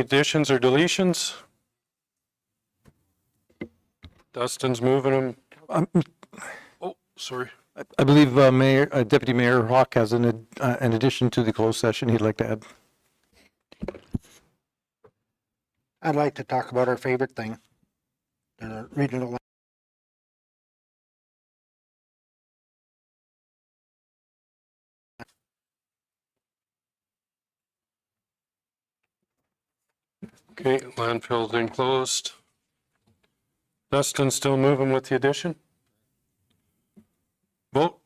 additions or deletions? Dustin's moving them. Oh, sorry. I believe Deputy Mayor Hawk has an addition to the closed session he'd like to add. I'd like to talk about our favorite thing, the regional. Okay, landfill's enclosed. Dustin's still moving with the addition. Vote.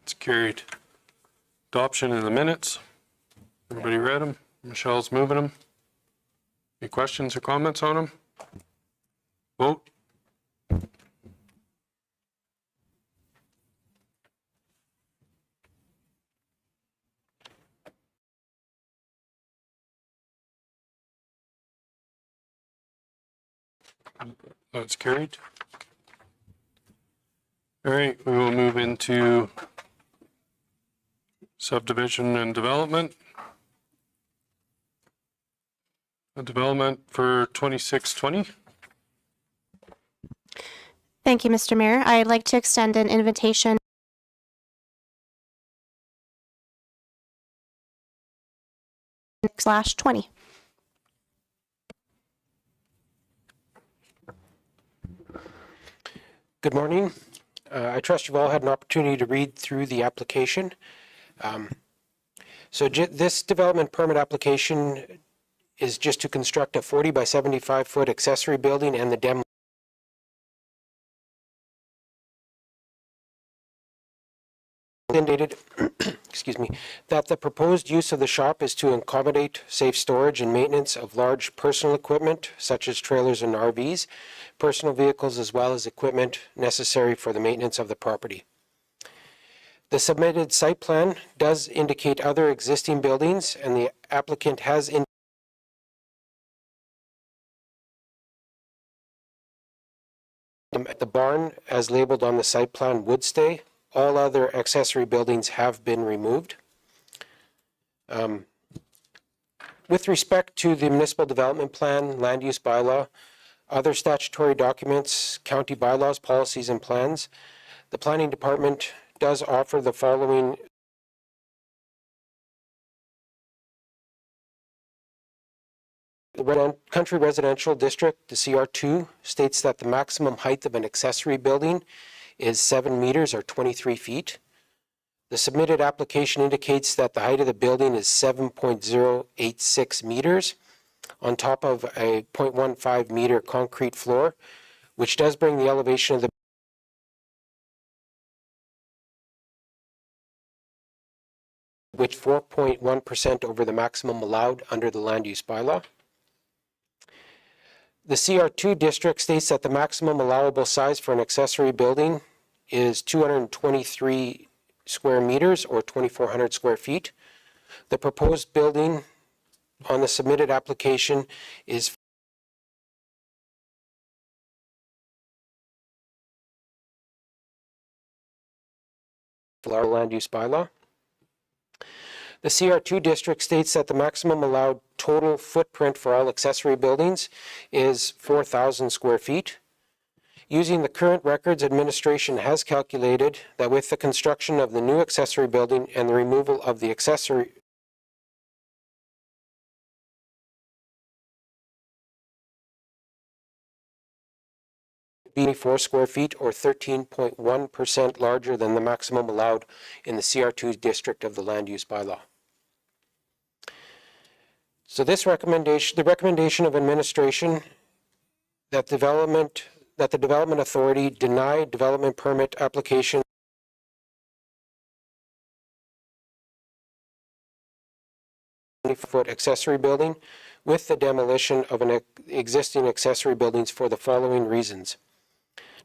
It's carried. Adoption in the minutes. Everybody read them? Michelle's moving them. Any questions or comments on them? Vote. That's carried. All right, we will move into subdivision and development. A development for 2620. Thank you, Mr. Mayor. I'd like to extend an invitation /20. Good morning. I trust you've all had an opportunity to read through the application. This development permit application is just to construct a 40 by 75 foot accessory building and the demo. Indicated, excuse me, that the proposed use of the shop is to accommodate safe storage and maintenance of large personal equipment such as trailers and RVs, personal vehicles, as well as equipment necessary for the maintenance of the property. The submitted site plan does indicate other existing buildings, and the applicant has the barn as labeled on the site plan would stay. All other accessory buildings have been removed. With respect to the municipal development plan, land use bylaw, other statutory documents, county bylaws, policies, and plans, the planning department does offer the following The Country Residential District, the CR2, states that the maximum height of an accessory building is 7 meters or 23 feet. The submitted application indicates that the height of the building is 7.086 meters on top of a 0.15 meter concrete floor, which does bring the elevation of the which 4.1% over the maximum allowed under the land use bylaw. The CR2 district states that the maximum allowable size for an accessory building is 223 square meters or 2,400 square feet. The proposed building on the submitted application is our land use bylaw. The CR2 district states that the maximum allowed total footprint for all accessory buildings is 4,000 square feet. Using the current records, administration has calculated that with the construction of the new accessory building and the removal of the accessory be 4 square feet or 13.1% larger than the maximum allowed in the CR2 district of the land use bylaw. So this recommendation, the recommendation of administration that the development authority deny development permit application foot accessory building with the demolition of an existing accessory buildings for the following reasons.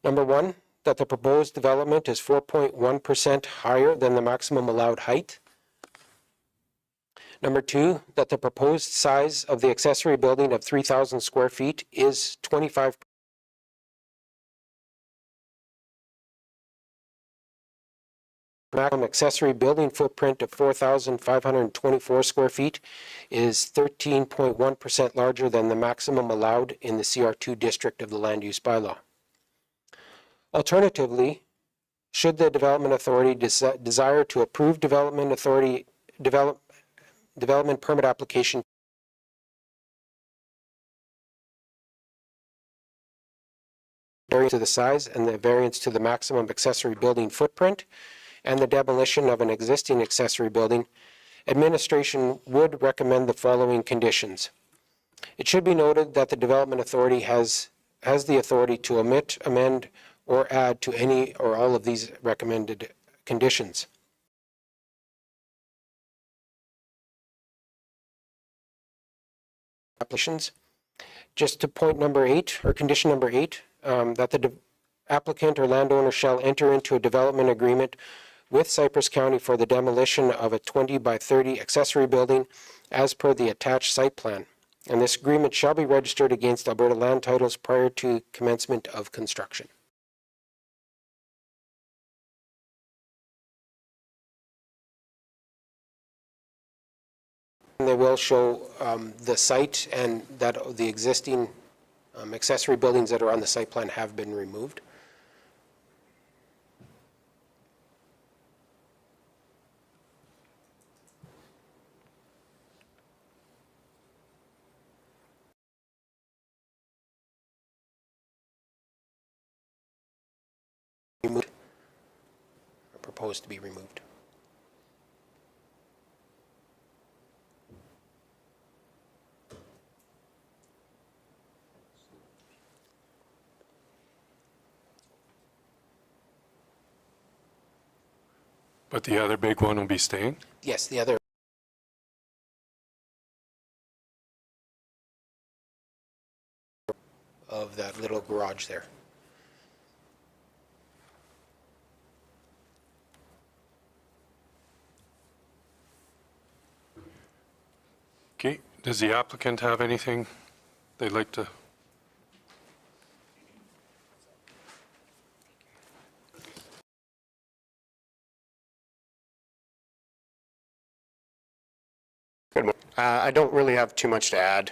Number one, that the proposed development is 4.1% higher than the maximum allowed height. Number 2, that the proposed size of the accessory building of 3,000 square feet is 25% maximum accessory building footprint of 4,524 square feet is 13.1% larger than the maximum allowed in the CR2 district of the land use bylaw. Alternatively, should the development authority desire to approve development permit application variance to the size and the variance to the maximum accessory building footprint and the demolition of an existing accessory building, administration would recommend the following conditions. It should be noted that the development authority has the authority to omit, amend, or add to any or all of these recommended conditions. Applications. Just to point number 8, or condition number 8, that the applicant or landowner shall enter into a development agreement with Cypress County for the demolition of a 20 by 30 accessory building as per the attached site plan. And this agreement shall be registered against Alberta land titles prior to commencement of construction. And they will show the site and that the existing accessory buildings that are on the site plan have been removed. Or proposed to be removed. But the other big one will be staying? Yes, the other of that little garage there. Okay, does the applicant have anything they'd like to? Good morning. I don't really have too much to add.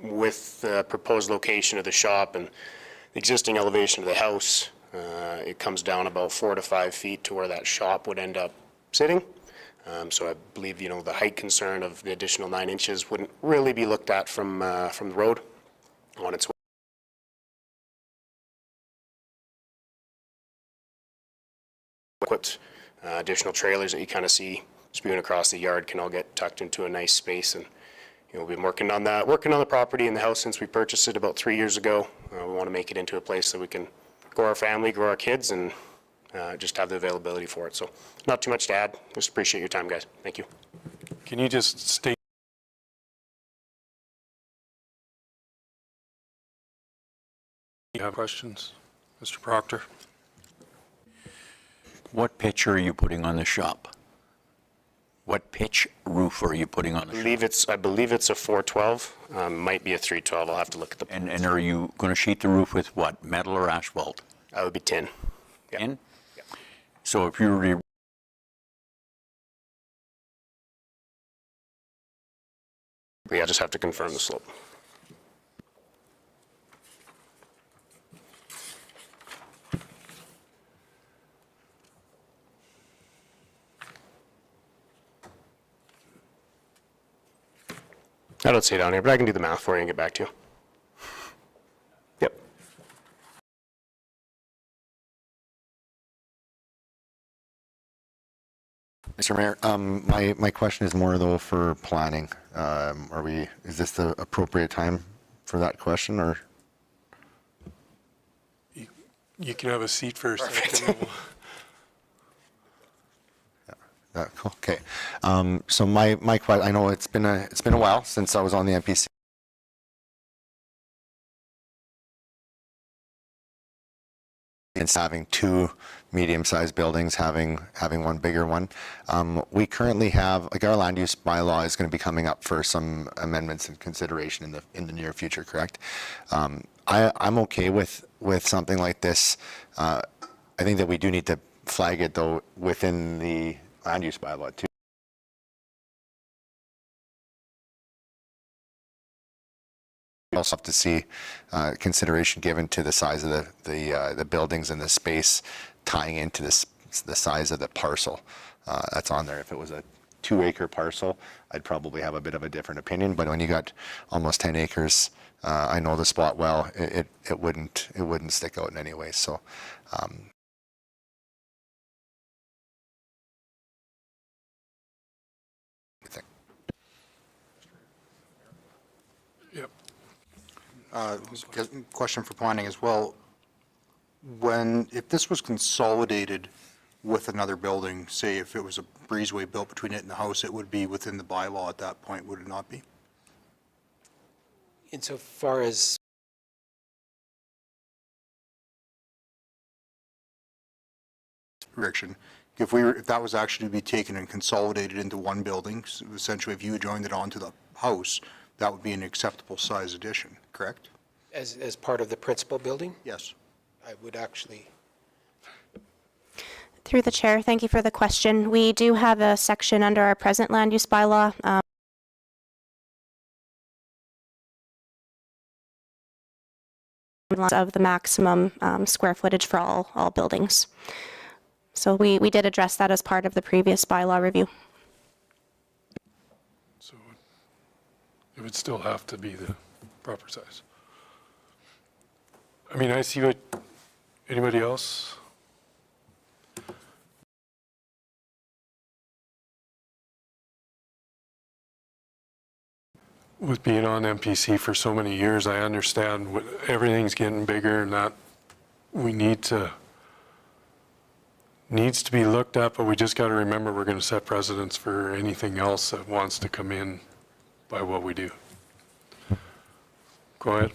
With the proposed location of the shop and the existing elevation of the house, it comes down about 4 to 5 feet to where that shop would end up sitting. So I believe, the height concern of the additional 9 inches wouldn't really be looked at from the road on its way. Equipped additional trailers that you kind of see spewing across the yard can all get tucked into a nice space, and we've been working on the property and the house since we purchased it about 3 years ago. We want to make it into a place that we can grow our family, grow our kids, and just have the availability for it. So not too much to add. Just appreciate your time, guys. Thank you. Can you just state? You have questions, Mr. Proctor? What pitch are you putting on the shop? What pitch roof are you putting on the shop? I believe it's a 412. Might be a 312. I'll have to look at the. And are you going to sheet the roof with what, metal or asphalt? That would be tin. Yeah. Tin? Yeah. So if you were to Yeah, I just have to confirm the slope. I don't see it down here, but I can do the math for you and get back to you. Yep. Mr. Mayor, my question is more though for planning. Is this the appropriate time for that question, or? You can have a seat first. Okay. So my question, I know it's been a while since I was on the MPC. it's having two medium-sized buildings, having one bigger one. We currently have, like, our land use bylaw is going to be coming up for some amendments and consideration in the near future, correct? I'm okay with something like this. I think that we do need to flag it, though, within the land use bylaw too. We also have to see consideration given to the size of the buildings and the space tying into the size of the parcel that's on there. If it was a 2-acre parcel, I'd probably have a bit of a different opinion. But when you got almost 10 acres, I know the spot well. It wouldn't stick out in any way. So. Yep. Question for planning as well. If this was consolidated with another building, say if it was a breezeway built between it and the house, it would be within the bylaw at that point, would it not be? Insofar as Restriction. If that was actually to be taken and consolidated into one building, so essentially if you joined it onto the house, that would be an acceptable size addition, correct? as part of the principal building, Yes. I would actually. Through the chair, thank you for the question. We do have a section under our present land use bylaw of the maximum square footage for all buildings. So we did address that as part of the previous bylaw review. So it would still have to be the proper size. I mean, I see what, anybody else? With being on MPC for so many years, I understand everything's getting bigger and that we needs to be looked at, but we just got to remember we're going to set precedents for anything else that wants to come in by what we do. Go ahead.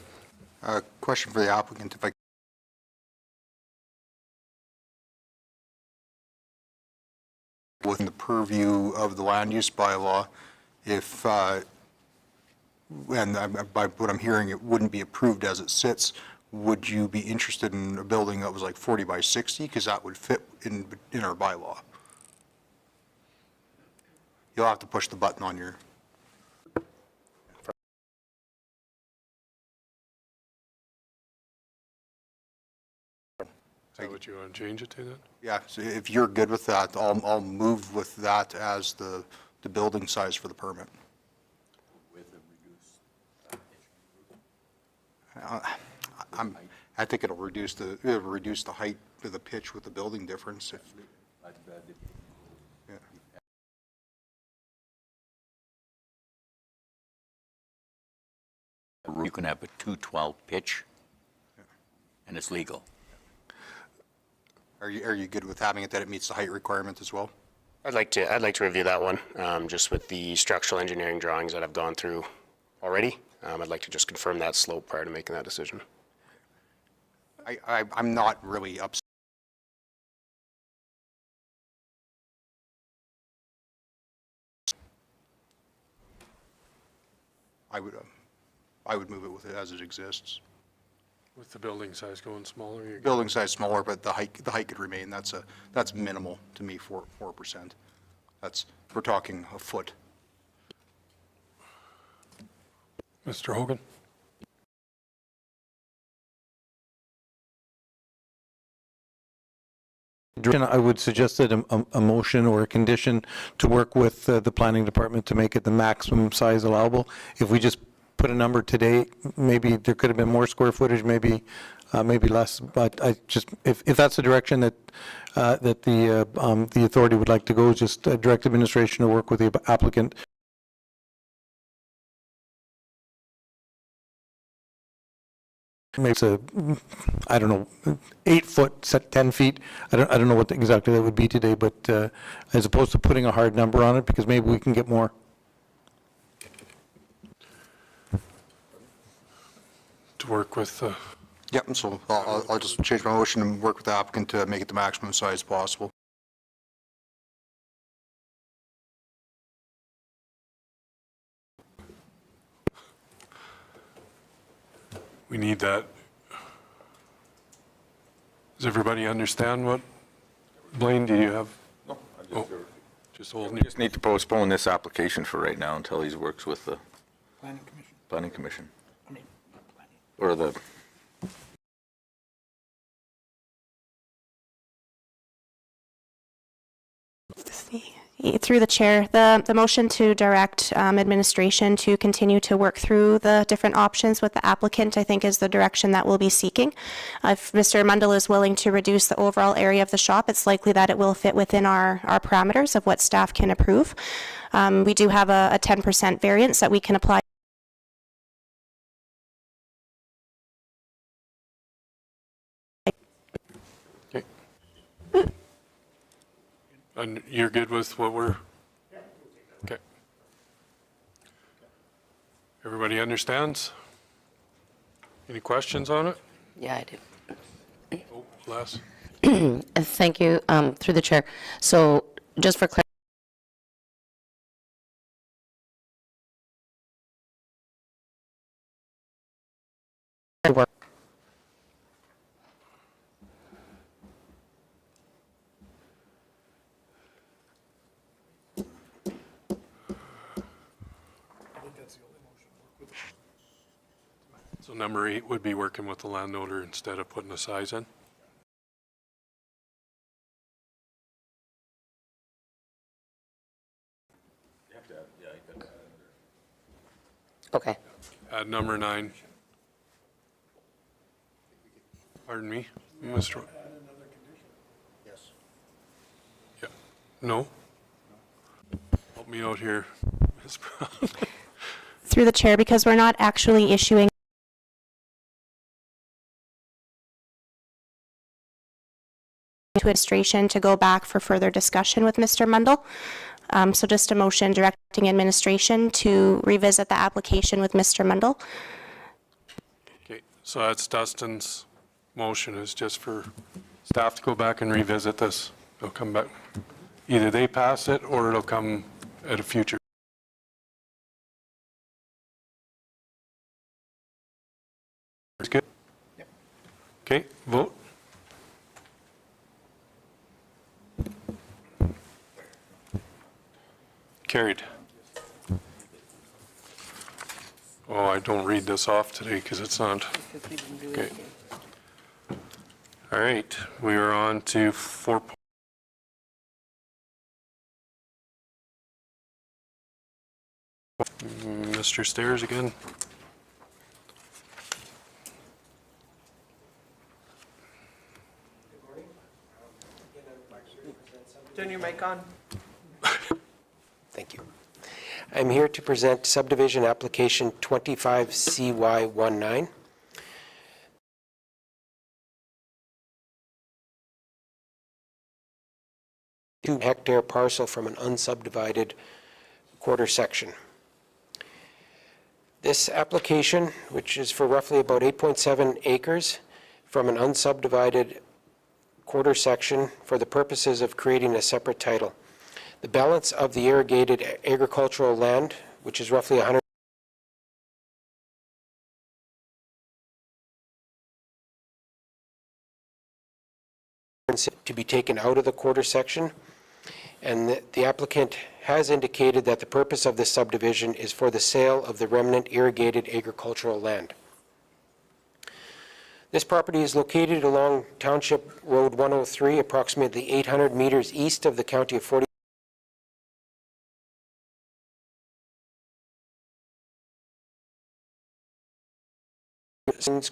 Question for the applicant, if I within the purview of the land use bylaw, if, by what I'm hearing, it wouldn't be approved as it sits, would you be interested in a building that was like 40 by 60? Because that would fit in our bylaw. You'll have to push the button on your. Is that what you want to change it to then? Yeah, so if you're good with that, I'll move with that as the building size for the permit. I think it'll reduce the height of the pitch with the building difference. Yeah. You can have a 212 pitch, and it's legal. Are you good with having it that it meets the height requirement as well? I'd like to review that one, just with the structural engineering drawings that I've gone through already. I'd like to just confirm that slope prior to making that decision. I'm not really upset. I would move it with it as it exists. With the building size going smaller? You're Building size smaller, but the height could remain. That's minimal to me, 4%. We're talking a foot. Mr. Hogan? I would suggest that a motion or a condition to work with the planning department to make it the maximum size allowable. If we just put a number today, maybe there could have been more square footage, maybe less. But if that's the direction that the authority would like to go, just direct administration to work with the applicant. Maybe it's I don't know, 8 foot, set 10 feet. I don't know what exactly that would be today, but as opposed to putting a hard number on it, because maybe we can get more. To work with Yep, so I'll just change my motion and work with the applicant to make it the maximum size possible. We need that. Does everybody understand what, Blaine, do you have? No, Just holding we you. just need to postpone this application for right now until he works with the planning commission. Or the, Through the chair, the motion to direct administration to continue to work through the different options with the applicant, I think, is the direction that we'll be seeking. If Mr. Mundell is willing to reduce the overall area of the shop, it's likely that it will fit within our parameters of what staff can approve. We do have a 10% variance that we can apply. And you're good with what we're? Okay. Everybody understands? Any questions on it? Yeah, I do. Oh, Les? Thank you, through the chair. So just for clarity, So number 8 would be working with the landowner instead of putting a size in? okay. Add number 9. Pardon me, Mr. Yes. Yeah, no? Help me out here, Ms. Brown. Through the chair, because we're not actually issuing to administration to go back for further discussion with Mr. Mundell. So just a motion directing administration to revisit the application with Mr. Mundell. Okay, so that's Dustin's motion, is just for staff to go back and revisit this. They'll come back, either they pass it or it'll come at a future. That's good? Okay, vote. Carried. Oh, I don't read this off today because it's not. Okay. All right, we are on to 4. Mr. Stairs again. Turn your mic on. Thank you. I'm here to present subdivision application 25CY19. 2-hectare parcel from an unsubdivided quarter section. This application, which is for roughly about 8.7 acres from an unsubdivided quarter section for the purposes of creating a separate title. The balance of the irrigated agricultural land, which is roughly 100 to be taken out of the quarter section, and the applicant has indicated that the purpose of this subdivision is for the sale of the remnant irrigated agricultural land. This property is located along Township Road 103, approximately 800 meters east of the County of 40.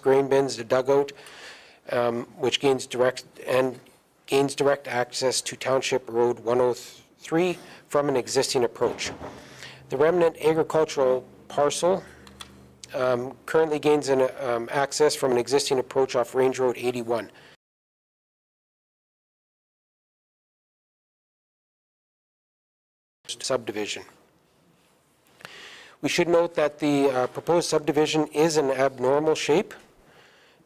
Grain bins, a dugout, which gains direct access to Township Road 103 from an existing approach. The remnant agricultural parcel currently gains an access from an existing approach off Range Road 81. Subdivision. We should note that the proposed subdivision is an abnormal shape.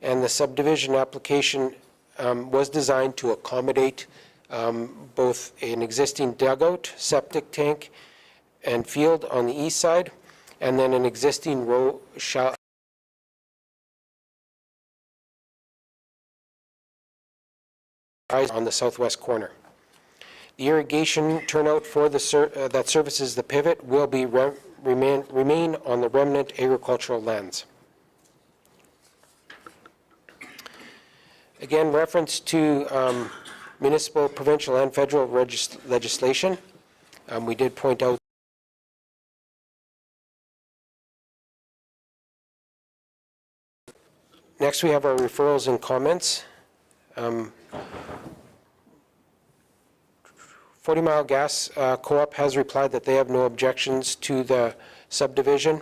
and the subdivision application was designed to accommodate both an existing dugout, septic tank, and field on the east side, and then an existing row on the southwest corner. The irrigation turnout for the that services the pivot will be remain on the remnant agricultural lands. Again, reference to municipal, provincial, and federal legislation. We did point out next we have our referrals and comments. 40 Mile Gas Co-op has replied that they have no objections to the subdivision.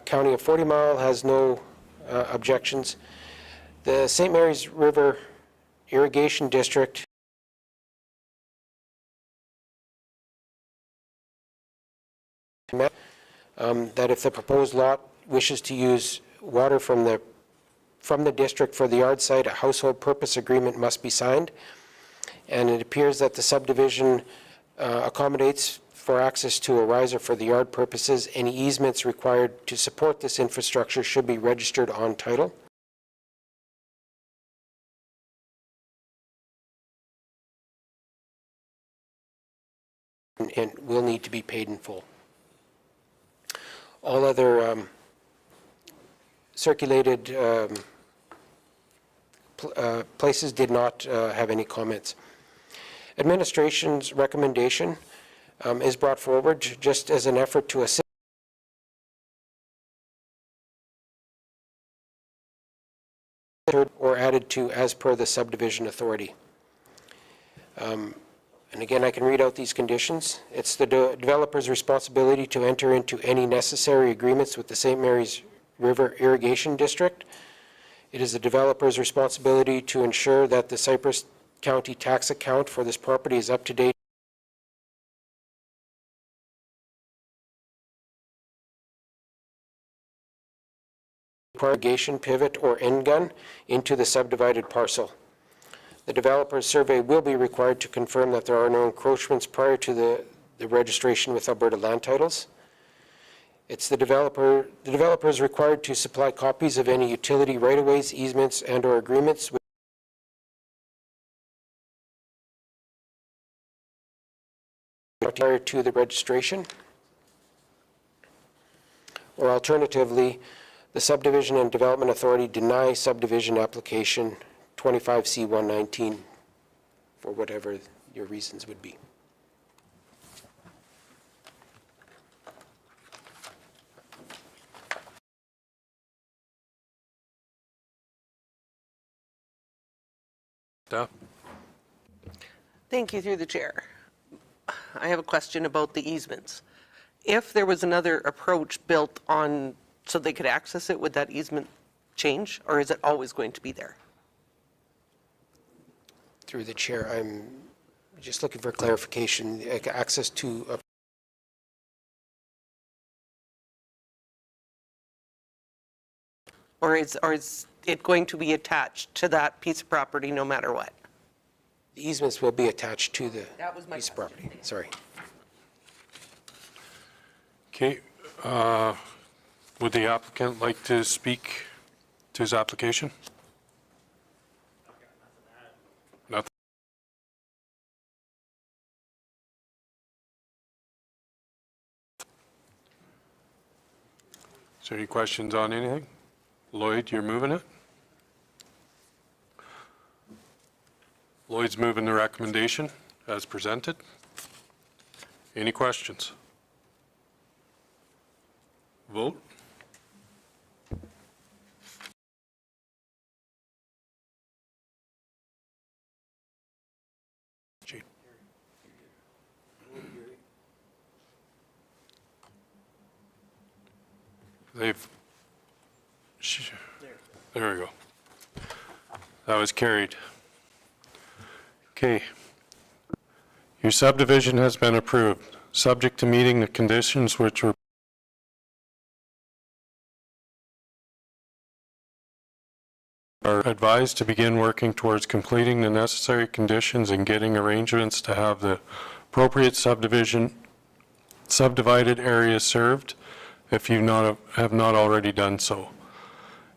County of 40 Mile has no objections. The St. Mary's River Irrigation District that if the proposed lot wishes to use water from the district for the yard site, a household purpose agreement must be signed. And it appears that the subdivision accommodates for access to a riser for the yard purposes. Any easements required to support this infrastructure should be registered on title. And will need to be paid in full. All other circulated places did not have any comments. Administration's recommendation is brought forward just as an effort to assist or added to as per the subdivision authority. And again, I can read out these conditions. It's the developer's responsibility to enter into any necessary agreements with the St. Mary's River Irrigation District. It is the developer's responsibility to ensure that the Cypress County tax account for this property is up to date irrigation pivot or end gun into the subdivided parcel. The developer's survey will be required to confirm that there are no encroachments prior to the registration with Alberta Land Titles. It's the developer is required to supply copies of any utility right-of-ways, easements, and/or agreements with prior to the registration. Or alternatively, the Subdivision and Development Authority deny subdivision application 25C119 for whatever your reasons would be. Thank you, through the chair. I have a question about the easements. If there was another approach built on so they could access it, would that easement change, or is it always going to be there? Through the chair, I'm just looking for clarification. Access to Or is it going to be attached to that piece of property no matter what? the easements will be attached to the That was my piece of property. Sorry. Okay. Would the applicant like to speak to his application? Nothing. Is there any questions on anything? Lloyd, you're moving it? Lloyd's moving the recommendation as presented. Any questions? Vote. Gee. There we go. That was carried. Okay. Your subdivision has been approved, subject to meeting the conditions which were are advised to begin working towards completing the necessary conditions and getting arrangements to have the appropriate subdivided areas served if you have not already done so.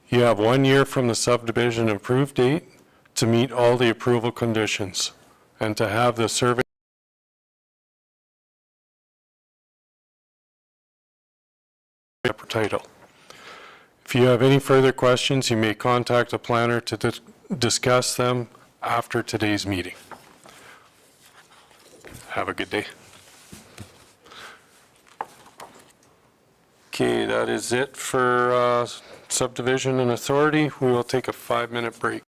You have 1 year from the subdivision approved date to meet all the approval conditions and to have the survey title. If you have any further questions, you may contact the planner to discuss them after today's meeting. Have a good day. Okay, that is it for subdivision and authority. We will take a 5-minute break.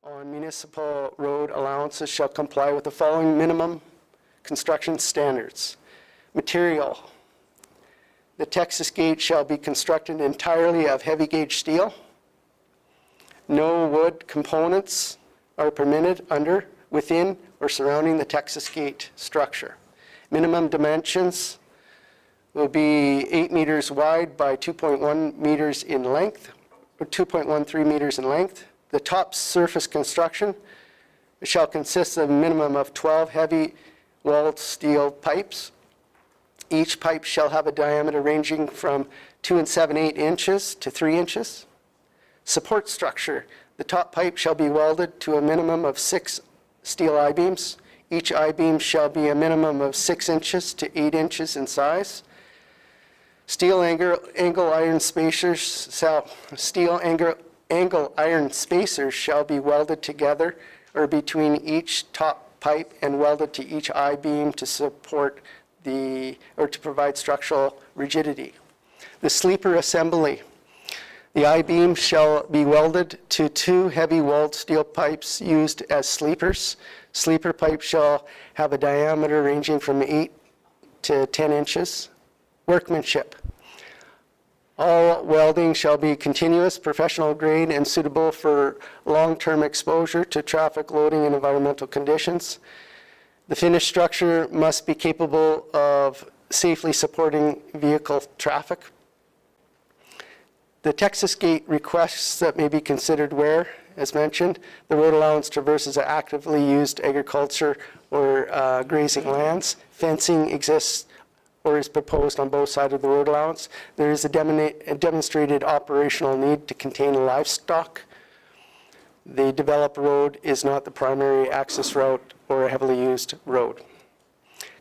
on municipal road allowances shall comply with the following minimum construction standards. Material. The Texas gate shall be constructed entirely of heavy gauge steel. No wood components are permitted under, within, or surrounding the Texas gate structure. Minimum dimensions will be 8 meters wide by 2.1 meters in length, or 2.13 meters in length. The top surface construction shall consist of a minimum of 12 heavy walled steel pipes. Each pipe shall have a diameter ranging from 2 7/8 inches to 3 inches. Support structure. The top pipe shall be welded to a minimum of 6 steel I-beams. Each I-beam shall be a minimum of 6 inches to 8 inches in size. Steel angle iron spacers shall be welded together or between each top pipe and welded to each I-beam to support or to provide structural rigidity. The sleeper assembly. The I-beam shall be welded to 2 heavy walled steel pipes used as sleepers. Sleeper pipe shall have a diameter ranging from 8 to 10 inches. Workmanship. All welding shall be continuous, professional grade, and suitable for long-term exposure to traffic loading and environmental conditions. The finished structure must be capable of safely supporting vehicle traffic. The Texas gate requests that may be considered where, as mentioned, the road allowance traverses actively used agriculture or grazing lands. Fencing exists or is proposed on both sides of the road allowance. There is a demonstrated operational need to contain livestock. The developed road is not the primary access route or a heavily used road.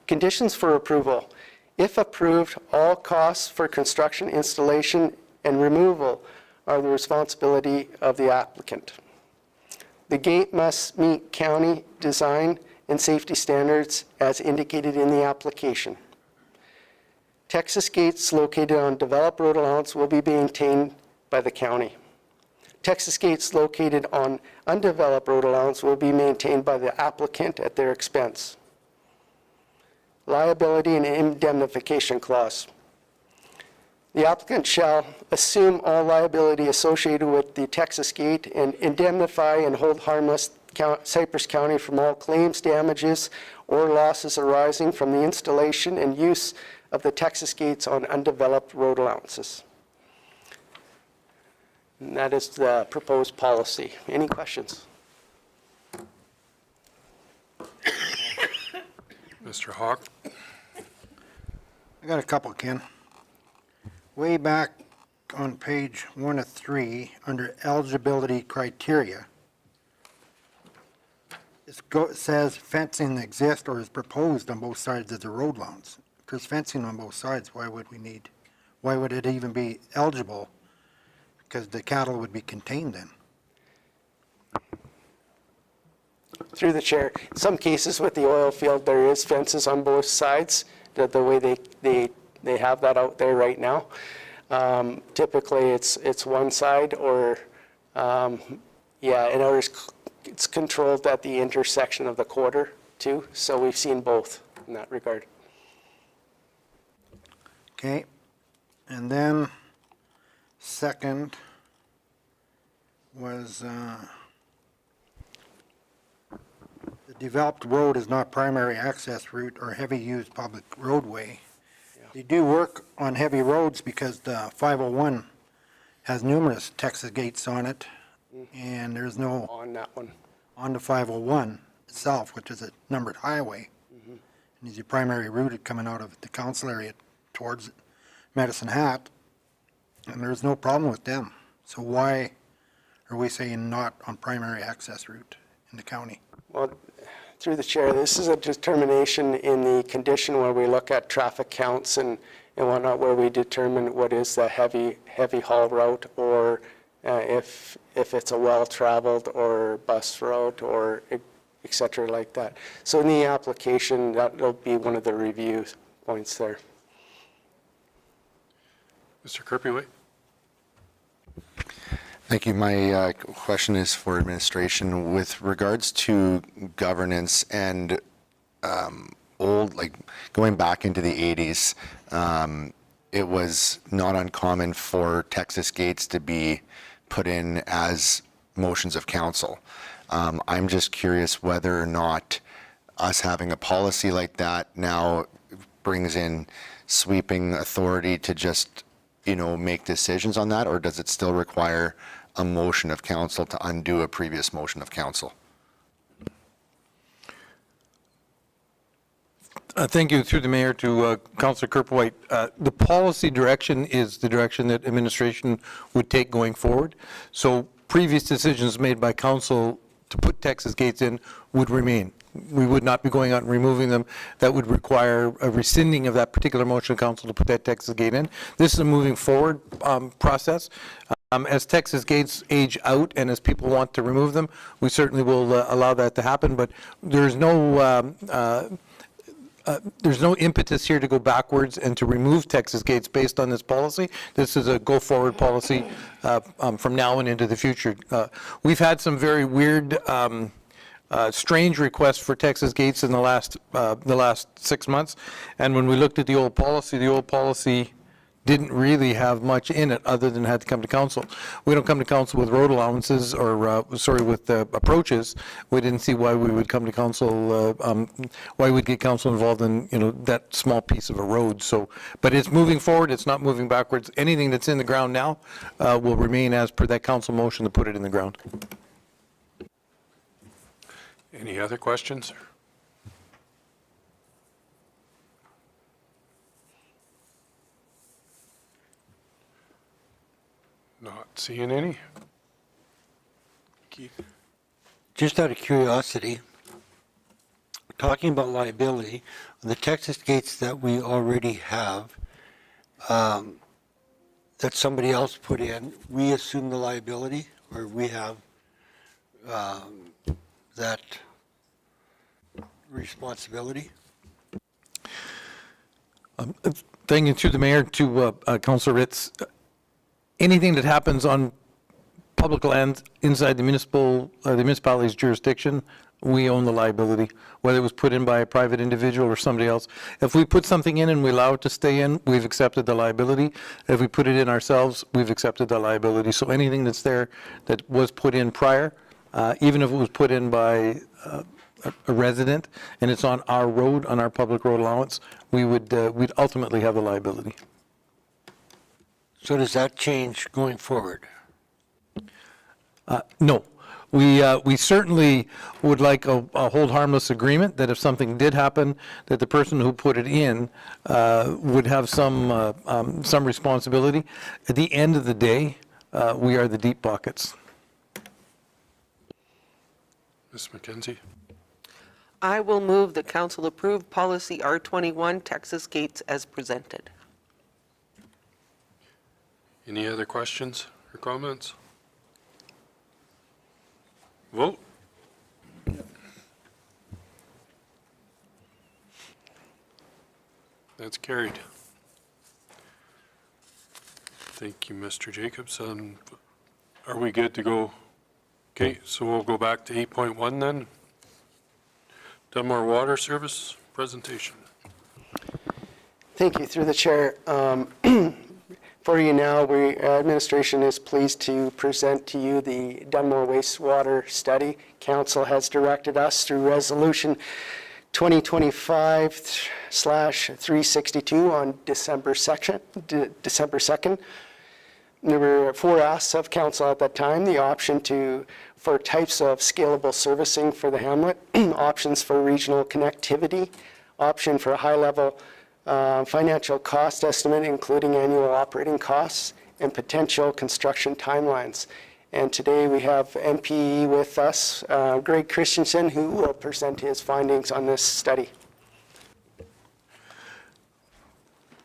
Conditions for approval. If approved, all costs for construction, installation, and removal are the responsibility of the applicant. The gate must meet county design and safety standards as indicated in the application. Texas gates located on developed road allowance will be maintained by the county. Texas gates located on undeveloped road allowance will be maintained by the applicant at their expense. Liability and indemnification clause. The applicant shall assume all liability associated with the Texas gate and indemnify and hold harmless Cypress County from all claims, damages, or losses arising from the installation and use of the Texas gates on undeveloped road allowances. And that is the proposed policy. Any questions? Mr. Hawk? I got a couple, Ken. Way back on page 1 of 3, under eligibility criteria, it says fencing exists or is proposed on both sides of the road allowance. If there's fencing on both sides, why would it even be eligible? Because the cattle would be contained then. Through the chair, in some cases with the oil field, there is fences on both sides, the way they have that out there right now. Typically, it's one side or, it's controlled at the intersection of the quarter too. So we've seen both in that regard. Okay, and then second was the developed road is not primary access route or heavy used public roadway. They do work on heavy roads because the 501 has numerous Texas gates on it, and there's no On that one. on the 501 itself, which is a numbered highway. And is your primary route coming out of the council area towards Medicine Hat, and there's no problem with them. So why are we saying not on primary access route in the county? Well, through the chair, this is a determination in the condition where we look at traffic counts and whatnot, where we determine what is the heavy haul route, or if it's a well-traveled or bus route or et cetera like that. So in the application, that'll be one of the review points there. Mr. Kirpyway? Thank you. My question is for administration. With regards to governance and going back into the 80s, it was not uncommon for Texas gates to be put in as motions of council. I'm just curious whether or not us having a policy like that now brings in sweeping authority to just, make decisions on that, or does it still require a motion of council to undo a previous motion of council? Thank you, through the mayor, to Councillor Kerpwhite. The policy direction is the direction that administration would take going forward. So previous decisions made by council to put Texas gates in would remain. We would not be going out and removing them. That would require a rescinding of that particular motion of council to put that Texas gate in. This is a moving forward process. As Texas gates age out and as people want to remove them, we certainly will allow that to happen, but there's no impetus here to go backwards and to remove Texas gates based on this policy. This is a go-forward policy from now and into the future. We've had some very weird, strange requests for Texas gates in the last 6 months, and when we looked at the old policy didn't really have much in it other than had to come to council. We don't come to council with road allowances or, with approaches. We didn't see why we would come to council, why we'd get council involved in, that small piece of a road. So, but it's moving forward, it's not moving backwards. Anything that's in the ground now will remain as per that council motion to put it in the ground. Any other questions? Not seeing any. Keith? Just out of curiosity, talking about liability, the Texas gates that we already have, that somebody else put in, we assume the liability, or we have that responsibility? Thank you, through the mayor, to Councillor Ritz. Anything that happens on public land inside the municipality's jurisdiction, we own the liability, whether it was put in by a private individual or somebody else. If we put something in and we allow it to stay in, we've accepted the liability. If we put it in ourselves, we've accepted the liability. So anything that's there that was put in prior, even if it was put in by a resident and it's on our road, on our public road allowance, we'd ultimately have the liability. So does that change going forward? No. We certainly would like a hold harmless agreement that if something did happen, that the person who put it in would have some responsibility. At the end of the day, we are the deep pockets. Ms. McKenzie? I will move that council approve policy R21, Texas gates as presented. Any other questions or comments? Vote. That's carried. Thank you, Mr. Jacobson. Are we good to go? Okay, so we'll go back to 8.1 then. Dunmore Water Service presentation. Thank you, through the chair. For you now, administration is pleased to present to you the Dunmore wastewater study. Council has directed us through resolution 2025/362 on December 2nd. There were 4 asks of council at that time: the option for types of scalable servicing for the hamlet, options for regional connectivity, option for high-level financial cost estimate, including annual operating costs, and potential construction timelines. And today we have MPE with us, Greg Christensen, who will present his findings on this study.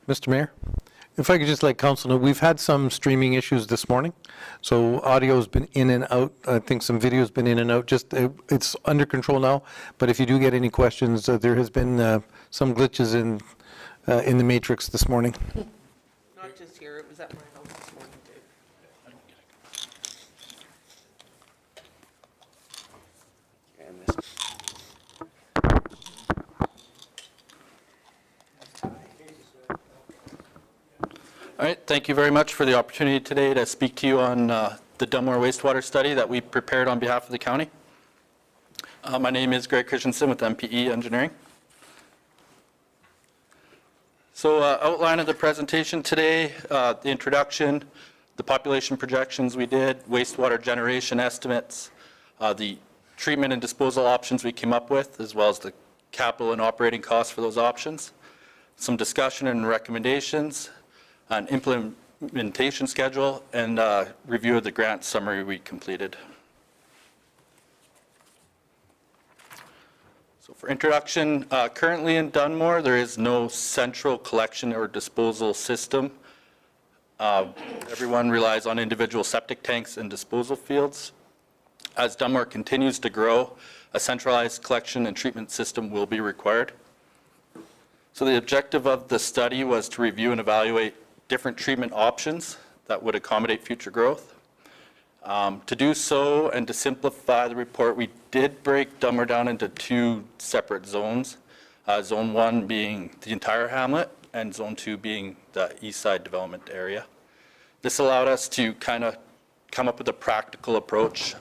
Mr. Mayor, if I could just let council know, we've had some streaming issues this morning. So audio's been in and out. I think some video's been in and out. Just it's under control now. But if you do get any questions, there has been some glitches in the matrix this morning. Not just here, it was at my house this morning too. All right, thank you very much for the opportunity today to speak to you on the Dunmore wastewater study that we prepared on behalf of the county. My name is Greg Christensen with MPE Engineering. So outline of the presentation today, the introduction, the population projections we did, wastewater generation estimates, the treatment and disposal options we came up with, as well as the capital and operating costs for those options, some discussion and recommendations, an implementation schedule, and review of the grant summary we completed. So for introduction, currently in Dunmore, there is no central collection or disposal system. Everyone relies on individual septic tanks and disposal fields. As Dunmore continues to grow, a centralized collection and treatment system will be required. So the objective of the study was to review and evaluate different treatment options that would accommodate future growth. To do so and to simplify the report, we did break Dunmore down into two separate zones. Zone 1 being the entire hamlet and Zone 2 being the east side development area. This allowed us to kind of come up with a practical approach.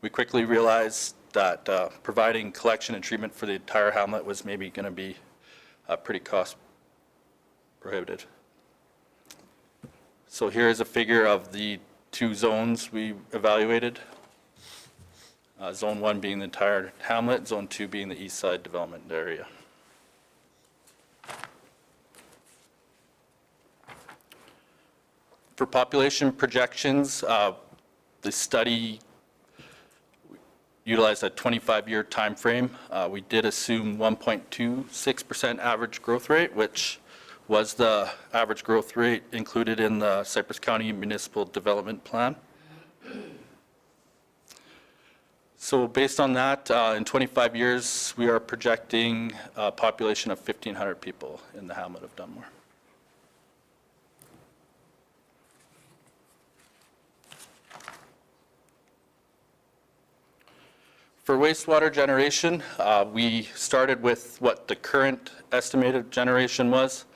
We quickly realized that providing collection and treatment for the entire hamlet was maybe going to be pretty cost prohibitive. So here is a figure of the two zones we evaluated. Zone 1 being the entire hamlet, Zone 2 being the east side development area. For population projections, the study utilized a 25-year time frame. We did assume 1.26% average growth rate, which was the average growth rate included in the Cypress County Municipal Development Plan. So based on that, in 25 years, we are projecting a population of 1,500 people in the hamlet of Dunmore. For wastewater generation, we started with what the current estimated generation was.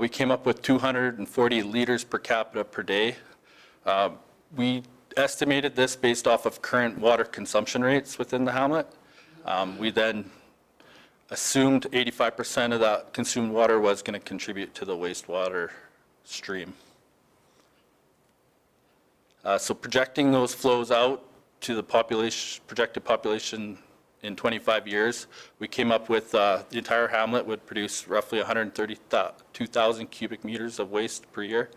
We came up with 240 liters per capita per day. We estimated this based off of current water consumption rates within the hamlet. We then assumed 85% of that consumed water was going to contribute to the wastewater stream. So projecting those flows out to the projected population in 25 years, we came up with the entire hamlet would produce roughly 132,000 cubic meters of waste per year.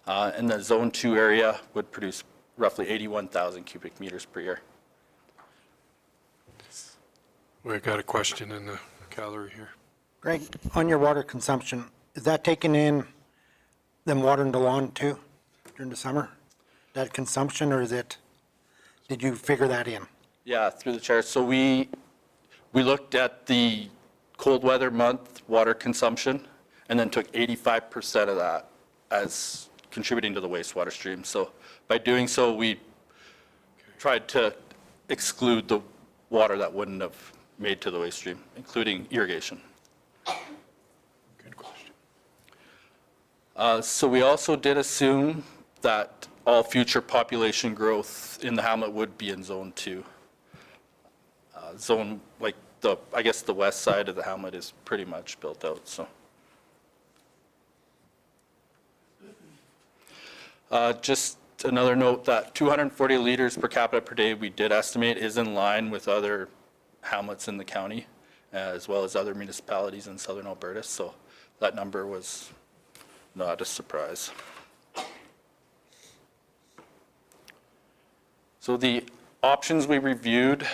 And the Zone 2 area would produce roughly 81,000 cubic meters per year. We've got a question in the gallery here. Greg, on your water consumption, is that taking in them watering the lawn too during the summer? That consumption, or is it, did you figure that in? Yeah, through the chair. So we looked at the cold weather month water consumption and then took 85% of that as contributing to the wastewater stream. So by doing so, we tried to exclude the water that wouldn't have made to the waste stream, including irrigation. Good question. So we also did assume that all future population growth in the hamlet would be in Zone 2. Zone, like I guess the west side of the hamlet is pretty much built out, so. Just another note that 240 liters per capita per day we did estimate is in line with other hamlets in the county, as well as other municipalities in southern Alberta, so that number was not a surprise. So the options we reviewed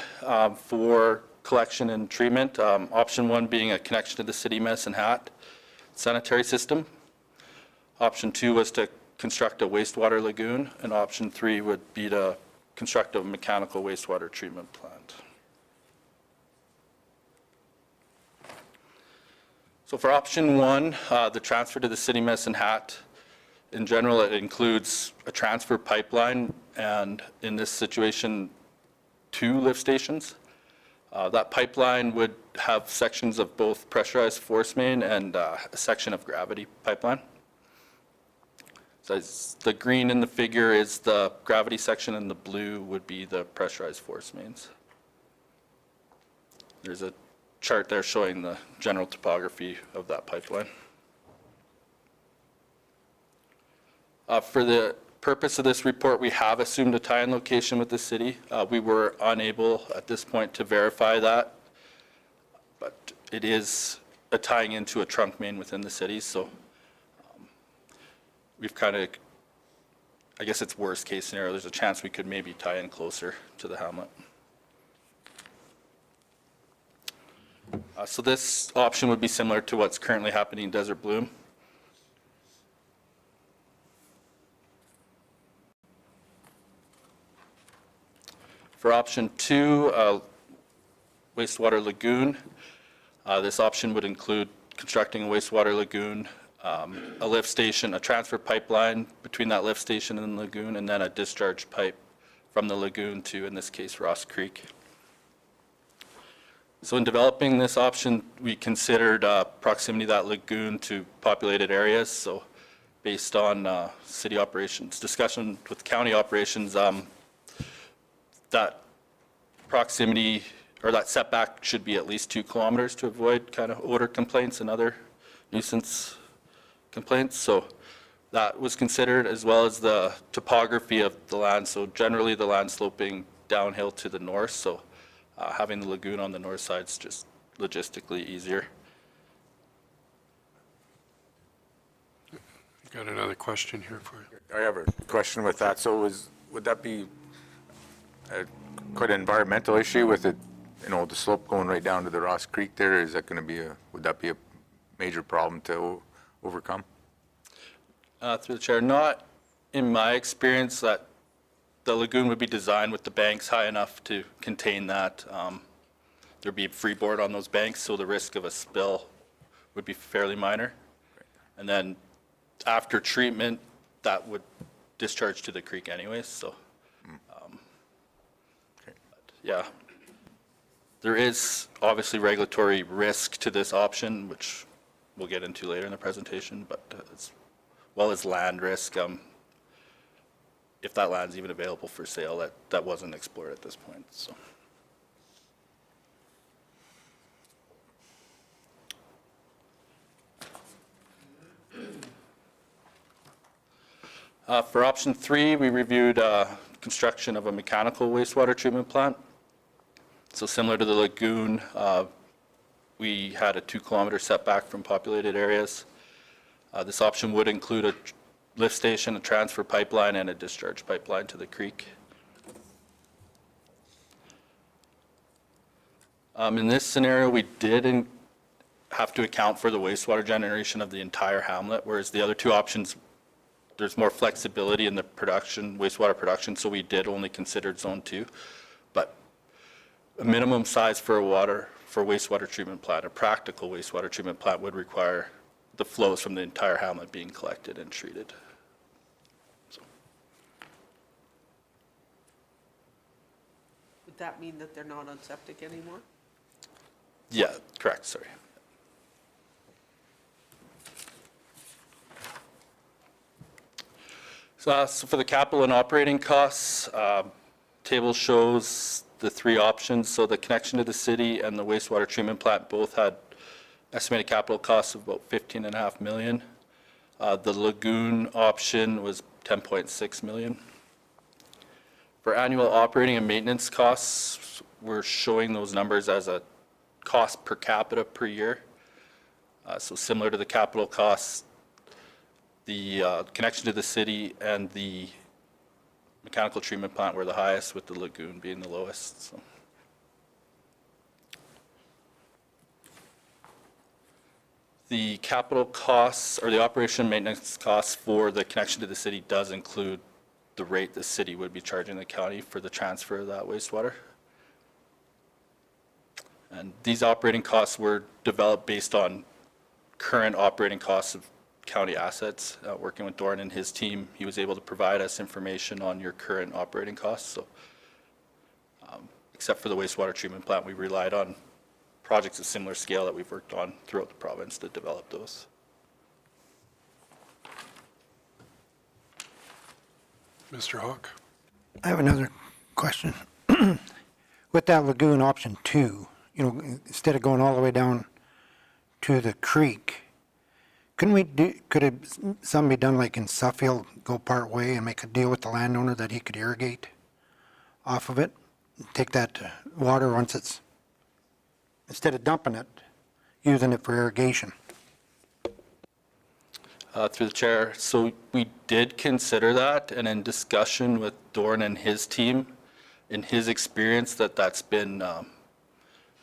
for collection and treatment, option 1 being a connection to the city Medicine Hat sanitary system. Option 2 was to construct a wastewater lagoon, and option 3 would be to construct a mechanical wastewater treatment plant. So for option 1, the transfer to the city Medicine Hat, in general, it includes a transfer pipeline, and in this situation, 2 lift stations. That pipeline would have sections of both pressurized force main and a section of gravity pipeline. So the green in the figure is the gravity section, and the blue would be the pressurized force mains. There's a chart there showing the general topography of that pipeline. For the purpose of this report, we have assumed a tie-in location with the city. We were unable at this point to verify that, but it is a tying into a trunk main within the city, so we've kind of, I guess it's worst case scenario, there's a chance we could maybe tie in closer to the hamlet. So this option would be similar to what's currently happening in Desert Bloom. For option 2, wastewater lagoon, this option would include constructing a wastewater lagoon, a lift station, a transfer pipeline between that lift station and the lagoon, and then a discharge pipe from the lagoon to, in this case, Ross Creek. So in developing this option, we considered proximity of that lagoon to populated areas. So based on city operations, discussion with county operations, that proximity or that setback should be at least 2 kilometers to avoid kind of odor complaints and other nuisance complaints. So that was considered, as well as the topography of the land. So generally the land sloping downhill to the north. So having the lagoon on the north side is just logistically easier. Got another question here for you. I have a question with that. So would that be quite an environmental issue with it, you know, the slope going right down to the Ross Creek there? Is that going to be would that be a major problem to overcome? Through the chair, not in my experience that the lagoon would be designed with the banks high enough to contain that. There'd be freeboard on those banks, so the risk of a spill would be fairly minor. And then after treatment, that would discharge to the creek anyways, so. Yeah. There is obviously regulatory risk to this option, which we'll get into later in the presentation, but as well as land risk, if that land's even available for sale, that wasn't explored at this point, so. For option 3, we reviewed construction of a mechanical wastewater treatment plant. So similar to the lagoon, we had a 2-kilometer setback from populated areas. This option would include a lift station, a transfer pipeline, and a discharge pipeline to the creek. In this scenario, we did have to account for the wastewater generation of the entire hamlet, whereas the other 2 options, there's more flexibility in the production, wastewater production, so we did only consider zone 2. But a minimum size for wastewater treatment plant, a practical wastewater treatment plant, would require the flows from the entire hamlet being collected and treated. So. Would that mean that they're not on septic anymore? Yeah, correct, sorry. So for the capital and operating costs, table shows the 3 options. So the connection to the city and the wastewater treatment plant both had estimated capital costs of about $15.5 million. The lagoon option was $10.6 million. For annual operating and maintenance costs, we're showing those numbers as a cost per capita per year. So similar to the capital costs, the connection to the city and the mechanical treatment plant were the highest, with the lagoon being the lowest. So. The capital costs, or the operation and maintenance costs for the connection to the city, does include the rate the city would be charging the county for the transfer of that wastewater. And these operating costs were developed based on current operating costs of county assets. Working with Doran and his team, he was able to provide us information on your current operating costs. So, except for the wastewater treatment plant, we relied on projects of similar scale that we've worked on throughout the province to develop those. Mr. Hawk? I have another question. With that lagoon option 2, instead of going all the way down to the creek, something be done like in Suffield, go part way and make a deal with the landowner that he could irrigate off of it? Take that water once it's, instead of dumping it, using it for irrigation. Through the chair, so we did consider that, and in discussion with Dorn and his team, in his experience, that's been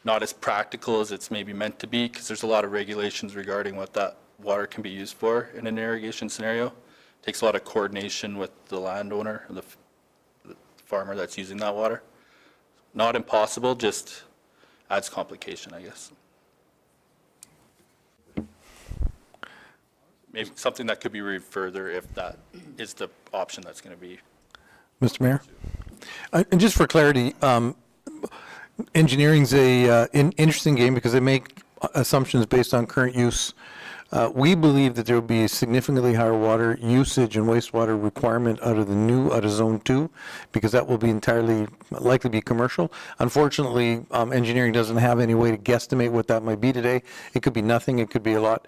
not as practical as it's maybe meant to be, because there's a lot of regulations regarding what that water can be used for in an irrigation scenario. Takes a lot of coordination with the landowner, or the farmer that's using that water. Not impossible, just adds complication, I guess. Maybe something that could be reviewed further if that is the option that's going to be. Mr. Mayor? And just for clarity, engineering's an interesting game because they make assumptions based on current use. We believe that there will be a significantly higher water usage and wastewater requirement out of Zone 2, because that will be likely be commercial. Unfortunately, engineering doesn't have any way to guesstimate what that might be today. It could be nothing, it could be a lot.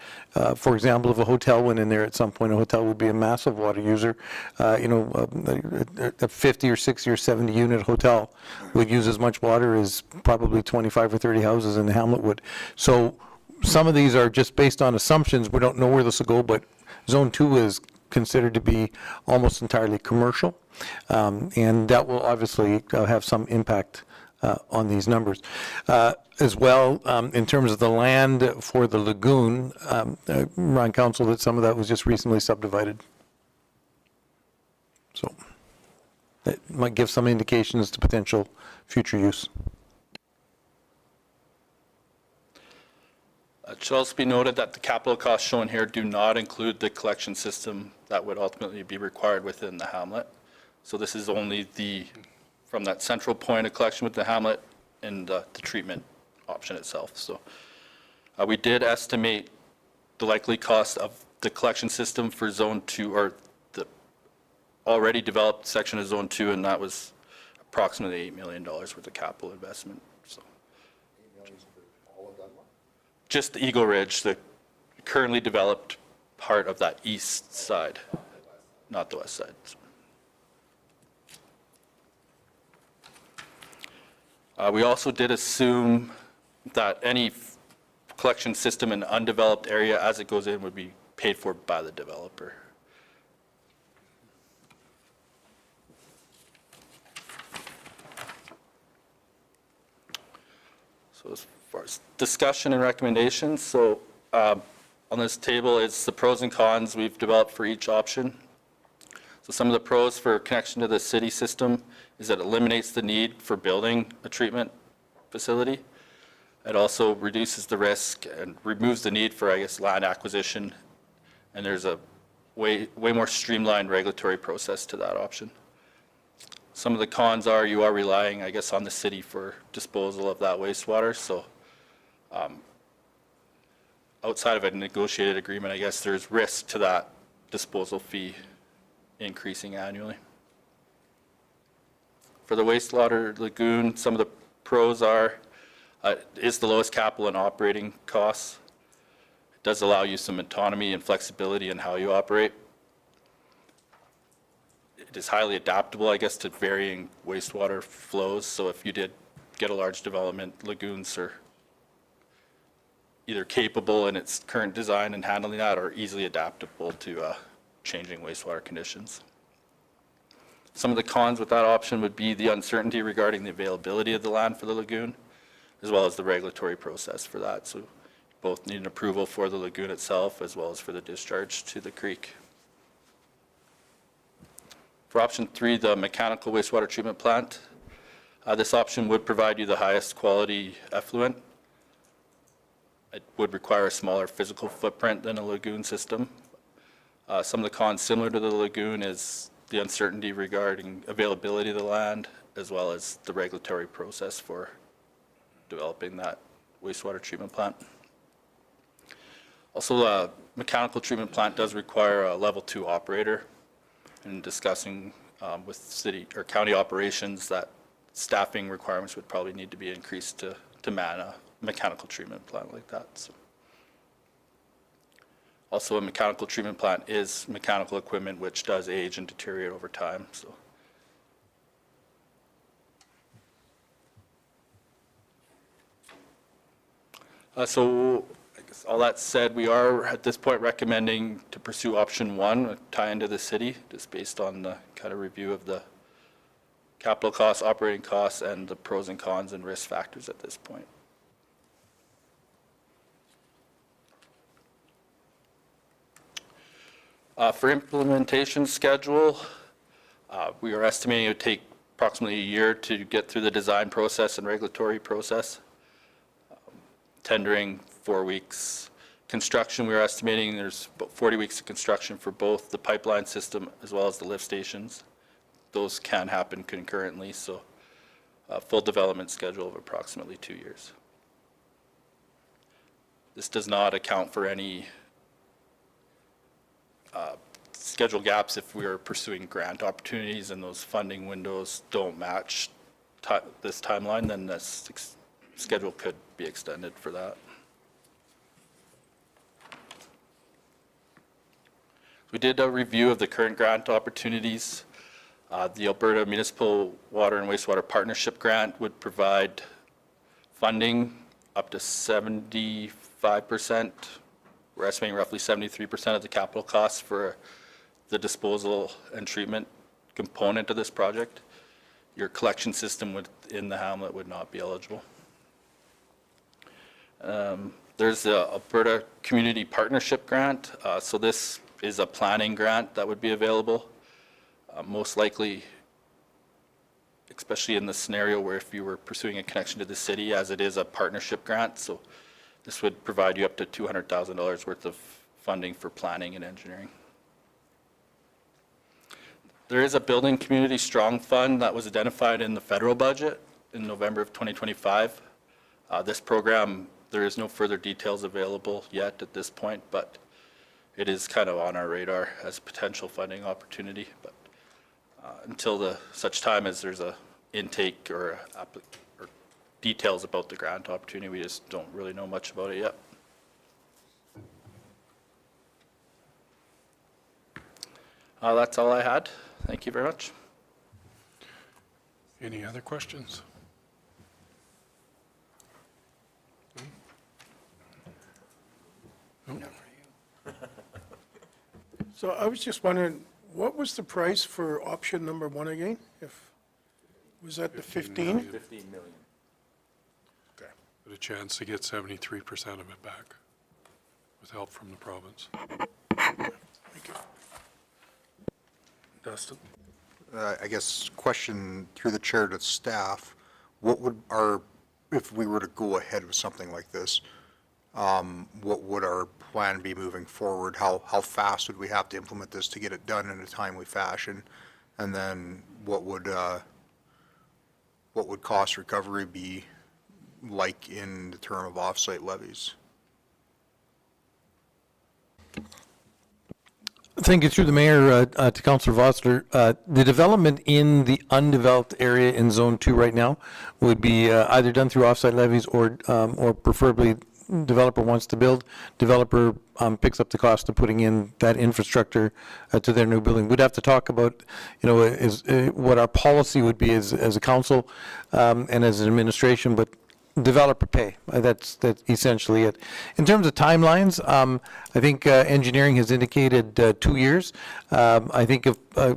For example, if a hotel went in there at some point, a hotel would be a massive water user. A 50 or 60 or 70 unit hotel would use as much water as probably 25 or 30 houses in the hamlet would. So some of these are just based on assumptions. We don't know where this will go, but Zone 2 is considered to be almost entirely commercial, and that will obviously have some impact on these numbers. As well, in terms of the land for the lagoon, Ryan Council, that some of that was just recently subdivided. So that might give some indications to potential future use. It should also be noted that the capital costs shown here do not include the collection system that would ultimately be required within the hamlet. So this is only from that central point of collection with the hamlet and the treatment option itself. So we did estimate the likely cost of the collection system for Zone 2, or the already developed section of Zone 2, and that was approximately $8 million worth of capital investment. So just the Eagle Ridge, the currently developed part of that east side, not the west side. We also did assume that any collection system in undeveloped area as it goes in would be paid for by the developer. So as far as discussion and recommendations, so on this table is the pros and cons we've developed for each option. So some of the pros for connection to the city system is that it eliminates the need for building a treatment facility. It also reduces the risk and removes the need for, I guess, land acquisition. And there's a way more streamlined regulatory process to that option. Some of the cons are you are relying, I guess, on the city for disposal of that wastewater. So outside of a negotiated agreement, I guess there's risk to that disposal fee increasing annually. For the wastewater lagoon, some of the pros are is the lowest capital and operating costs. It does allow you some autonomy and flexibility in how you operate. It is highly adaptable, I guess, to varying wastewater flows. So if you did get a large development, lagoons are either capable in its current design and handling that, or easily adaptable to changing wastewater conditions. Some of the cons with that option would be the uncertainty regarding the availability of the land for the lagoon, as well as the regulatory process for that. So both need an approval for the lagoon itself as well as for the discharge to the creek. For option 3, the mechanical wastewater treatment plant, this option would provide you the highest quality effluent. It would require a smaller physical footprint than a lagoon system. Some of the cons similar to the lagoon is the uncertainty regarding availability of the land, as well as the regulatory process for developing that wastewater treatment plant. Also, a mechanical treatment plant does require a level 2 operator. In discussing with city or county operations, that staffing requirements would probably need to be increased to man a mechanical treatment plant like that. So. Also, a mechanical treatment plant is mechanical equipment which does age and deteriorate over time. So I guess all that said, we are at this point recommending to pursue option 1, tie into the city, just based on the kind of review of the capital costs, operating costs, and the pros and cons and risk factors at this point. For implementation schedule, we are estimating it would take approximately a year to get through the design process and regulatory process. Tendering 4 weeks. Construction, we are estimating there's about 40 weeks of construction for both the pipeline system as well as the lift stations. Those can happen concurrently, so a full development schedule of approximately 2 years. This does not account for any schedule gaps if we are pursuing grant opportunities and those funding windows don't match this timeline, then this schedule could be extended for that. We did a review of the current grant opportunities. The Alberta Municipal Water and Wastewater Partnership Grant would provide funding up to 75%. We're estimating roughly 73% of the capital costs for the disposal and treatment component of this project. Your collection system within the hamlet would not be eligible. There's the Alberta Community Partnership Grant. So this is a planning grant that would be available. Most likely, especially in the scenario where if you were pursuing a connection to the city, as it is a partnership grant. So this would provide you up to $200,000 worth of funding for planning and engineering. There is a Building Community Strong Fund that was identified in the federal budget in November of 2025. This program, there is no further details available yet at this point, but it is kind of on our radar as a potential funding opportunity. But until such time as there's a intake or details about the grant opportunity, we just don't really know much about it yet. That's all I had. Thank you very much. Any other questions? No? So I was just wondering, what was the price for option number 1 again? Was that the 15? 15 million. Okay. With a chance to get 73% of it back with help from the province. Thank you. Dustin? I guess question through the chair to staff, what would if we were to go ahead with something like this, what would our plan be moving forward? How fast would we have to implement this to get it done in a timely fashion? And then what would cost recovery be like in the term of offsite levies? Thank you. Through the mayor to Councillor Vossler. The development in the undeveloped area in Zone 2 right now would be either done through offsite levies or preferably developer wants to build, developer picks up the cost of putting in that infrastructure to their new building. We'd have to talk about, what our policy would be as a council and as an administration, but developer pay. That's essentially it. In terms of timelines, I think engineering has indicated 2 years. I think if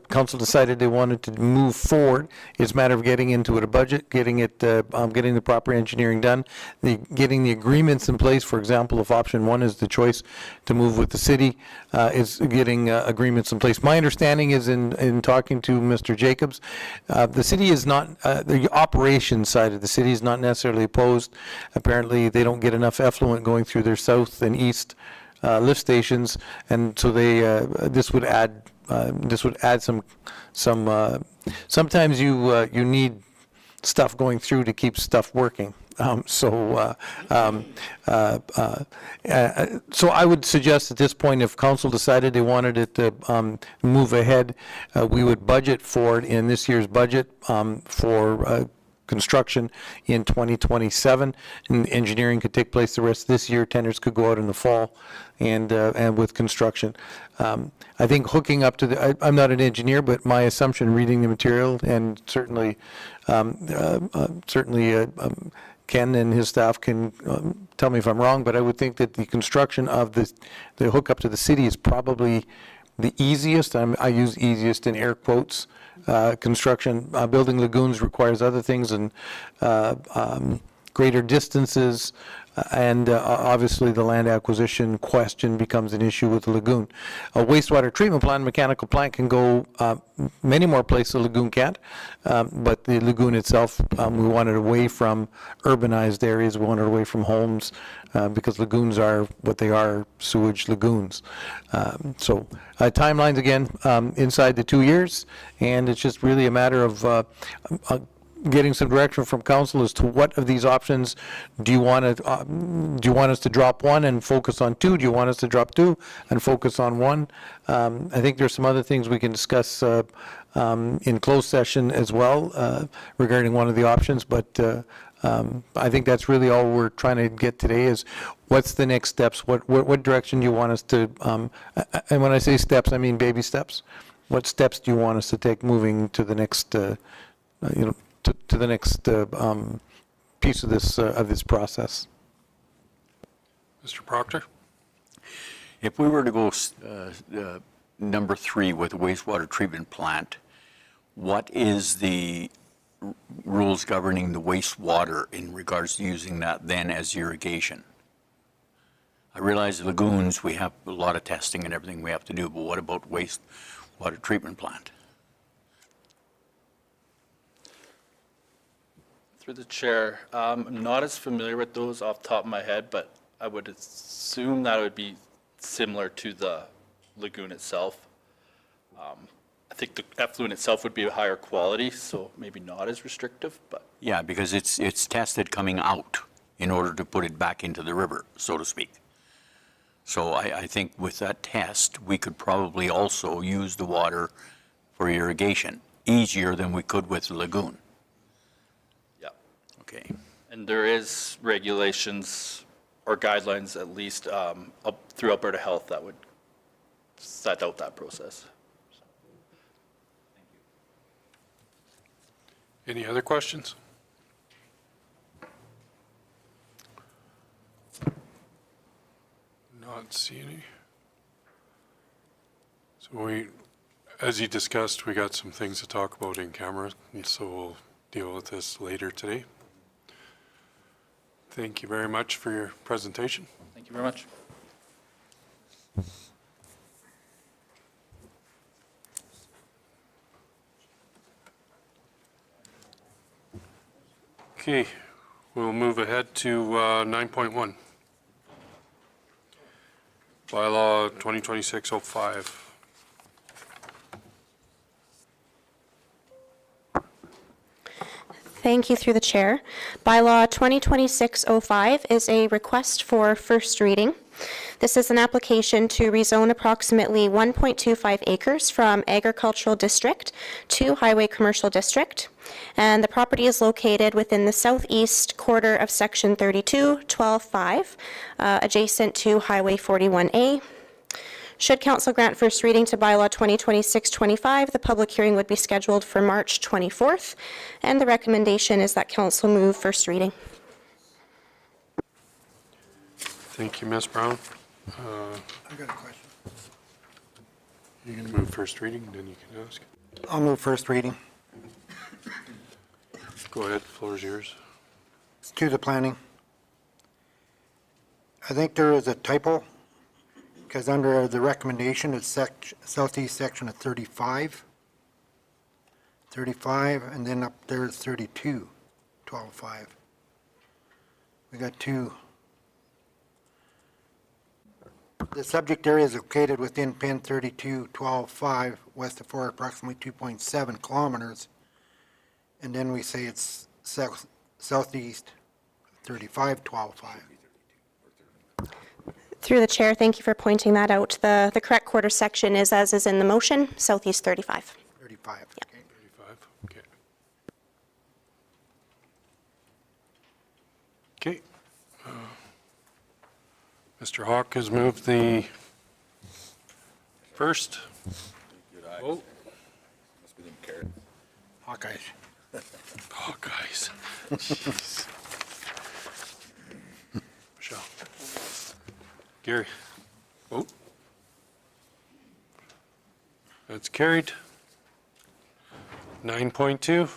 council decided they wanted to move forward, it's a matter of getting into it a budget, getting the proper engineering done, getting the agreements in place. For example, if option 1 is the choice to move with the city, is getting agreements in place. My understanding is in talking to Mr. Jacobs, the city is not, the operations side of the city is not necessarily opposed. Apparently, they don't get enough effluent going through their south and east lift stations, and so this would add some. Sometimes you need stuff going through to keep stuff working. So I would suggest at this point, if council decided they wanted it to move ahead, we would budget for it in this year's budget for construction in 2027. And engineering could take place the rest of this year. Tenders could go out in the fall, and with construction. I think hooking up to the, I'm not an engineer, but my assumption, reading the material, and certainly Ken and his staff can tell me if I'm wrong, but I would think that the construction of the hookup to the city is probably the easiest. I use easiest in air quotes. Construction, building lagoons requires other things, and greater distances, and obviously the land acquisition question becomes an issue with the lagoon. A wastewater treatment plant, mechanical plant can go many more places the lagoon can't, but the lagoon itself, we want it away from urbanized areas, we want it away from homes, because lagoons are what they are, sewage lagoons. So timelines, again, inside the 2 years, and it's just really a matter of getting some direction from council as to what of these options do you want us to drop one and focus on two? Do you want us to drop two and focus on one? I think there's some other things we can discuss in closed session as well regarding one of the options, but I think that's really all we're trying to get today is what's the next steps? What direction do you want us to, and when I say steps, I mean baby steps. What steps do you want us to take moving to the next, to the next piece of this process? Mr. Proctor? If we were to go number 3 with the wastewater treatment plant, what is the rules governing the wastewater in regards to using that then as irrigation? I realize the lagoons, we have a lot of testing and everything we have to do, but what about wastewater treatment plant? Through the chair, I'm not as familiar with those off the top of my head, but I would assume that it would be similar to the lagoon itself. I think the effluent itself would be a higher quality, so maybe not as restrictive, but. Yeah, because it's tested coming out in order to put it back into the river, so to speak. So I think with that test, we could probably also use the water for irrigation easier than we could with the lagoon. Yeah. Okay. And there is regulations or guidelines at least up through Alberta Health that would set out that process. Any other questions? Not see any. So as you discussed, we got some things to talk about in camera, and so we'll deal with this later today. Thank you very much for your presentation. Thank you very much. Okay, we'll move ahead to 9.1. Bylaw 2026-05. Thank you through the chair. Bylaw 2026-05 is a request for first reading. This is an application to rezone approximately 1.25 acres from agricultural district to highway commercial district. And the property is located within the southeast quarter of section 32-12-5, adjacent to highway 41A. Should council grant first reading to bylaw 2026-25, the public hearing would be scheduled for March 24th, and the recommendation is that council move first reading. Thank you, Ms. Brown. I got a question. You can move first reading, then you can ask. I'll move first reading. Go ahead, floor is yours. It's to the planning. I think there is a typo, because under the recommendation, it's southeast section of 35. 35, and then up there it's 32, 12-5. We got two. The subject area is located within Pen 32-12-5, west of 4, approximately 2.7 kilometers. And then we say it's southeast 35-12-5. Through the chair, thank you for pointing that out. The correct quarter section is as is in the motion, southeast 35. 35, okay. 35, okay. Okay. Mr. Hawk has moved the first vote. Hawkeyes. Hawkeyes. Jeez. Michelle. Gary. Vote. That's carried. 9.2.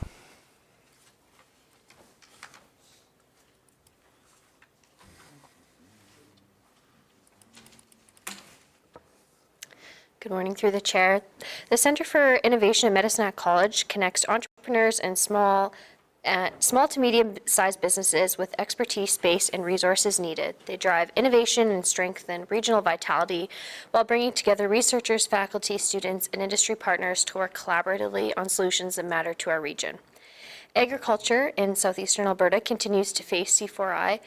Good morning through the chair. The Center for Innovation in Medicine at College connects entrepreneurs and small to medium-sized businesses with expertise, space, and resources needed. They drive innovation and strengthen regional vitality while bringing together researchers, faculty, students, and industry partners to work collaboratively on solutions that matter to our region. Agriculture in southeastern Alberta continues to face C4I,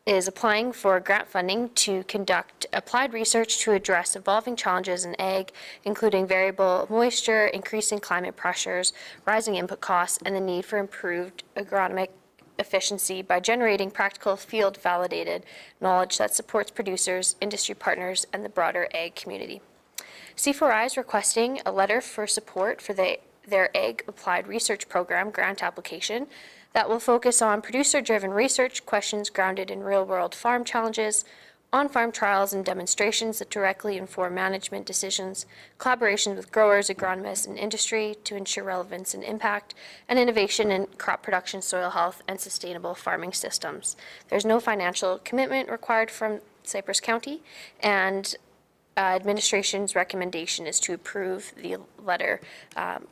is applying for grant funding to conduct applied research to address evolving challenges in ag, including variable moisture, increasing climate pressures, rising input costs, and the need for improved agronomic efficiency by generating practical field-validated knowledge that supports producers, industry partners, and the broader ag community. C4I is requesting a letter for support for their Ag Applied Research Program grant application that will focus on producer-driven research questions grounded in real-world farm challenges, on-farm trials and demonstrations that directly inform management decisions, collaboration with growers, agronomists, and industry to ensure relevance and impact, and innovation in crop production, soil health, and sustainable farming systems. There's no financial commitment required from Cypress County, and administration's recommendation is to approve the letter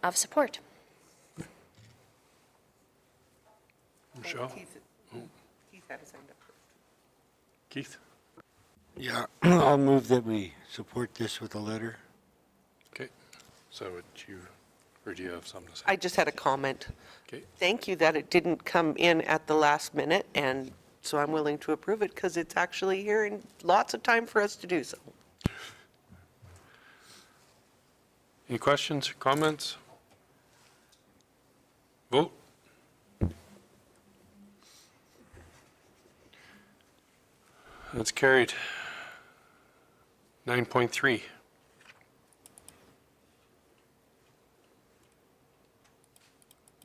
of support. Michelle? Keith had his hand up. Keith? Yeah, I'll move that we support this with a letter. Okay. So would you, or do you have something to say? I just had a comment. Okay. Thank you that it didn't come in at the last minute, and so I'm willing to approve it because it's actually here and lots of time for us to do so. Any questions or comments? Vote. That's carried. 9.3.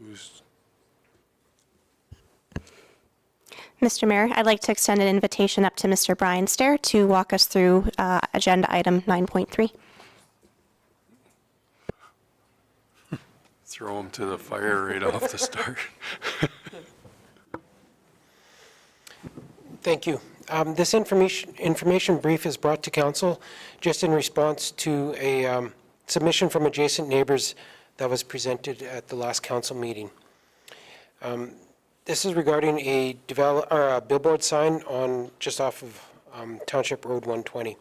Who's Mr. Mayor, I'd like to extend an invitation up to Mr. Brian Stair to walk us through agenda item 9.3. throw him to the fire right off the start? Thank you. This information brief is brought to council just in response to a submission from adjacent neighbors that was presented at the last council meeting. This is regarding a billboard sign on just off of Township Road 120.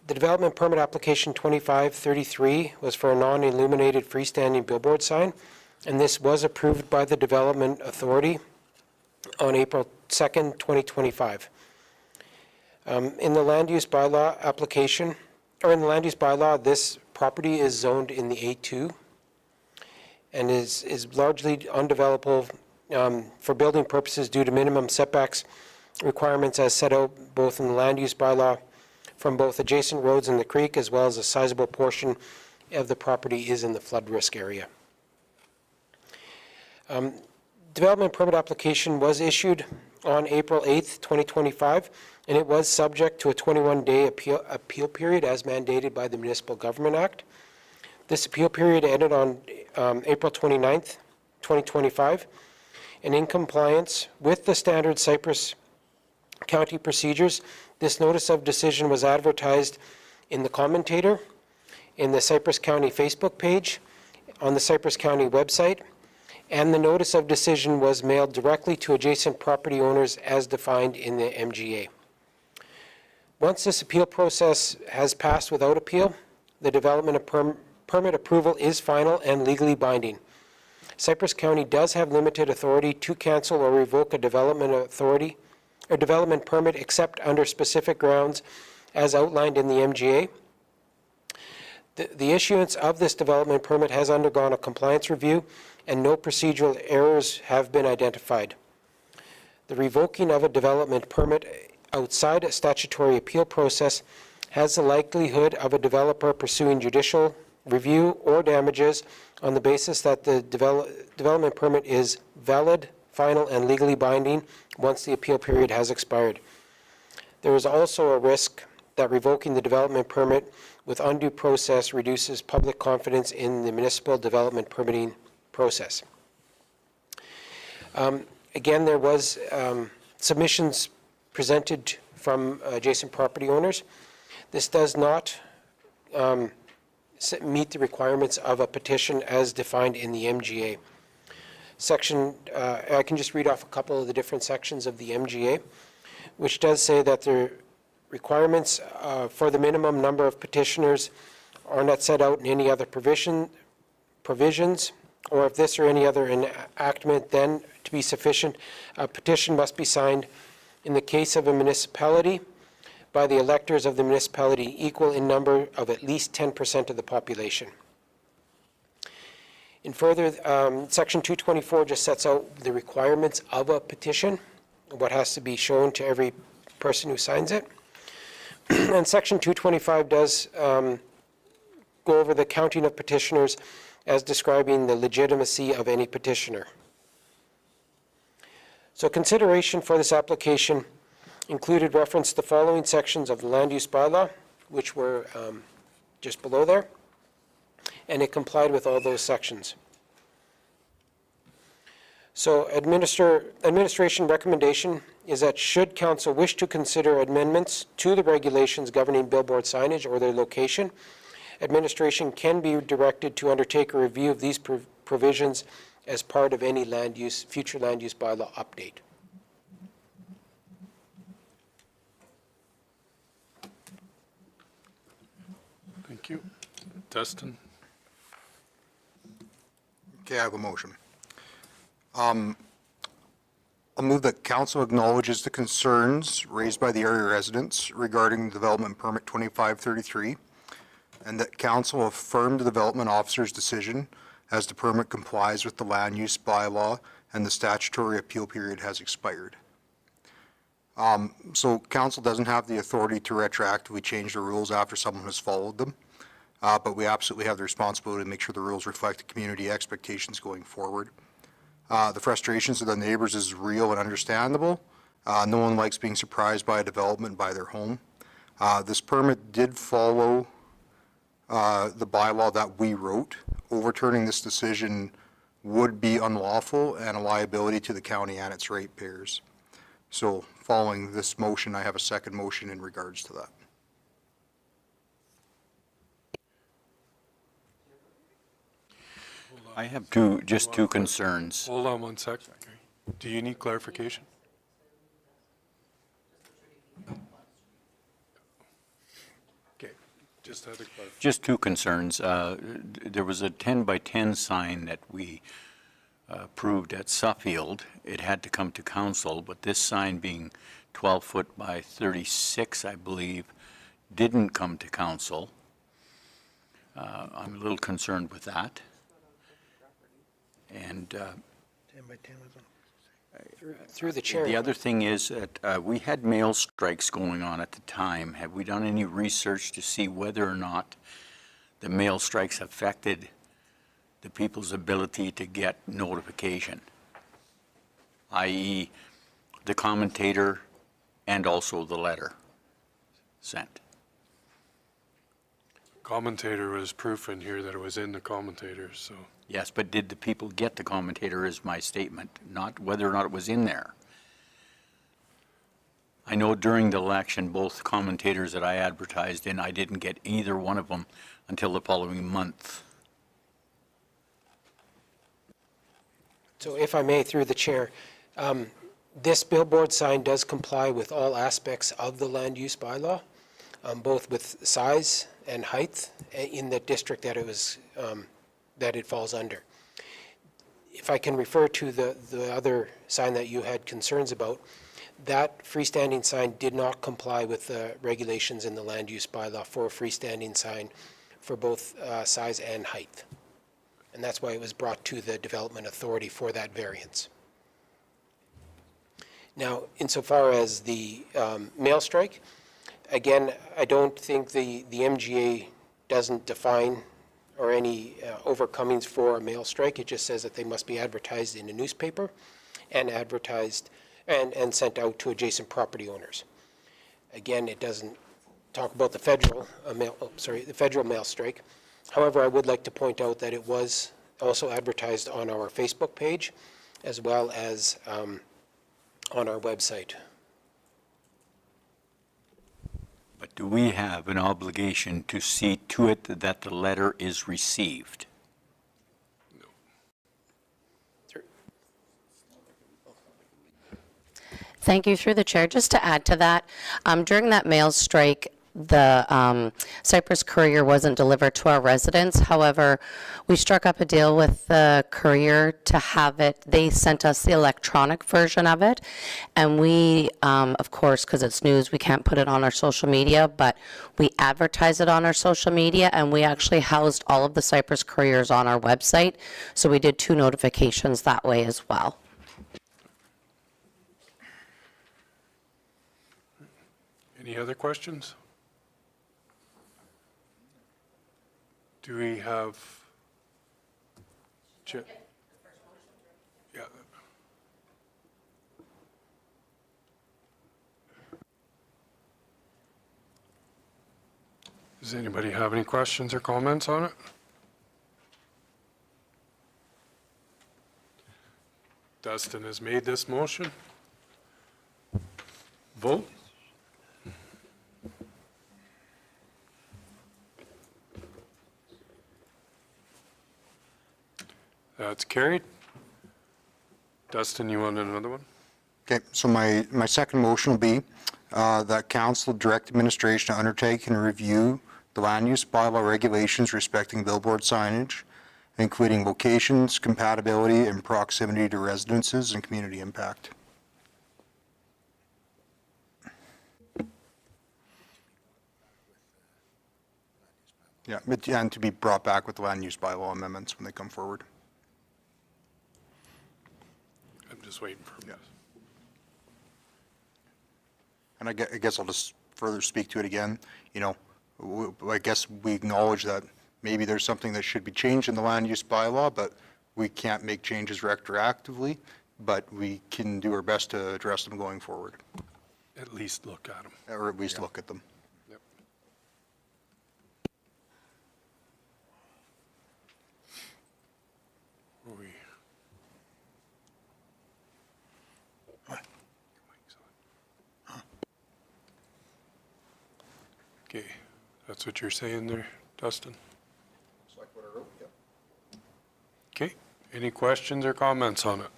The development permit application 2533 was for a non-illuminated freestanding billboard sign, and this was approved by the Development Authority on April 2nd, 2025. In the land use bylaw application, or in the land use bylaw, this property is zoned in the A2 and is largely undevelopable for building purposes due to minimum setbacks requirements as set out both in the land use bylaw from both adjacent roads in the creek, as well as a sizable portion of the property is in the flood risk area. Development permit application was issued on April 8th, 2025, and it was subject to a 21-day appeal period as mandated by the Municipal Government Act. This appeal period ended on April 29th, 2025, and in compliance with the standard Cypress County procedures, this notice of decision was advertised in the Commentator, in the Cypress County Facebook page, on the Cypress County website, and the notice of decision was mailed directly to adjacent property owners as defined in the MGA. Once this appeal process has passed without appeal, the development of permit approval is final and legally binding. Cypress County does have limited authority to cancel or revoke a development authority or development permit except under specific grounds as outlined in the MGA. The issuance of this development permit has undergone a compliance review and no procedural errors have been identified. The revoking of a development permit outside a statutory appeal process has the likelihood of a developer pursuing judicial review or damages on the basis that the development permit is valid, final, and legally binding once the appeal period has expired. There is also a risk that revoking the development permit with undue process reduces public confidence in the municipal development permitting process. Again, there was submissions presented from adjacent property owners. This does not meet the requirements of a petition as defined in the MGA. I can just read off a couple of the different sections of the MGA, which does say that the requirements for the minimum number of petitioners are not set out in any other provisions, or if this or any other enactment then to be sufficient, a petition must be signed in the case of a municipality by the electors of the municipality equal in number of at least 10% of the population. In further, Section 224 just sets out the requirements of a petition, what has to be shown to every person who signs it. And Section 225 does go over the counting of petitioners as describing the legitimacy of any petitioner. So consideration for this application included reference to the following sections of the land use bylaw, which were just below there, and it complied with all those sections. So administration recommendation is that should council wish to consider amendments to the regulations governing billboard signage or their location, administration can be directed to undertake a review of these provisions as part of any future land use bylaw update. Thank you. Dustin? Okay, I have a motion. I'll move that council acknowledges the concerns raised by the area residents regarding development permit 2533, and that council affirm the development officer's decision as the permit complies with the land use bylaw and the statutory appeal period has expired. So council doesn't have the authority to retroactively change the rules after someone has followed them, but we absolutely have the responsibility to make sure the rules reflect the community expectations going forward. The frustrations of the neighbors is real and understandable. No one likes being surprised by a development by their home. This permit did follow the bylaw that we wrote. Overturning this decision would be unlawful and a liability to the county and its ratepayers. So following this motion, I have a second motion in regards to that. I have just two concerns. Hold on one sec. Do you need clarification? Okay, just had a clarification. Just two concerns. There was a 10 by 10 sign that we approved at Suffield. It had to come to council, but this sign being 12 foot by 36, I believe, didn't come to council. I'm a little concerned with that. And 10 by 10 was on. Through the chair. the other thing is that we had mail strikes going on at the time. Have we done any research to see whether or not the mail strikes affected the people's ability to get notification, i.e. the commentator and also the letter sent? Commentator was proof in here that it was in the commentator, so. Yes, but did the people get the commentator is my statement, not whether or not it was in there. I know during the election, both commentators that I advertised in, I didn't get either one of them until the following month. So if I may, through the chair, this billboard sign does comply with all aspects of the land use bylaw, both with size and height in the district that it was, that it falls under. if I can refer to the other sign that you had concerns about, that freestanding sign did not comply with the regulations in the land use bylaw for a freestanding sign for both size and height. And that's why it was brought to the Development Authority for that variance. Now, insofar as the mail strike, again, I don't think the MGA doesn't define or any overcomings for a mail strike. It just says that they must be advertised in a newspaper and advertised and sent out to adjacent property owners. Again, it doesn't talk about the federal the federal mail strike. However, I would like to point out that it was also advertised on our Facebook page as well as on our website. But do we have an obligation to see to it that the letter is received? Thank you, through the chair. Just to add to that, during that mail strike, the Cypress Courier wasn't delivered to our residents. However, we struck up a deal with the courier to have it. They sent us the electronic version of it. And we, of course, because it's news, we can't put it on our social media, but we advertise it on our social media, and we actually housed all of the Cypress Couriers on our website. So we did 2 notifications that way as well. Any other questions? Do we have? Yeah. Does anybody have any questions or comments on it? Dustin has made this motion. Vote. That's carried. Dustin, you want another one? Okay, so my second motion will be that council direct administration to undertake and review the land use bylaw regulations respecting billboard signage, including locations, compatibility, and proximity to residences and community impact. Yeah, and to be brought back with the land use bylaw amendments when they come forward. I'm just waiting for Yes. And I guess I'll just further speak to it again. You know, I guess we acknowledge that maybe there's something that should be changed in the land use bylaw, but we can't make changes retroactively, but we can do our best to address them going forward. At least look at them. Or at least look at them. Yep. We. Okay, that's what you're saying there, Dustin? Just like what I wrote, yep. Okay, any questions or comments on it?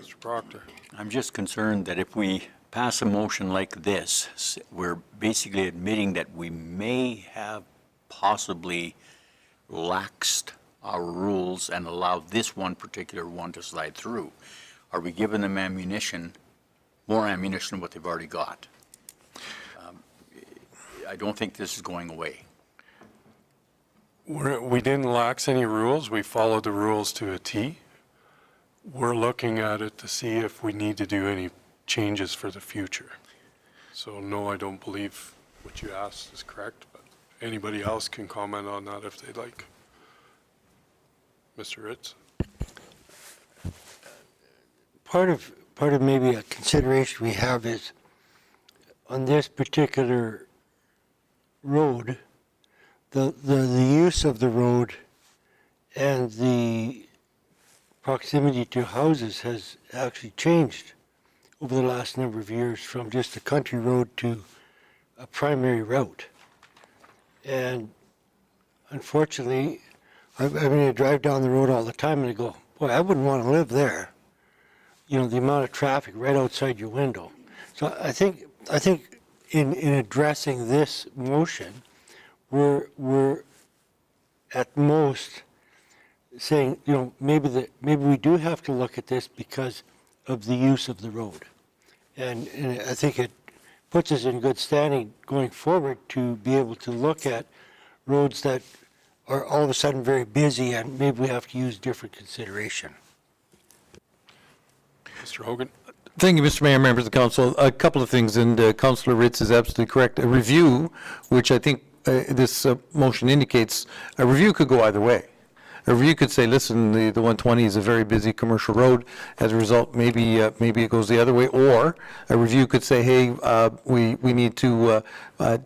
Mr. Proctor? I'm just concerned that if we pass a motion like this, we're basically admitting that we may have possibly laxed our rules and allowed this one particular one to slide through. Are we giving them ammunition, more ammunition than what they've already got? I don't think this is going away. We didn't lax any rules. We followed the rules to a T. We're looking at it to see if we need to do any changes for the future. So no, I don't believe what you asked is correct, but anybody else can comment on that if they'd like. Mr. Ritz? Part of maybe a consideration we have is on this particular road, the use of the road and the proximity to houses has actually changed over the last number of years from just a country road to a primary route. And unfortunately, I mean, I drive down the road all the time and I go, boy, I wouldn't want to live there. You know, the amount of traffic right outside your window. So I think in addressing this motion, we're at most saying, maybe we do have to look at this because of the use of the road. And I think it puts us in good standing going forward to be able to look at roads that are all of a sudden very busy and maybe we have to use different consideration. Mr. Hogan? Thank you, Mr. Mayor, members of the council. A couple of things, and Councillor Ritz is absolutely correct. A review, which I think this motion indicates, a review could go either way. A review could say, listen, the 120 is a very busy commercial road. As a result, maybe it goes the other way. Or a review could say, hey, we need to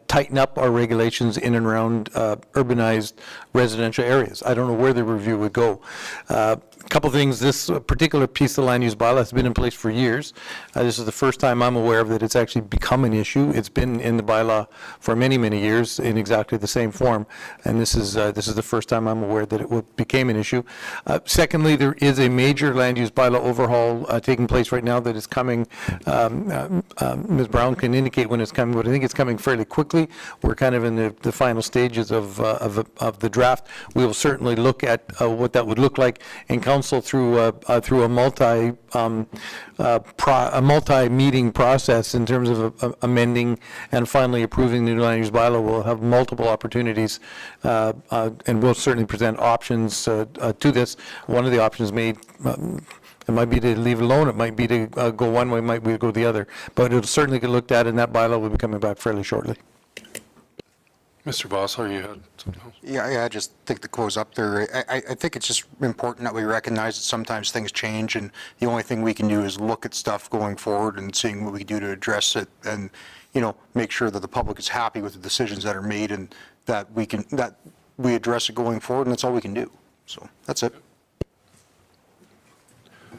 tighten up our regulations in and around urbanized residential areas. I don't know where the review would go. A couple things. This particular piece of land use bylaw has been in place for years. This is the first time I'm aware of that it's actually become an issue. It's been in the bylaw for many, many years in exactly the same form, and this is the first time I'm aware that it became an issue. Secondly, there is a major land use bylaw overhaul taking place right now that is coming. Ms. Brown can indicate when it's coming, but I think it's coming fairly quickly. We're kind of in the final stages of the draft. We will certainly look at what that would look like, and council through a multi-meeting process in terms of amending and finally approving the new land use bylaw. We'll have multiple opportunities, and we'll certainly present options to this. One of the options made. It might be to leave it alone, it might be to go one way, it might be to go the other. But it'll certainly get looked at, and that bylaw will be coming back fairly shortly. Mr. Vossler, you had something else? Yeah, I just think the quote's up there. I think it's just important that we recognize that sometimes things change, and the only thing we can do is look at stuff going forward and seeing what we can do to address it, and make sure that the public is happy with the decisions that are made, and that we address it going forward, and that's all we can do. So that's it.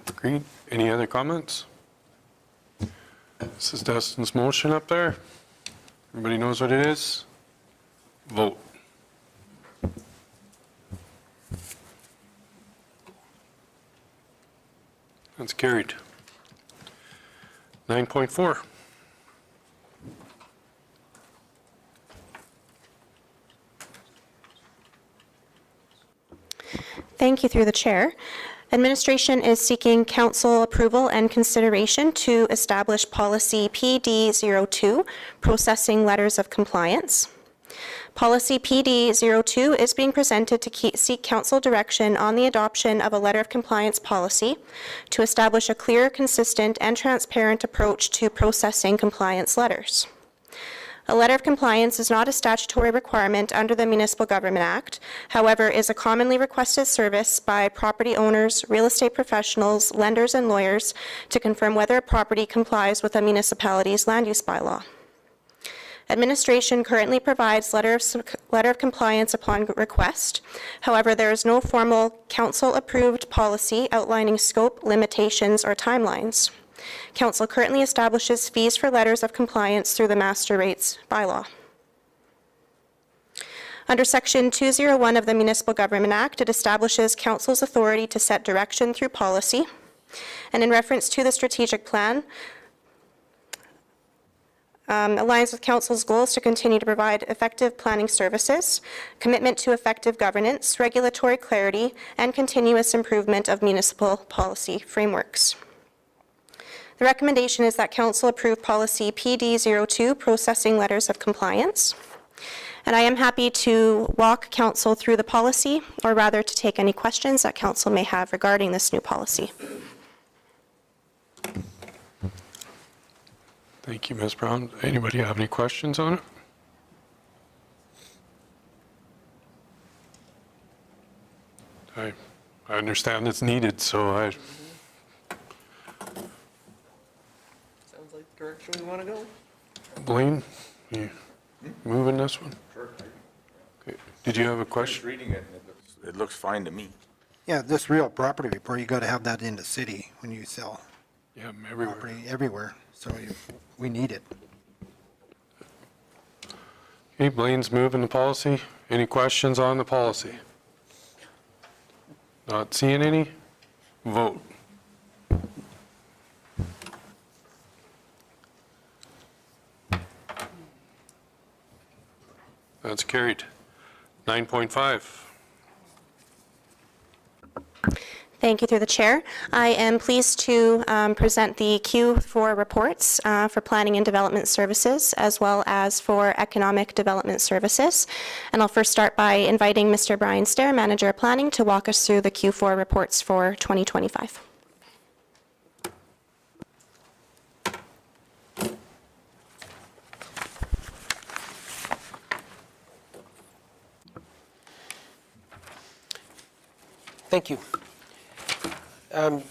Agreed. Any other comments? This is Dustin's motion up there. Everybody knows what it is? Vote. That's carried. 9.4. Thank you through the chair. Administration is seeking council approval and consideration to establish policy PD02, processing letters of compliance. Policy PD02 is being presented to seek council direction on the adoption of a letter of compliance policy to establish a clear, consistent, and transparent approach to processing compliance letters. A letter of compliance is not a statutory requirement under the Municipal Government Act, however, is a commonly requested service by property owners, real estate professionals, lenders, and lawyers to confirm whether a property complies with a municipality's land use bylaw. Administration currently provides letter of compliance upon request. However, there is no formal council-approved policy outlining scope, limitations, or timelines. Council currently establishes fees for letters of compliance through the Master Rates bylaw. Under Section 201 of the Municipal Government Act, it establishes council's authority to set direction through policy. And in reference to the strategic plan, aligns with council's goals to continue to provide effective planning services, commitment to effective governance, regulatory clarity, and continuous improvement of municipal policy frameworks. The recommendation is that council approve policy PD02, processing letters of compliance. And I am happy to walk council through the policy, or rather to take any questions that council may have regarding this new policy. Thank you, Ms. Brown. Anybody have any questions on it? I understand it's needed, so I... Sounds like the direction we want to go. Blaine, you moving this one? Sure. Okay. Did you have a question? Reading it, it looks fine to me. Yeah, this real property report, you got to have that in the city when you sell Yeah, everywhere. property everywhere. So we need it. Okay, Blaine's moving the policy. Any questions on the policy? Not seeing any? Vote. That's carried. 9.5. Thank you through the chair. I am pleased to present the Q4 reports for Planning and Development Services as well as for Economic Development Services. And I'll first start by inviting Mr. Brian Stair, Manager of Planning, to walk us through the Q4 reports for 2025. Thank you.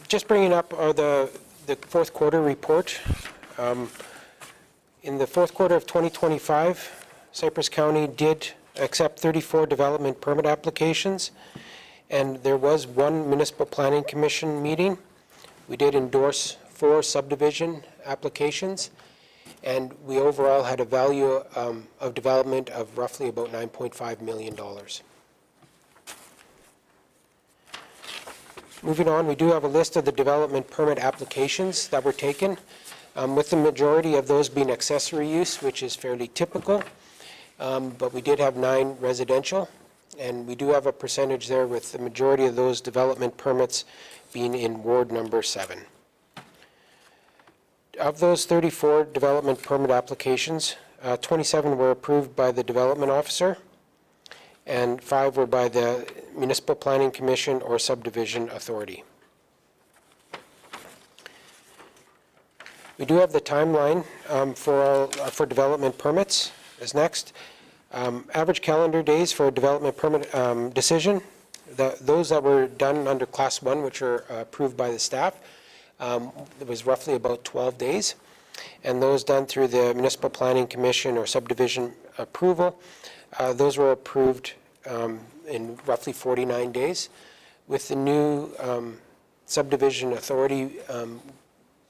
Just bringing up the fourth quarter report. In the fourth quarter of 2025, Cypress County did accept 34 development permit applications, and there was one Municipal Planning Commission meeting. We did endorse 4 subdivision applications, and we overall had a value of development of roughly about $9.5 million. Moving on, we do have a list of the development permit applications that were taken, with the majority of those being accessory use, which is fairly typical, but we did have 9 residential, and we do have a percentage there with the majority of those development permits being in Ward number 7. Of those 34 development permit applications, 27 were approved by the development officer, and 5 were by the Municipal Planning Commission or Subdivision Authority. We do have the timeline for development permits as next. Average calendar days for a development permit decision, those that were done under Class 1, which are approved by the staff, it was roughly about 12 days. And those done through the Municipal Planning Commission or Subdivision approval, those were approved in roughly 49 days. With the new subdivision authority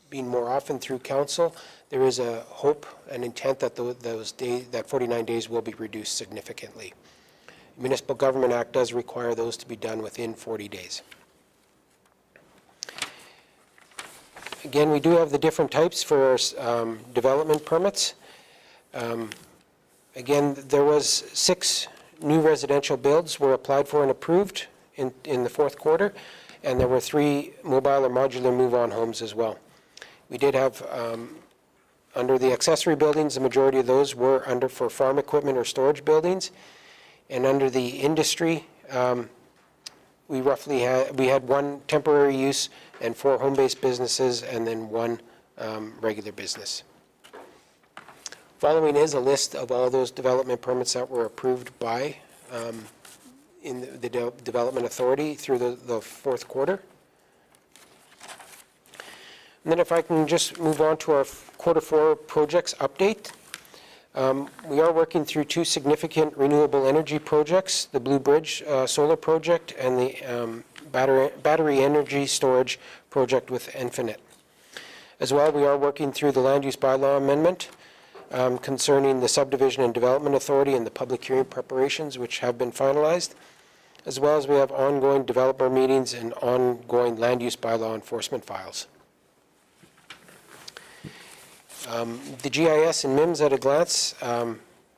being more often through council, there is a hope and intent that that 49 days will be reduced significantly. The Municipal Government Act does require those to be done within 40 days. Again, we do have the different types for development permits. Again, there was 6 new residential builds were applied for and approved in the fourth quarter, and there were 3 mobile or modular move-on homes as well. We did have, under the accessory buildings, the majority of those were under for farm equipment or storage buildings, and under the industry, we had 1 temporary use and 4 home-based businesses, and then 1 regular business. Following is a list of all those development permits that were approved by in the Development Authority through the fourth quarter. And then if I can just move on to our quarter 4 projects update. We are working through 2 significant renewable energy projects, the Blue Bridge solar project and the battery energy storage project with Infinite. As well, we are working through the land use bylaw amendment concerning the Subdivision and Development Authority and the public hearing preparations, which have been finalized, as well as we have ongoing developer meetings and ongoing land use bylaw enforcement files. The GIS and MIMS at a glance,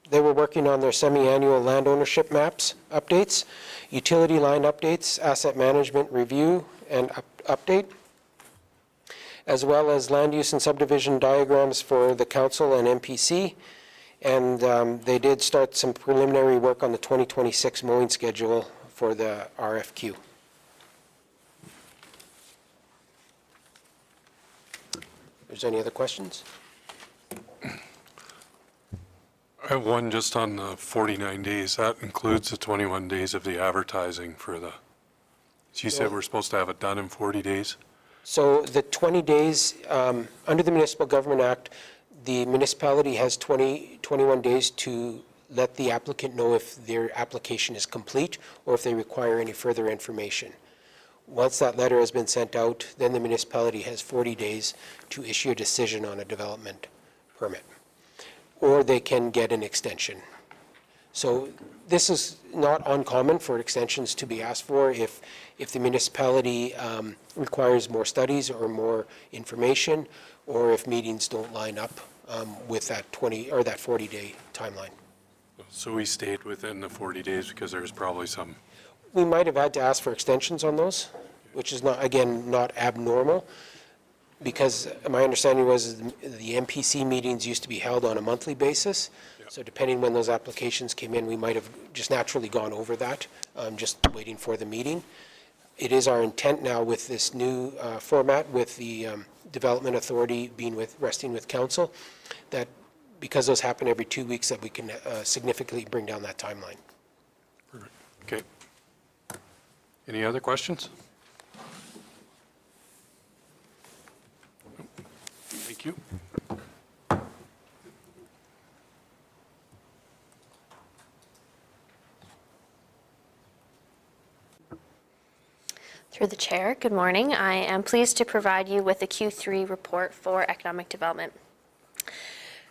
they were working on their semi-annual land ownership maps updates, utility line updates, asset management review and update, as well as land use and subdivision diagrams for the council and MPC. And they did start some preliminary work on the 2026 mowing schedule for the RFQ. If there's any other questions? I have one just on the 49 days. That includes the 21 days of the advertising for the, she said we're supposed to have it done in 40 days? So the 20 days, under the Municipal Government Act, the municipality has 21 days to let the applicant know if their application is complete or if they require any further information. Once that letter has been sent out, then the municipality has 40 days to issue a decision on a development permit, or they can get an extension. So this is not uncommon for extensions to be asked for if the municipality requires more studies or more information, or if meetings don't line up with that 20 or that 40-day timeline. So we stayed within the 40 days because there's probably some. We might have had to ask for extensions on those which is not, again, not abnormal, because my understanding was the MPC meetings used to be held on a monthly basis. So depending when those applications came in, we might have just naturally gone over that, just waiting for the meeting. It is our intent now with this new format, with the Development Authority resting with council, that because those happen every 2 weeks, that we can significantly bring down that timeline. Perfect. Okay. Any other questions? Thank you. Through the chair, good morning. I am pleased to provide you with a Q3 report for economic development.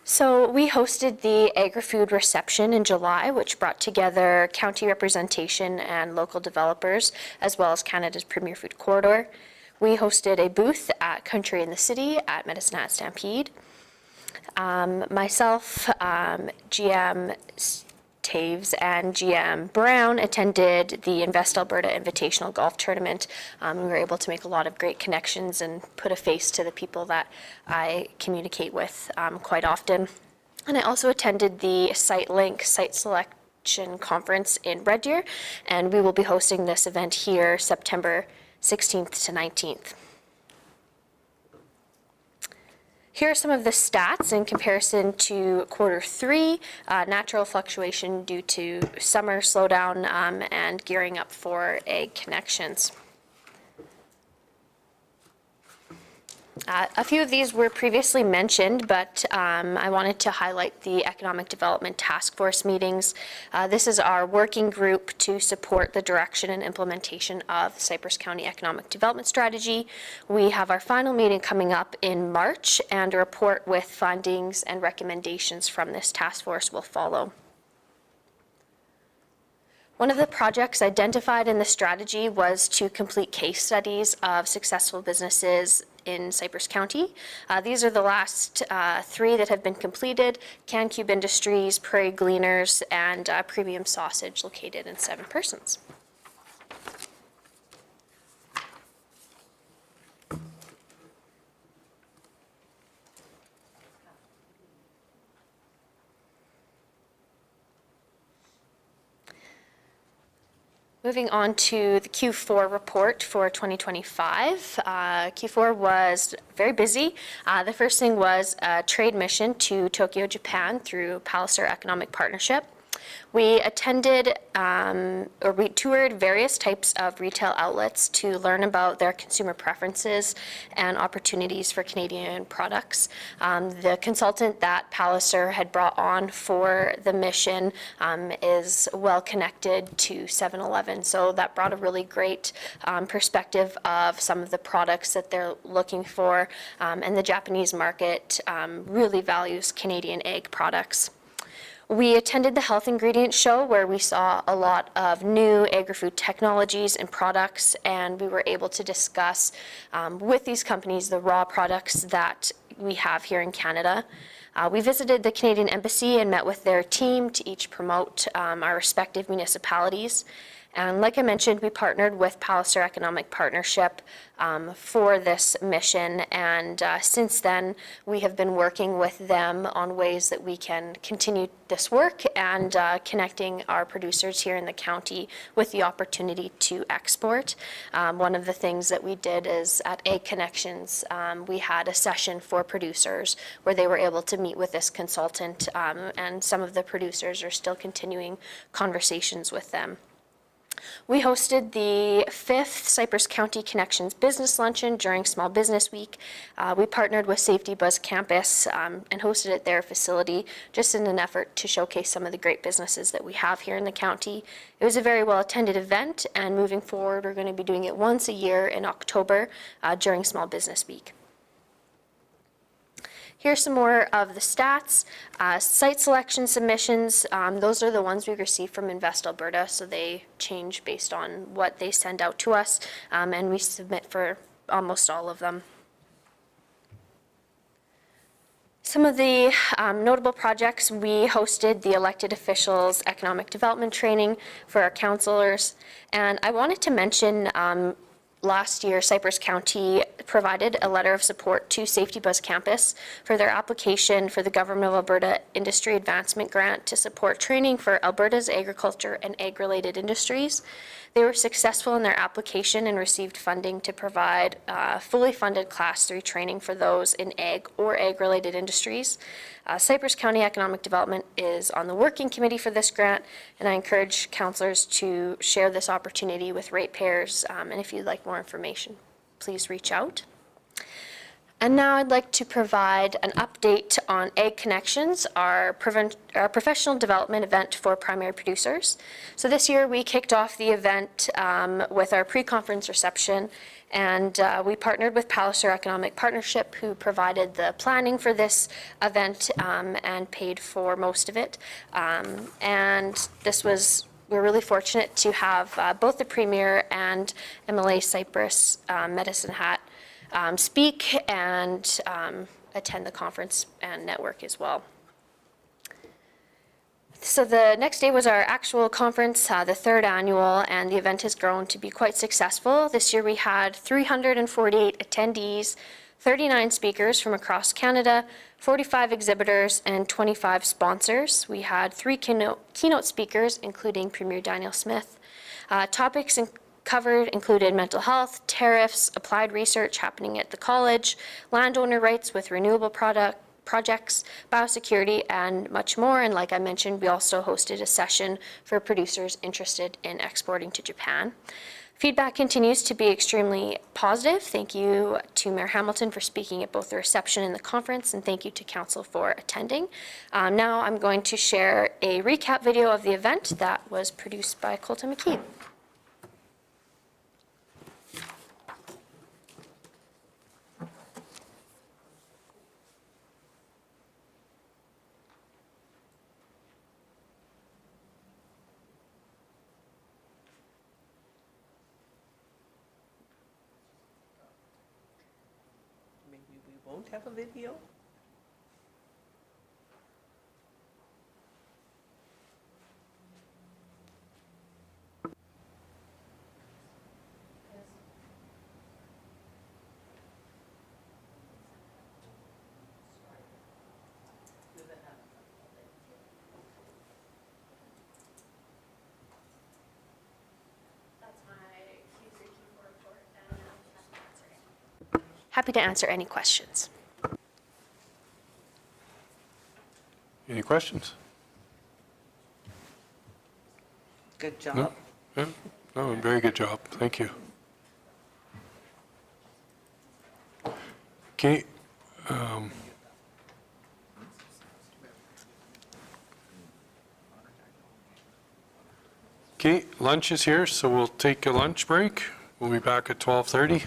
So we hosted the Agri-Food Reception in July, which brought together county representation and local developers, as well as Canada's Premier Food Corridor. We hosted a booth at Country in the City at Medicine Hat Stampede. Myself, GM Taves and GM Brown attended the Invest Alberta Invitational Golf Tournament. We were able to make a lot of great connections and put a face to the people that I communicate with quite often. And I also attended the SiteLink Site Selection Conference in Red Deer, and we will be hosting this event here September 16th to 19th. Here are some of the stats in comparison to Q3, natural fluctuation due to summer slowdown and gearing up for egg connections. A few of these were previously mentioned, but I wanted to highlight the Economic Development Task Force meetings. This is our working group to support the direction and implementation of the Cypress County Economic Development Strategy. We have our final meeting coming up in March, and a report with findings and recommendations from this task force will follow. One of the projects identified in the strategy was to complete case studies of successful businesses in Cypress County. These are the last 3 that have been completed: Can Cube Industries, Prairie Gleaners, and Premium Sausage, located in 7 persons. Moving on to the Q4 report for 2025. Q4 was very busy. The first thing was a trade mission to Tokyo, Japan through Palliser Economic Partnership. We attended or we toured various types of retail outlets to learn about their consumer preferences and opportunities for Canadian products. The consultant that Palliser had brought on for the mission is well connected to 7-Eleven, so that brought a really great perspective of some of the products that they're looking for, and the Japanese market really values Canadian egg products. We attended the Health Ingredients Show, where we saw a lot of new agri-food technologies and products, and we were able to discuss with these companies the raw products that we have here in Canada. We visited the Canadian Embassy and met with their team to each promote our respective municipalities. And like I mentioned, we partnered with Palliser Economic Partnership for this mission, and since then we have been working with them on ways that we can continue this work and connecting our producers here in the county with the opportunity to export. One of the things that we did is at Egg Connections, we had a session for producers where they were able to meet with this consultant, and some of the producers are still continuing conversations with them. We hosted the 5th Cypress County Connections Business Luncheon during Small Business Week. We partnered with Safety Buzz Campus and hosted at their facility just in an effort to showcase some of the great businesses that we have here in the county. It was a very well attended event, and moving forward we're going to be doing it once a year in October during Small Business Week. Here's some more of the stats. Site selection submissions, those are the ones we receive from Invest Alberta, so they change based on what they send out to us, and we submit for almost all of them. Some of the notable projects: we hosted the elected officials economic development training for our councillors, and I wanted to mention last year, Cypress County provided a letter of support to Safety Buzz Campus for their application for the Government of Alberta Industry Advancement Grant to support training for Alberta's agriculture and ag-related industries. They were successful in their application and received funding to provide fully funded Class 3 training for those in ag or ag-related industries. Cypress County Economic Development is on the working committee for this grant, and I encourage councillors to share this opportunity with ratepayers. And if you'd like more information, please reach out. And now I'd like to provide an update on Ag Connections, our professional development event for primary producers. So this year we kicked off the event with our pre-conference reception, and we partnered with Palliser Economic Partnership, who provided the planning for this event and paid for most of it. And we're really fortunate to have both the Premier and MLA Cypress Medicine Hat speak and attend the conference and network as well. So the next day was our actual conference, the third annual, and the event has grown to be quite successful. This year we had 348 attendees, 39 speakers from across Canada, 45 exhibitors, and 25 sponsors. We had 3 keynote speakers, including Premier Daniel Smith. Topics covered included mental health, tariffs, applied research happening at the college, landowner rights with renewable projects, biosecurity, and much more. And like I mentioned, we also hosted a session for producers interested in exporting to Japan. Feedback continues to be extremely positive. Thank you to Mayor Hamilton for speaking at both the reception and the conference, and thank you to Council for attending. Now I'm going to share a recap video of the event that was produced by Colton McKee. Won't have a video? Happy to answer any questions. Any questions? Good job. No? Yeah? No, very good job. Thank you. Okay. Okay, lunch is here, so we'll take a lunch break. We'll be back at 12:30.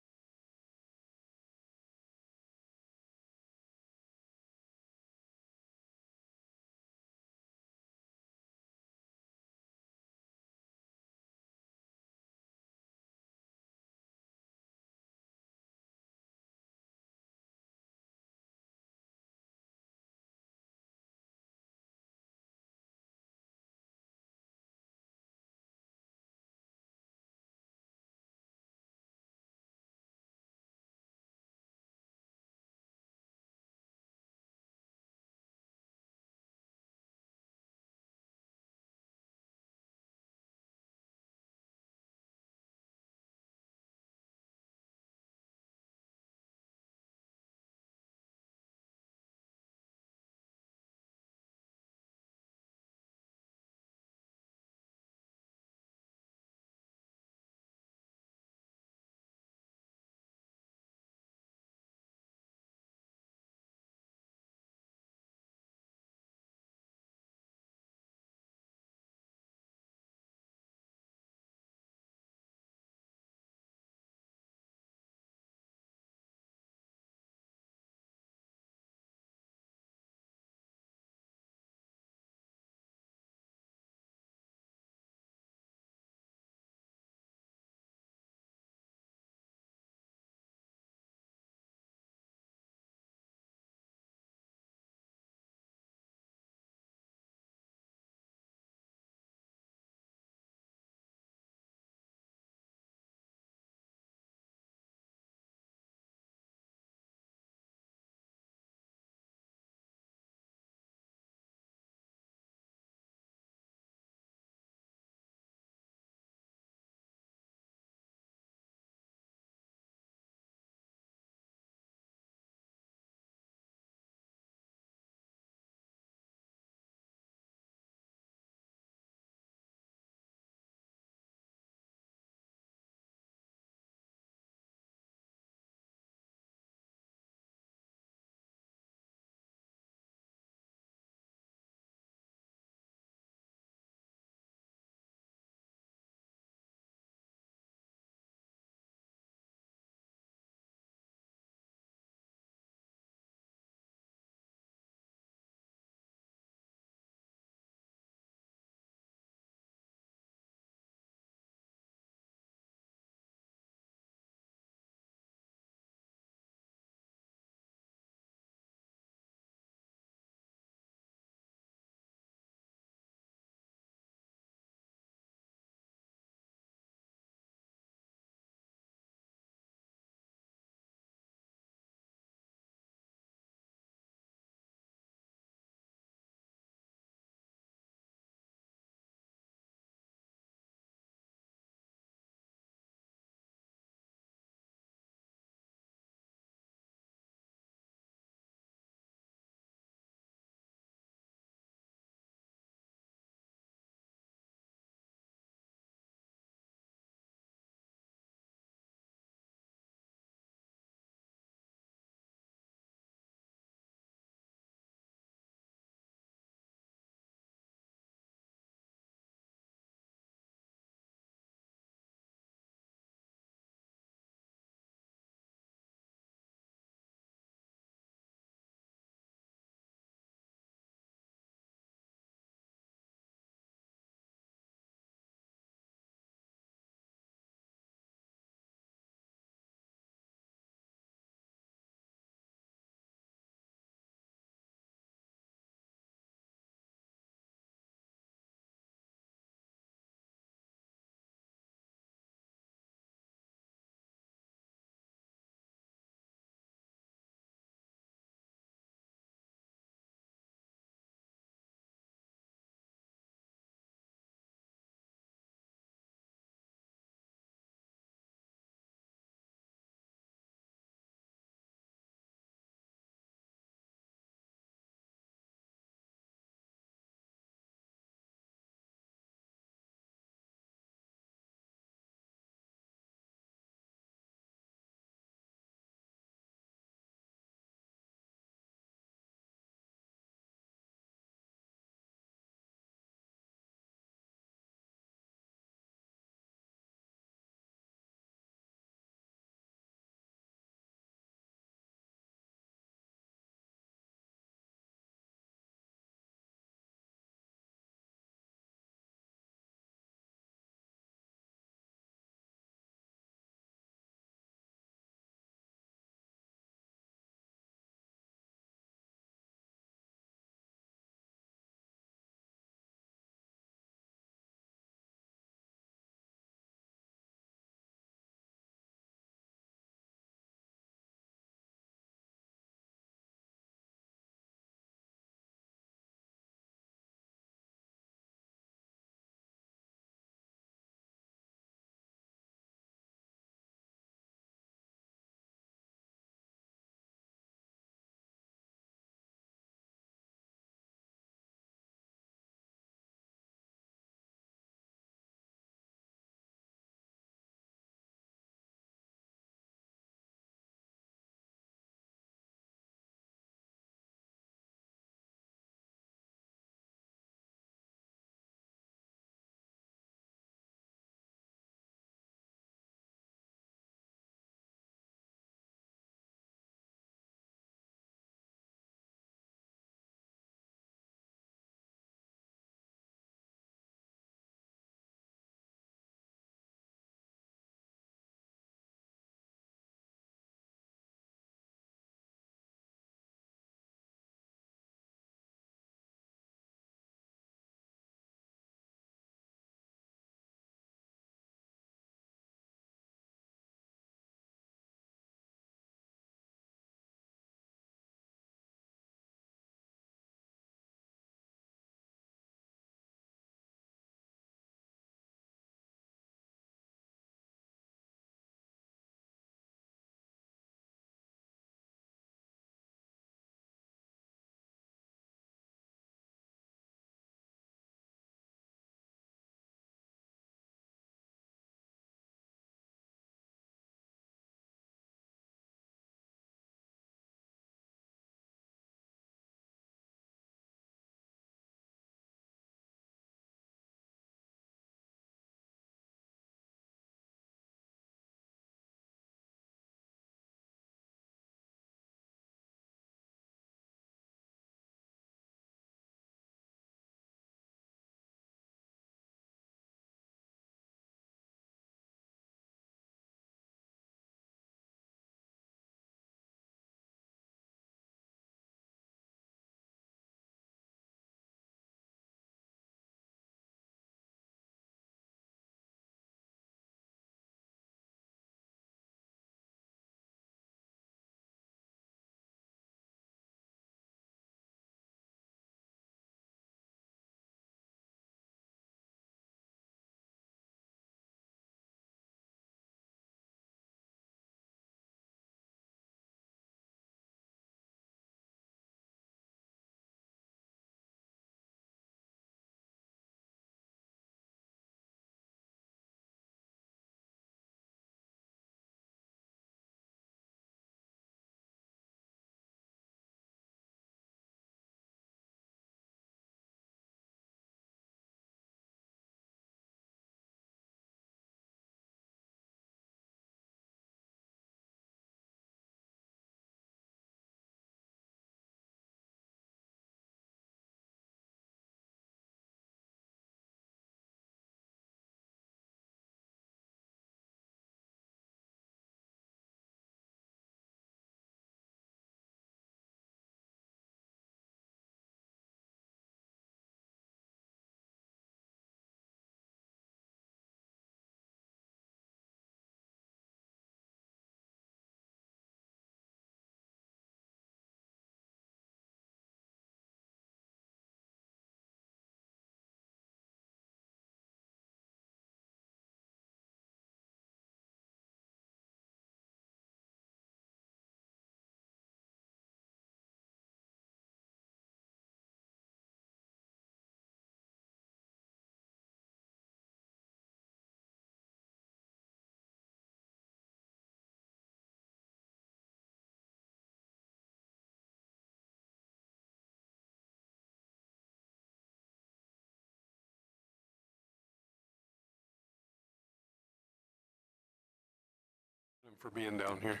for being down here,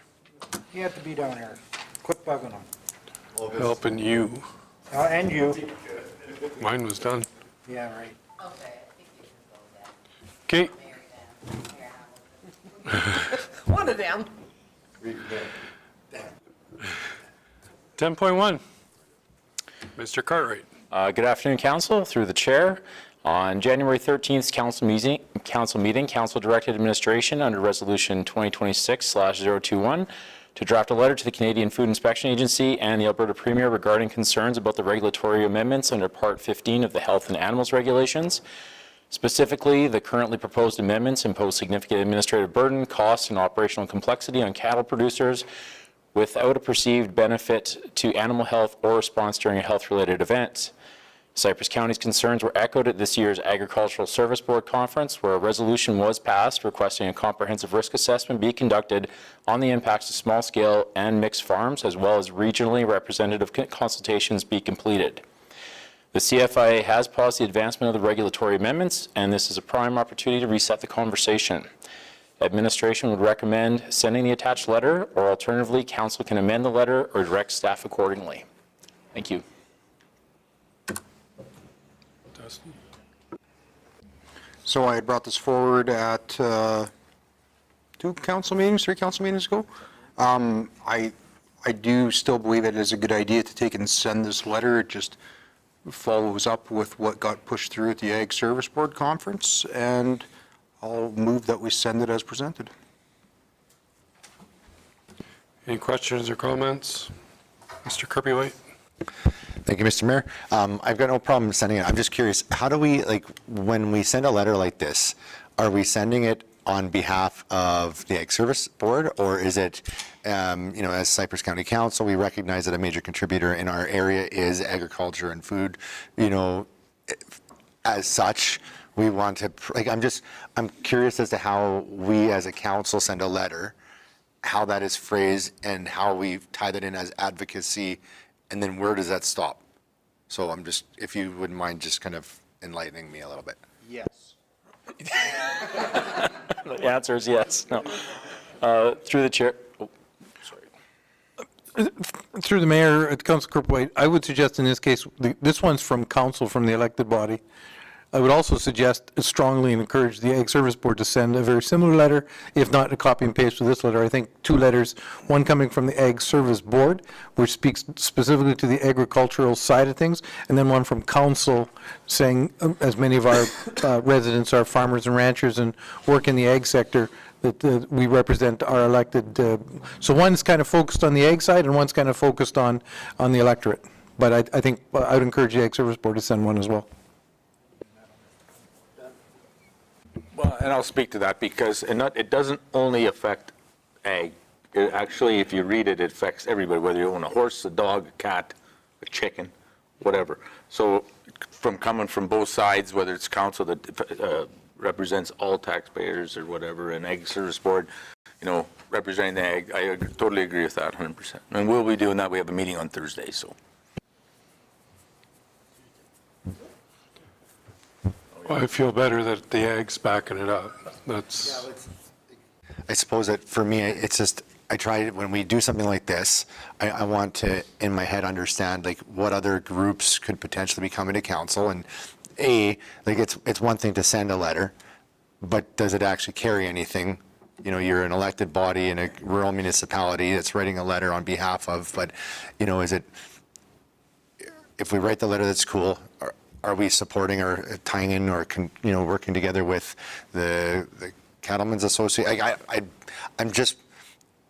He had to be down here. Quit bugging him. helping you. And you. Mine was done. Yeah, right. Okay, One of them. 10.1. Mr. Cartwright. Good afternoon, Council. Through the chair, on January 13th council meeting, Council directed administration under Resolution 2026/021 to draft a letter to the Canadian Food Inspection Agency and the Alberta Premier regarding concerns about the regulatory amendments under Part 15 of the Health and Animals Regulations. Specifically, the currently proposed amendments impose significant administrative burden, cost, and operational complexity on cattle producers without a perceived benefit to animal health or response during a health-related event. Cypress County's concerns were echoed at this year's Agricultural Service Board Conference, where a resolution was passed requesting a comprehensive risk assessment be conducted on the impacts of small-scale and mixed farms, as well as regionally representative consultations be completed. The CFIA has paused the advancement of the regulatory amendments, and this is a prime opportunity to reset the conversation. Administration would recommend sending the attached letter, or alternatively, Council can amend the letter or direct staff accordingly. Thank you. Dustin. So I had brought this forward at 3 council meetings ago. I do still believe it is a good idea to take and send this letter. It just follows up with what got pushed through at the Ag Service Board Conference, and I'll move that we send it as presented. Any questions or comments? Mr. Kirby-White? Thank you, Mr. Mayor. I've got no problem sending it. I'm just curious, how do we, like, when we send a letter like this, are we sending it on behalf of the Ag Service Board, or is it, as Cypress County Council, we recognize that a major contributor in our area is agriculture and food, as such, we want to, I'm curious as to how we as a council send a letter, how that is phrased, and how we tie that in as advocacy, and then where does that stop? So I'm just, if you wouldn't mind just kind of enlightening me a little bit. Yes. The answer is yes. No. Through the chair. Oh, sorry. Through the mayor, Councilor Kirby-White, I would suggest in this case, this one's from council, from the elected body. I would also suggest strongly and encourage the Ag Service Board to send a very similar letter, if not a copy and paste of this letter. I think 2 letters, one coming from the Ag Service Board, which speaks specifically to the agricultural side of things, and then one from council saying, as many of our residents are farmers and ranchers and work in the ag sector, that we represent our elected. So one's kind of focused on the ag side and one's kind of focused on the electorate. But I think I would encourage the Ag Service Board to send one as well. Well, and I'll speak to that because it doesn't only affect ag. It actually, if you read it, it affects everybody, whether you own a horse, a dog, a cat, a chicken, whatever. So coming from both sides, whether it's council that represents all taxpayers or whatever, and Ag Service Board, representing the ag, I totally agree with that 100%. And we'll be doing that. We have a meeting on Thursday, so. Well, I feel better that the ag's backing it up. That's. I suppose that for me, it's just, I try, when we do something like this, I want to, in my head, understand like what other groups could potentially be coming to council. And it's one thing to send a letter, but does it actually carry anything? You're an elected body in a rural municipality that's writing a letter on behalf of, but, is it, if we write the letter, that's cool. Are we supporting or tying in or, working together with the Cattlemen's Association? I'm just,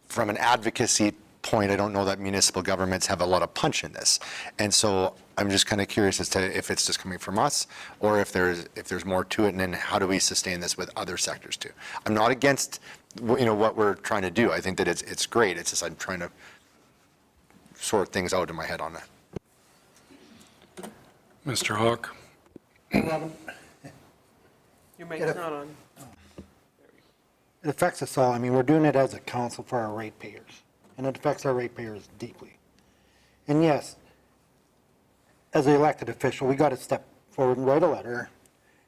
from an advocacy point, I don't know that municipal governments have a lot of punch in this. And so I'm just kind of curious as to if it's just coming from us or if there's more to it, and then how do we sustain this with other sectors too? I'm not against, what we're trying to do. I think that it's great. It's just I'm trying to sort things out in my head on that. Mr. Hawk? Robin? Your mic's not on. It affects us all. I mean, we're doing it as a council for our ratepayers, and it affects our ratepayers deeply. And yes, as an elected official, we got to step forward and write a letter.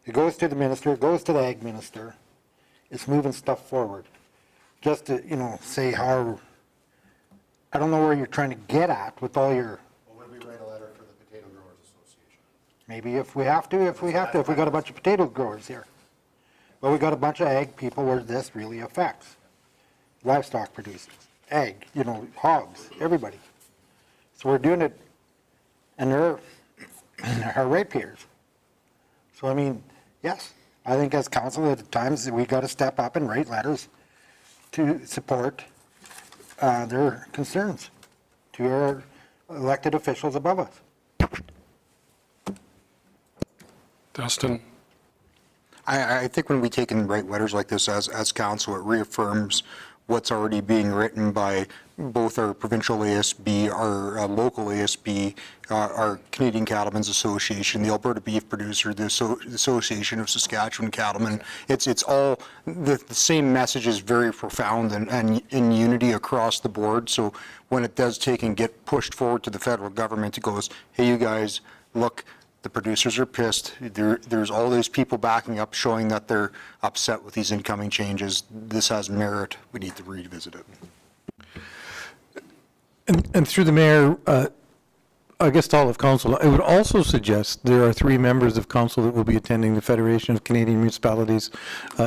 It goes to the minister, it goes to the ag minister. It's moving stuff forward. just to, say how, I don't know where you're trying to get at with all your. Well, would we write a letter for the Potato Growers Association? Maybe if we have to, if we got a bunch of potato growers here. But we got a bunch of ag people where this really affects. Livestock producers, ag, hogs, everybody. So we're doing it, and they're our ratepayers. So I mean, yes, I think as council at times we got to step up and write letters to support their concerns to our elected officials above us. Dustin? I think when we take and write letters like this as council, it reaffirms what's already being written by both our provincial ASB, our local ASB, our Canadian Cattlemen's Association, the Alberta Beef Producer, the Association of Saskatchewan Cattlemen. It's all, the same message is very profound and in unity across the board. So when it does take and get pushed forward to the federal government, it goes, hey, you guys, look, the producers are pissed. There's all these people backing up showing that they're upset with these incoming changes. This has merit. We need to revisit it. And through the mayor, I guess to all of council, I would also suggest there are 3 members of council that will be attending the Federation of Canadian Municipalities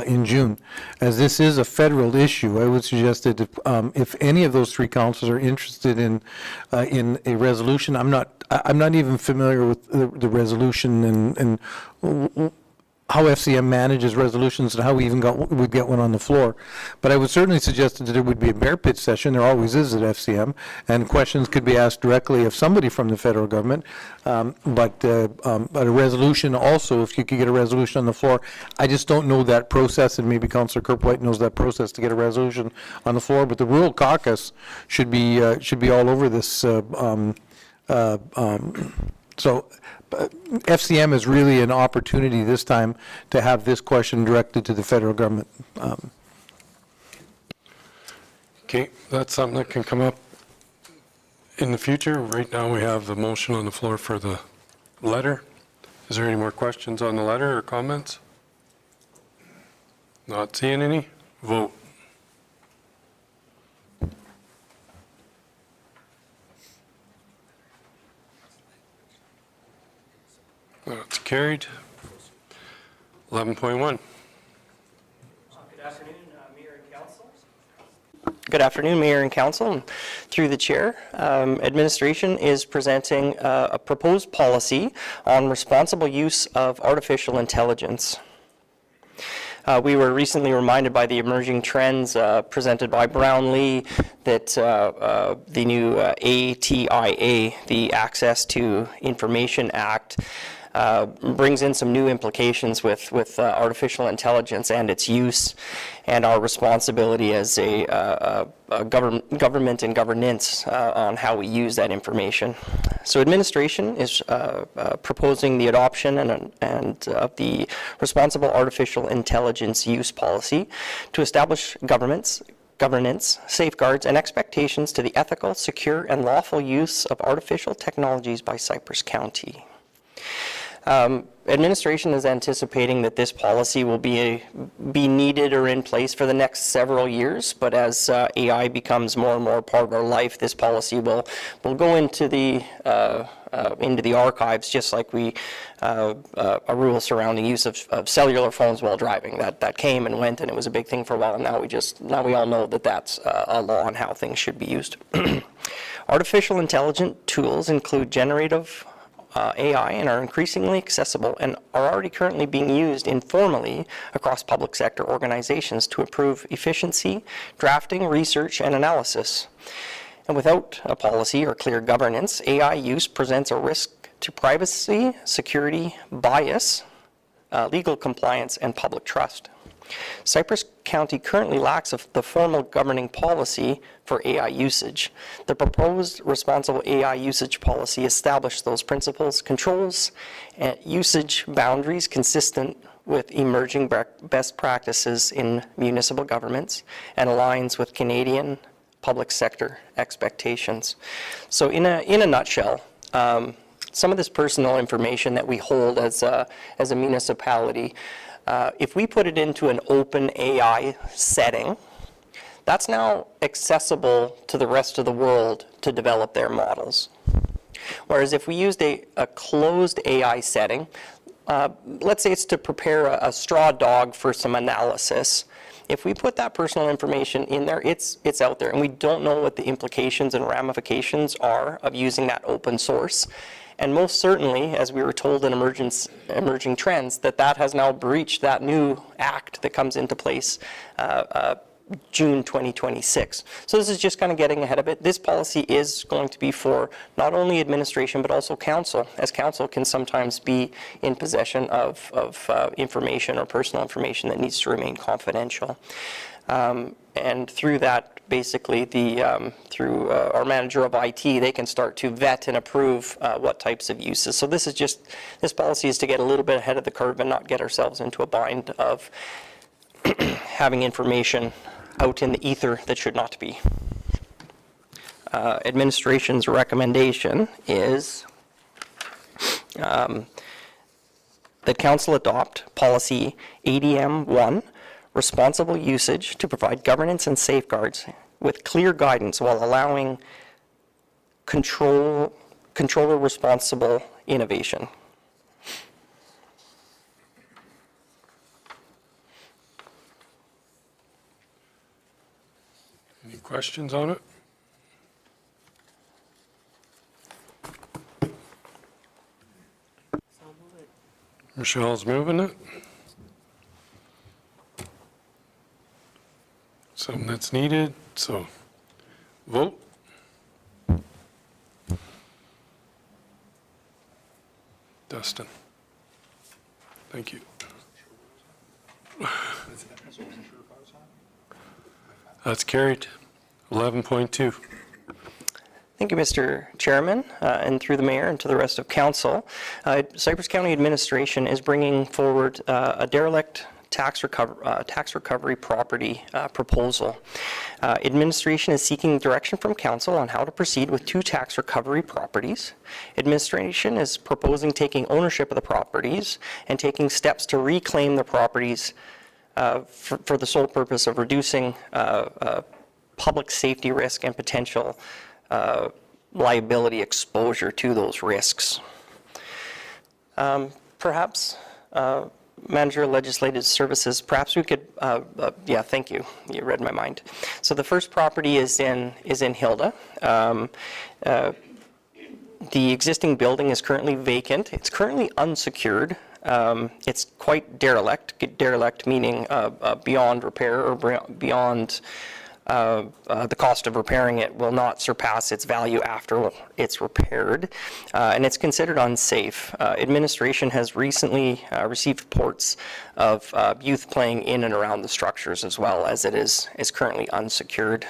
in June. As this is a federal issue, I would suggest that if any of those 3 councils are interested in a resolution, I'm not even familiar with the resolution and how FCM manages resolutions and how we even would get one on the floor. But I would certainly suggest that there would be a mayor pitch session. There always is at FCM, and questions could be asked directly of somebody from the federal government. But a resolution also, if you could get a resolution on the floor, I just don't know that process, and maybe Councillor Kerpwhite knows that process to get a resolution on the floor. But the rural caucus should be all over this. So FCM is really an opportunity this time to have this question directed to the federal government. Okay, that's something that can come up in the future. Right now, we have the motion on the floor for the letter. Is there any more questions on the letter or comments? Not seeing any. Vote. That's carried. 11.1. Good afternoon, Mayor and Council. Through the Chair, Administration is presenting a proposed policy on responsible use of artificial intelligence. We were recently reminded by the emerging trends presented by Brownlee that the new ATIA, the Access to Information Act, brings in some new implications with artificial intelligence and its use and our responsibility as a government and governance on how we use that information. So administration is proposing the adoption and of the responsible artificial intelligence use policy to establish governance, safeguards, and expectations to the ethical, secure, and lawful use of artificial technologies by Cypress County. Administration is anticipating that this policy will be needed or in place for the next several years, but as AI becomes more and more part of our life, this policy will go into the archives, just like a rule surrounding use of cellular phones while driving. That came and went, and it was a big thing for a while. Now we all know that that's a law on how things should be used. Artificial intelligence tools include generative AI and are increasingly accessible and are already currently being used informally across public sector organizations to improve efficiency, drafting, research, and analysis. And without a policy or clear governance, AI use presents a risk to privacy, security, bias, legal compliance, and public trust. Cypress County currently lacks the formal governing policy for AI usage. The proposed responsible AI usage policy establishes those principles, controls, and usage boundaries consistent with emerging best practices in municipal governments and aligns with Canadian public sector expectations. So in a nutshell, some of this personal information that we hold as a municipality, if we put it into an open AI setting, that's now accessible to the rest of the world to develop their models. Whereas if we used a closed AI setting, let's say it's to prepare a straw dog for some analysis. If we put that personal information in there, it's out there, and we don't know what the implications and ramifications are of using that open source. And most certainly, as we were told in Emerging Trends, that has now breached that new act that comes into place June 2026. So this is just kind of getting ahead of it. This policy is going to be for not only administration, but also council, as council can sometimes be in possession of information or personal information that needs to remain confidential. And through that, basically, through our manager of IT, they can start to vet and approve what types of uses. So this policy is to get a little bit ahead of the curve and not get ourselves into a bind of having information out in the ether that should not be. Administration's recommendation is that council adopt policy ADM-1, responsible usage to provide governance and safeguards with clear guidance while allowing controller responsible innovation. Any questions on it? Michelle's moving it. Something that's needed, so vote. Dustin. Thank you. That's carried. 11.2. Thank you, Mr. Chairman, and through the mayor and to the rest of council. Cypress County administration is bringing forward a derelict tax recovery property proposal. Administration is seeking direction from council on how to proceed with 2 tax recovery properties. Administration is proposing taking ownership of the properties and taking steps to reclaim the properties for the sole purpose of reducing public safety risk and potential liability exposure to those risks. Perhaps Manager of Legislative Services, perhaps we could, yeah, thank you. You read my mind. So the first property is in Hilda. The existing building is currently vacant. It's currently unsecured. It's quite derelict meaning beyond repair or beyond the cost of repairing it will not surpass its value after it's repaired, and it's considered unsafe. Administration has recently received reports of youth playing in and around the structures as well, as it is currently unsecured.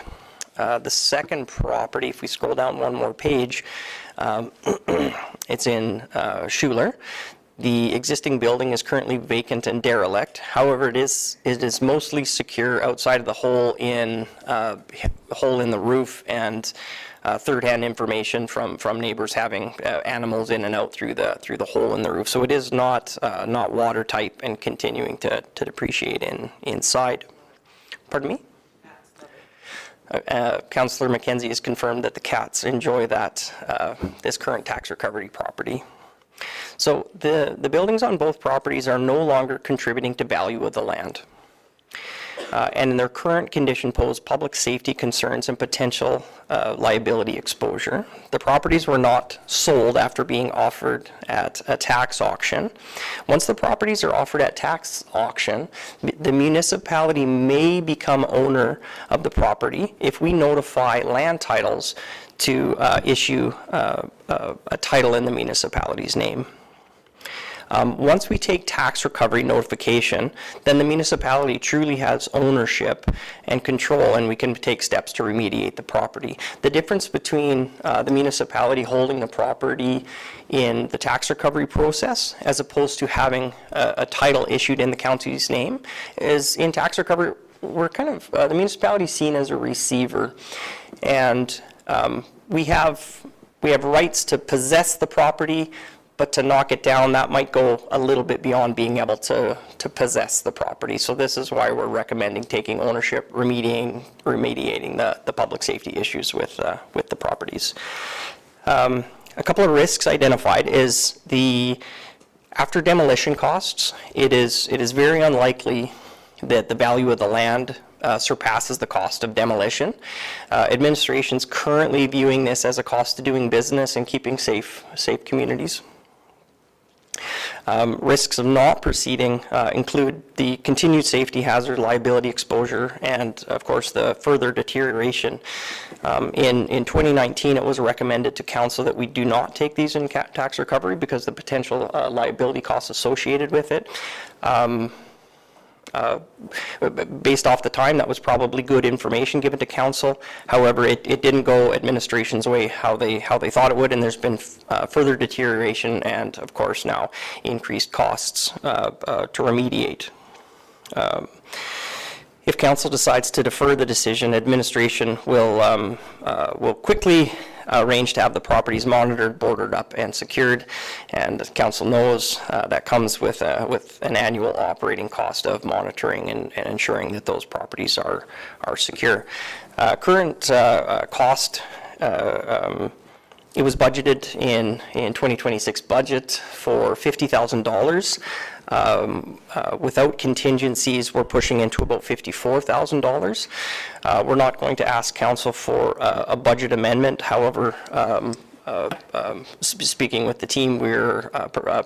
The second property, if we scroll down one more page, it's in Schuler. The existing building is currently vacant and derelict. However, it is mostly secure outside of the hole in the roof and third-hand information from neighbors having animals in and out through the hole in the roof. So it is not watertight and continuing to depreciate inside. Pardon me? Councillor McKenzie has confirmed that the cats enjoy this current tax recovery property. So the buildings on both properties are no longer contributing to value of the land. And in their current condition pose public safety concerns and potential liability exposure. The properties were not sold after being offered at a tax auction. Once the properties are offered at tax auction, the municipality may become owner of the property if we notify land titles to issue a title in the municipality's name. Once we take tax recovery notification, then the municipality truly has ownership and control, and we can take steps to remediate the property. The difference between the municipality holding the property in the tax recovery process as opposed to having a title issued in the county's name is in tax recovery, we're kind of, the municipality is seen as a receiver, and we have rights to possess the property, But to knock it down, that might go a little bit beyond being able to possess the property. So this is why we're recommending taking ownership, remediating the public safety issues with the properties. A couple of risks identified is after demolition costs, it is very unlikely that the value of the land surpasses the cost of demolition. Administration's currently viewing this as a cost of doing business and keeping safe communities. Risks of not proceeding include the continued safety hazard, liability exposure, and of course the further deterioration. In 2019, it was recommended to council that we do not take these in tax recovery because the potential liability costs associated with it. Based off the time, that was probably good information given to council. However, it didn't go administration's way how they thought it would, and there's been further deterioration and, of course, now increased costs to remediate. If council decides to defer the decision, administration will quickly arrange to have the properties monitored, boarded up, and secured. And as council knows, that comes with an annual operating cost of monitoring and ensuring that those properties are secure. Current cost, it was budgeted in 2026 budget for $50,000. Without contingencies, we're pushing into about $54,000. We're not going to ask council for a budget amendment. However, speaking with the team, we're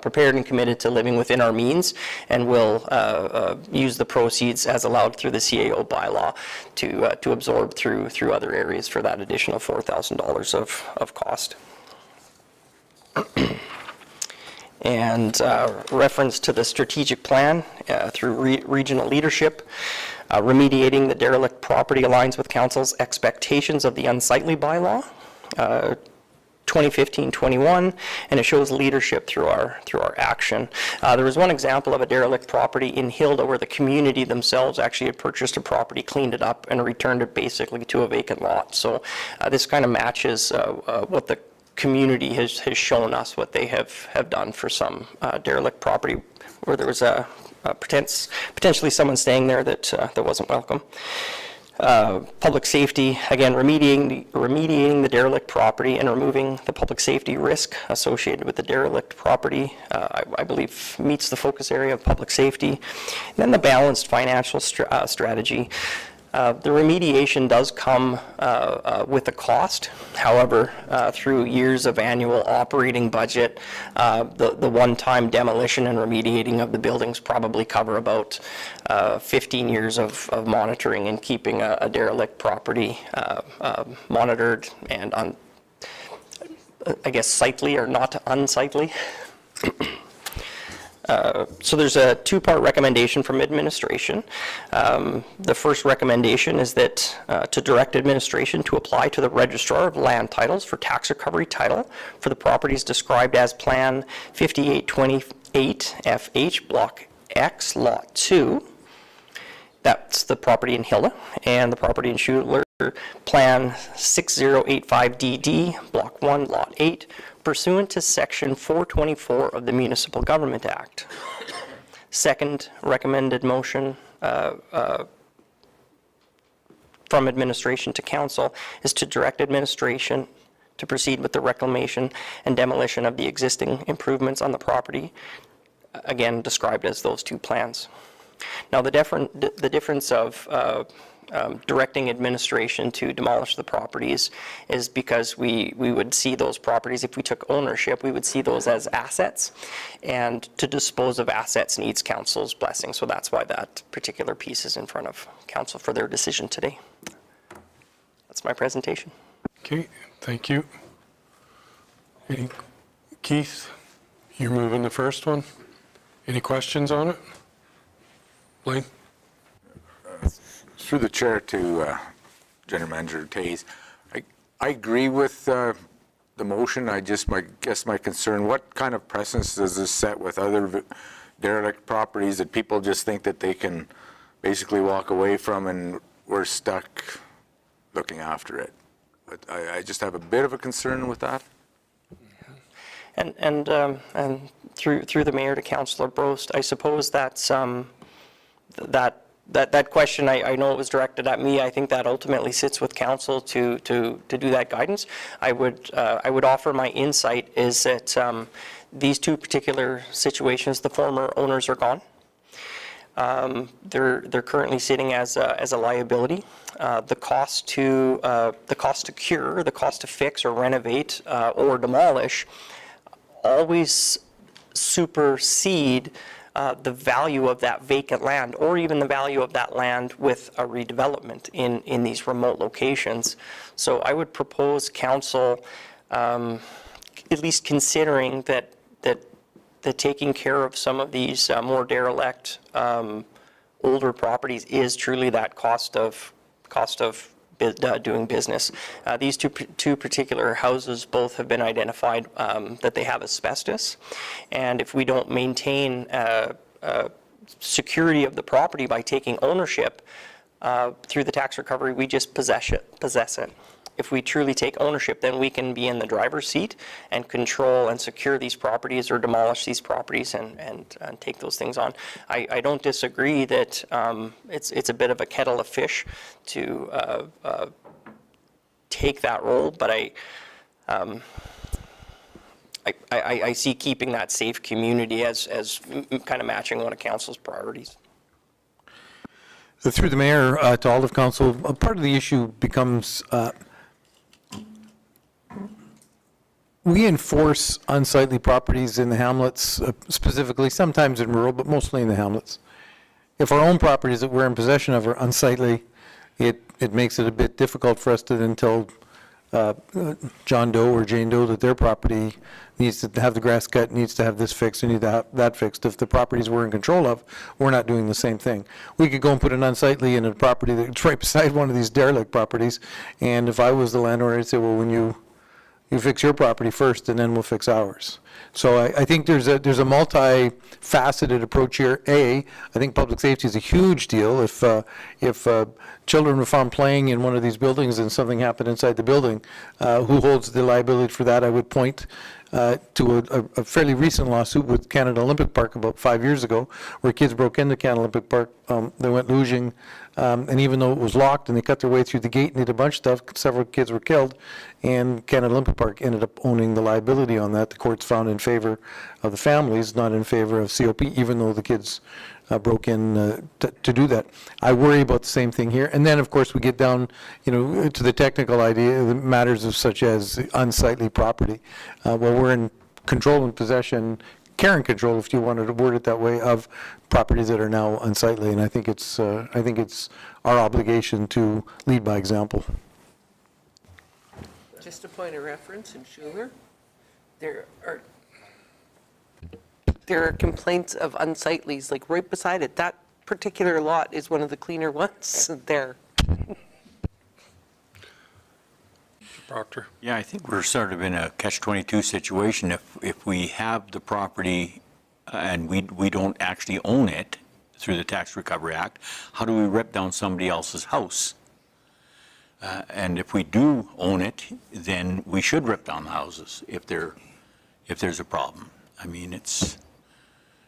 prepared and committed to living within our means, and will use the proceeds as allowed through the CAO bylaw to absorb through other areas for that additional $4,000 of cost. And reference to the strategic plan through regional leadership, remediating the derelict property aligns with council's expectations of the unsightly bylaw, 2015-21, and it shows leadership through our action. There was one example of a derelict property in Hilda where the community themselves actually had purchased a property, cleaned it up, and returned it basically to a vacant lot. So this kind of matches what the community has shown us what they have done for some derelict property where there was potentially someone staying there that wasn't welcome. Public safety, again, remediating the derelict property and removing the public safety risk associated with the derelict property, I believe meets the focus area of public safety. And then the balanced financial strategy. The remediation does come with a cost. However, through years of annual operating budget, the one-time demolition and remediating of the buildings probably cover about 15 years of monitoring and keeping a derelict property monitored and, I guess, sightly or not unsightly. So there's a two-part recommendation from administration. The first recommendation is that to direct administration to apply to the Registrar of Land Titles for tax recovery title for the properties described as Plan 5828 FH Block X Lot 2. That's the property in Hilda, and the property in Schuler, Plan 6085DD Block 1 Lot 8, pursuant to Section 424 of the Municipal Government Act. Second recommended motion from administration to council is to direct administration to proceed with the reclamation and demolition of the existing improvements on the property, again described as those two plans. Now the difference of directing administration to demolish the properties is because we would see those properties, if we took ownership, we would see those as assets, and to dispose of assets needs council's blessing. So that's why that particular piece is in front of council for their decision today. That's my presentation. Okay, thank you. Keith, you're moving the first one. Any questions on it? Blaine? Through the chair to General Manager Tays, I agree with the motion. I guess my concern, what kind of precedence does this set with other derelict properties that people just think that they can basically walk away from and we're stuck looking after it? But I just have a bit of a concern with that. And through the mayor to Councillor Brost, I suppose that's that question, I know it was directed at me. I think that ultimately sits with council to do that guidance. I would offer my insight is that these two particular situations, the former owners are gone. They're currently sitting as a liability. The cost to cure, the cost to fix or renovate or demolish always supersede the value of that vacant land, or even the value of that land with a redevelopment in these remote locations. So I would propose council at least considering that taking care of some of these more derelict older properties is truly that cost of doing business. These two particular houses both have been identified that they have asbestos, and if we don't maintain security of the property by taking ownership through the tax recovery, we just possess it. If we truly take ownership, then we can be in the driver's seat and control and secure these properties or demolish these properties and take those things on. I don't disagree that it's a bit of a kettle of fish to take that role, but I see keeping that safe community as kind of matching one of council's priorities. Through the mayor to all of council, part of the issue becomes we enforce unsightly properties in the hamlets, specifically, sometimes in rural, but mostly in the hamlets. If our own properties that we're in possession of are unsightly, it makes it a bit difficult for us to then tell John Doe or Jane Doe that their property needs to have the grass cut, needs to have this fixed, and need to have that fixed. If the properties we're in control of, we're not doing the same thing. We could go and put an unsightly in a property that's right beside one of these derelict properties, and if I was the landowner, I'd say, well, when you fix your property first, and then we'll fix ours. So I think there's a multifaceted approach here. I think public safety is a huge deal. If children were found playing in one of these buildings and something happened inside the building, who holds the liability for that? I would point to a fairly recent lawsuit with Canada Olympic Park about 5 years ago, where kids broke into Canada Olympic Park. They went luging, and even though it was locked and they cut their way through the gate and did a bunch of stuff, several kids were killed, and Canada Olympic Park ended up owning the liability on that. The courts found in favor of the families, not in favor of COP, even though the kids broke in to do that. I worry about the same thing here. And then, of course, we get down, to the technical idea, the matters of such as unsightly property. Well, we're in control and possession, care and control, if you wanted to word it that way, of properties that are now unsightly. And I think it's our obligation to lead by example. Just a point of reference, in Schuler, there are complaints of unsightlies, like right beside it. That particular lot is one of the cleaner ones there. Proctor? Yeah, I think we're sort of in a catch-22 situation. If we have the property and we don't actually own it through the Tax Recovery Act, how do we rip down somebody else's house? And if we do own it, then we should rip down the houses if there's a problem. I mean,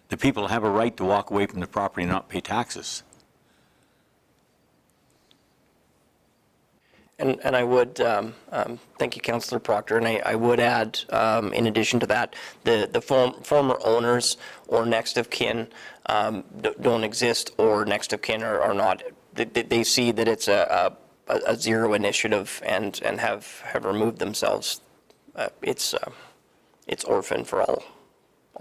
the people have a right to walk away from the property and not pay taxes. And I would, thank you, Councillor Proctor, and I would add, in addition to that, the former owners or next of kin don't exist, or next of kin are not, they see that it's a zero initiative and have removed themselves. It's orphan for all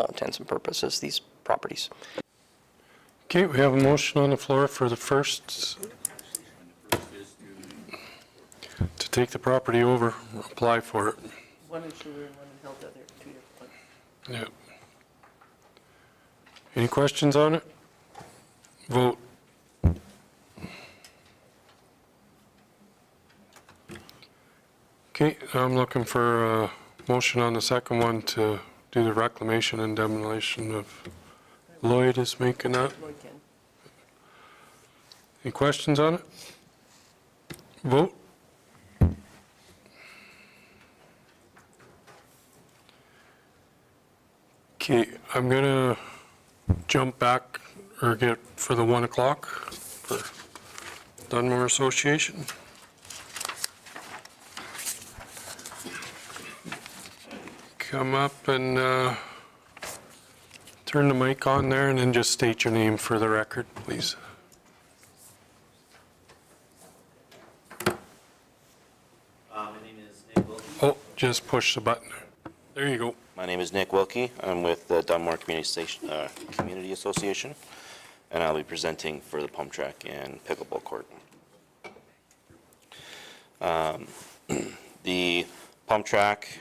intents and purposes, these properties. Okay, we have a motion on the floor for the first to take the property over, apply for it. One in Schuler and one in Hill, the other two different ones. Yeah. Any questions on it? Vote. Okay, I'm looking for a motion on the second one to do the reclamation and demolition of Lloyd is making that. Any questions on it? Vote. Okay, I'm gonna jump back or get for the 1 o'clock for Dunmore Association. Come up and turn the mic on there and then just state your name for the record, please. My name is Nick Wilkie. Oh, just push the button. There you go. My name is Nick Wilkie. I'm with the Dunmore Community Association, and I'll be presenting for the pump track and pickleball court. The pump track,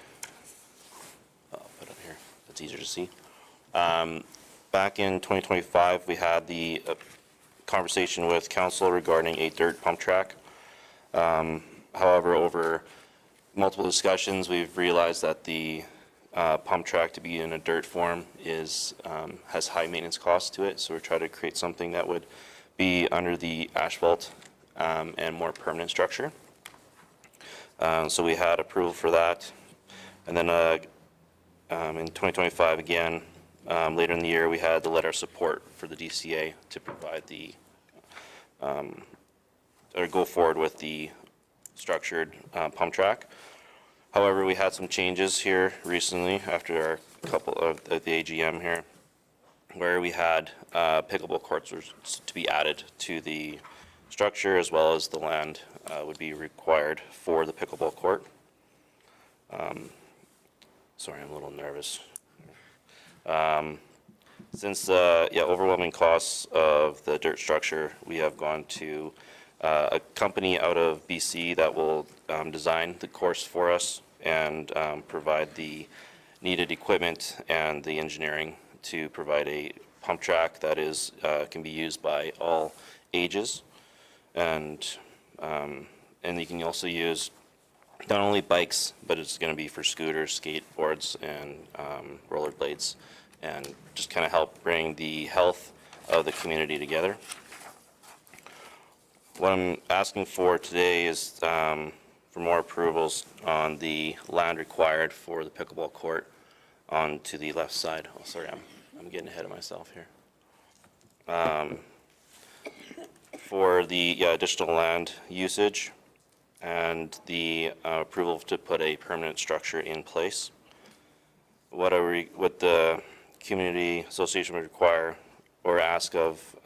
I'll put it here, it's easier to see. Back in 2025, we had the conversation with council regarding a dirt pump track. However, over multiple discussions, we've realized that the pump track to be in a dirt form is has high maintenance costs to it, so we're trying to create something that would be under the asphalt and more permanent structure. So we had approval for that, and then in 2025 again, later in the year, we had the letter of support for the DCA to provide the or go forward with the structured pump track. However, we had some changes here recently after our couple of the AGM here, where we had pickleball courts to be added to the structure, as well as the land would be required for the pickleball court. Sorry, I'm a little nervous. Since the overwhelming costs of the dirt structure, we have gone to a company out of BC that will design the course for us and provide the needed equipment and the engineering to provide a pump track that is can be used by all ages, and you can also use not only bikes, but it's going to be for scooters, skateboards, and rollerblades, and just kind of help bring the health of the community together. What I'm asking for today is for more approvals on the land required for the pickleball court on to the left side. Oh, sorry, I'm getting ahead of myself here. For the additional land usage and the approval to put a permanent structure in place. What the community association would require or ask of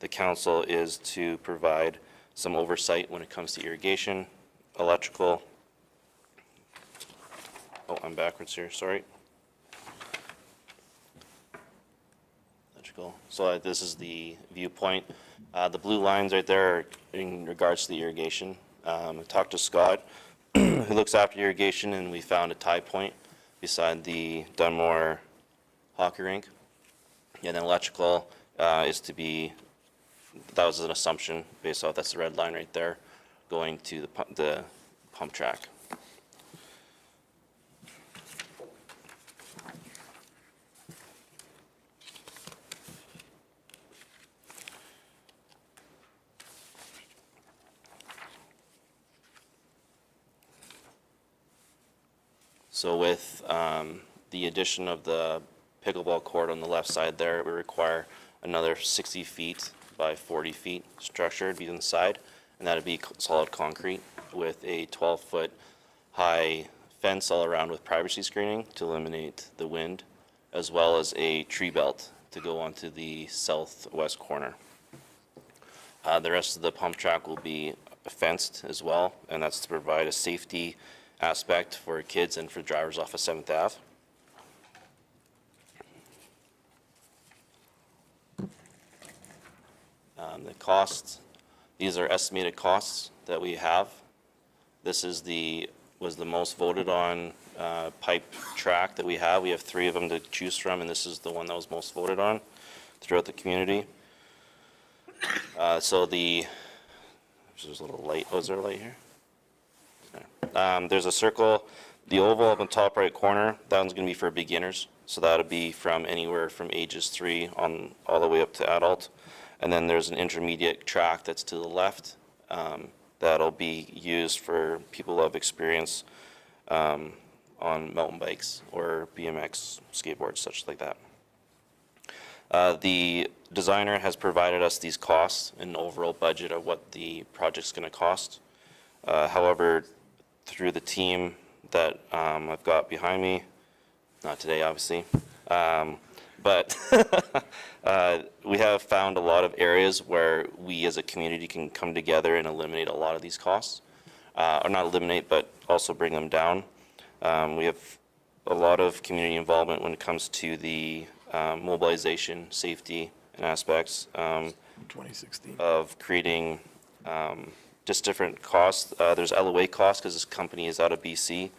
the council is to provide some oversight when it comes to irrigation, electrical. Oh, I'm backwards here, sorry. Electrical. So this is the viewpoint. The blue lines right there are in regards to the irrigation. I talked to Scott, who looks after irrigation, and we found a tie point beside the Dunmore hockey rink. And then electrical is to be, that was an assumption based off, that's the red line right there, going to the pump track. So with the addition of the pickleball court on the left side there, we require another 60 feet by 40 feet structure to be inside, and that would be solid concrete with a 12-foot high fence all around with privacy screening to eliminate the wind, as well as a tree belt to go onto the southwest corner. The rest of the pump track will be fenced as well, and that's to provide a safety aspect for kids and for drivers off of 7th Ave. The costs, these are estimated costs that we have. This is was the most voted on pipe track that we have. We have 3 of them to choose from, and this is the one that was most voted on throughout the community. So there's a little light. Oh, is there a light here? There's a circle, the oval up in the top right corner, that one's going to be for beginners. So that'll be from anywhere from ages 3 on all the way up to adult. And then there's an intermediate track that's to the left that'll be used for people who have experience on mountain bikes or BMX, skateboards, such like that. The designer has provided us these costs, an overall budget of what the project's going to cost. However, through the team that I've got behind me, not today, obviously, but we have found a lot of areas where we as a community can come together and eliminate a lot of these costs. Or not eliminate, but also bring them down. We have a lot of community involvement when it comes to the mobilization, safety, and aspects 2016. of creating just different costs. There's LOA costs because this company is out of BC.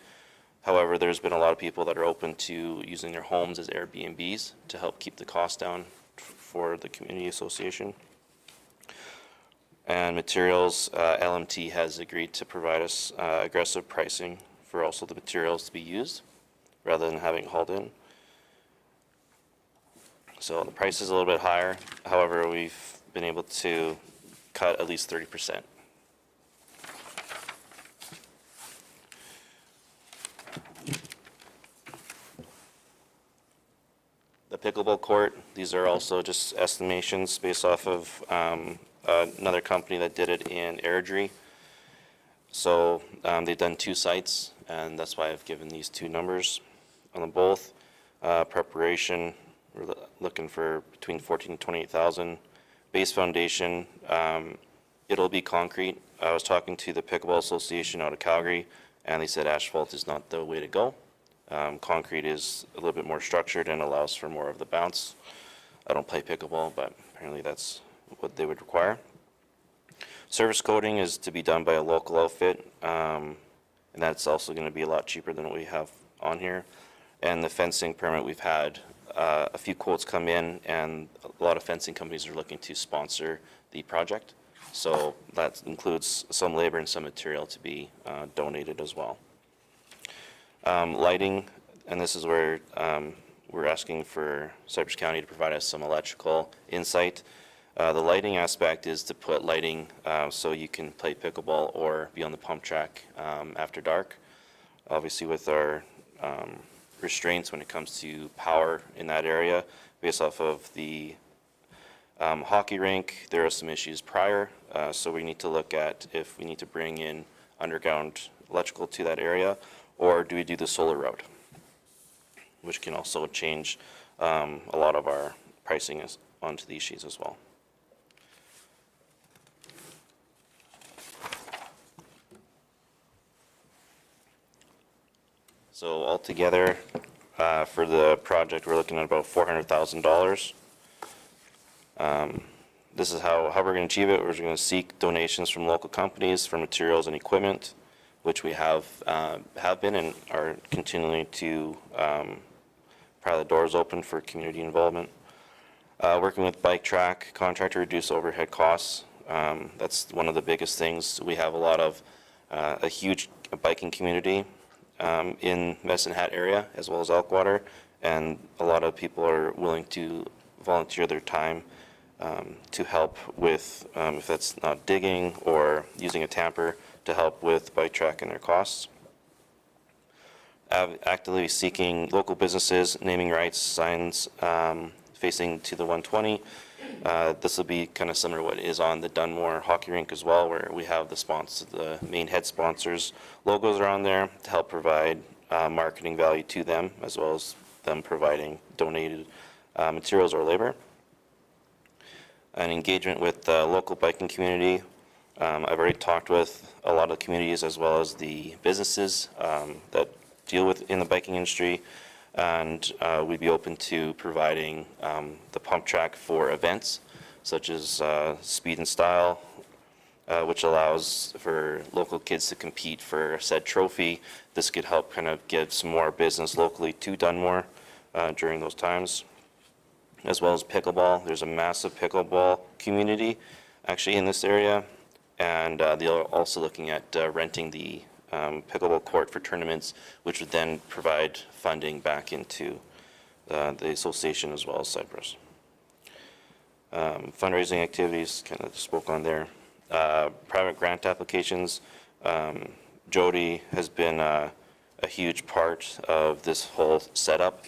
However, there's been a lot of people that are open to using their homes as Airbnbs to help keep the cost down for the community association. And materials, LMT has agreed to provide us aggressive pricing for also the materials to be used rather than having hauled in. So the price is a little bit higher. However, we've been able to cut at least 30%. The pickleball court, these are also just estimations based off of another company that did it in Airdrie. So they've done 2 sites, and that's why I've given these 2 numbers on them both. Preparation, we're looking for between 14,000 and 28,000. Base foundation, it'll be concrete. I was talking to the Pickleball Association out of Calgary, and they said asphalt is not the way to go. Concrete is a little bit more structured and allows for more of the bounce. I don't play pickleball, but apparently that's what they would require. Surface coating is to be done by a local outfit, and that's also going to be a lot cheaper than what we have on here. And the fencing permit, we've had a few quotes come in, and a lot of fencing companies are looking to sponsor the project. So that includes some labor and some material to be donated as well. Lighting, and this is where we're asking for Cypress County to provide us some electrical insight. The lighting aspect is to put lighting so you can play pickleball or be on the pump track after dark. Obviously with our restraints when it comes to power in that area, based off of the hockey rink, there are some issues prior, so we need to look at if we need to bring in underground electrical to that area, or do we do the solar route, which can also change a lot of our pricing onto these sheets as well. So altogether, for the project, we're looking at about $400,000. This is how we're going to achieve it. We're going to seek donations from local companies for materials and equipment, which we have been and are continuing to pry the doors open for community involvement. Working with Bike Track contractor to reduce overhead costs. That's one of the biggest things. We have a huge biking community in Medicine Hat area as well as Elkwater, and a lot of people are willing to volunteer their time to help with, if that's not digging or using a tamper, to help with bike track and their costs. Actively seeking local businesses, naming rights, signs facing to the 120. This will be kind of similar to what is on the Dunmore hockey rink as well, where we have the main head sponsors. Logos are on there to help provide marketing value to them, as well as them providing donated materials or labor. And engagement with the local biking community. I've already talked with a lot of communities as well as the businesses that deal with in the biking industry, and we'd be open to providing the pump track for events such as Speed and Style, which allows for local kids to compete for a said trophy. This could help kind of give some more business locally to Dunmore during those times, as well as pickleball. There's a massive pickleball community actually in this area, and they're also looking at renting the pickleball court for tournaments, which would then provide funding back into the association as well as Cypress. Fundraising activities, kind of spoke on there. Private grant applications. Jody has been a huge part of this whole setup,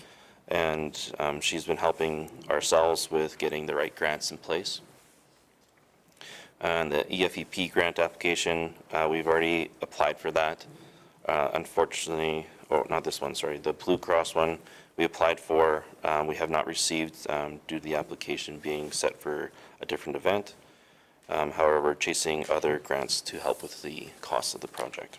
and she's been helping ourselves with getting the right grants in place. And the EFEP grant application, we've already applied for that. Unfortunately, oh, not this one, sorry, the Blue Cross one we applied for, we have not received due to the application being set for a different event. However, we're chasing other grants to help with the cost of the project.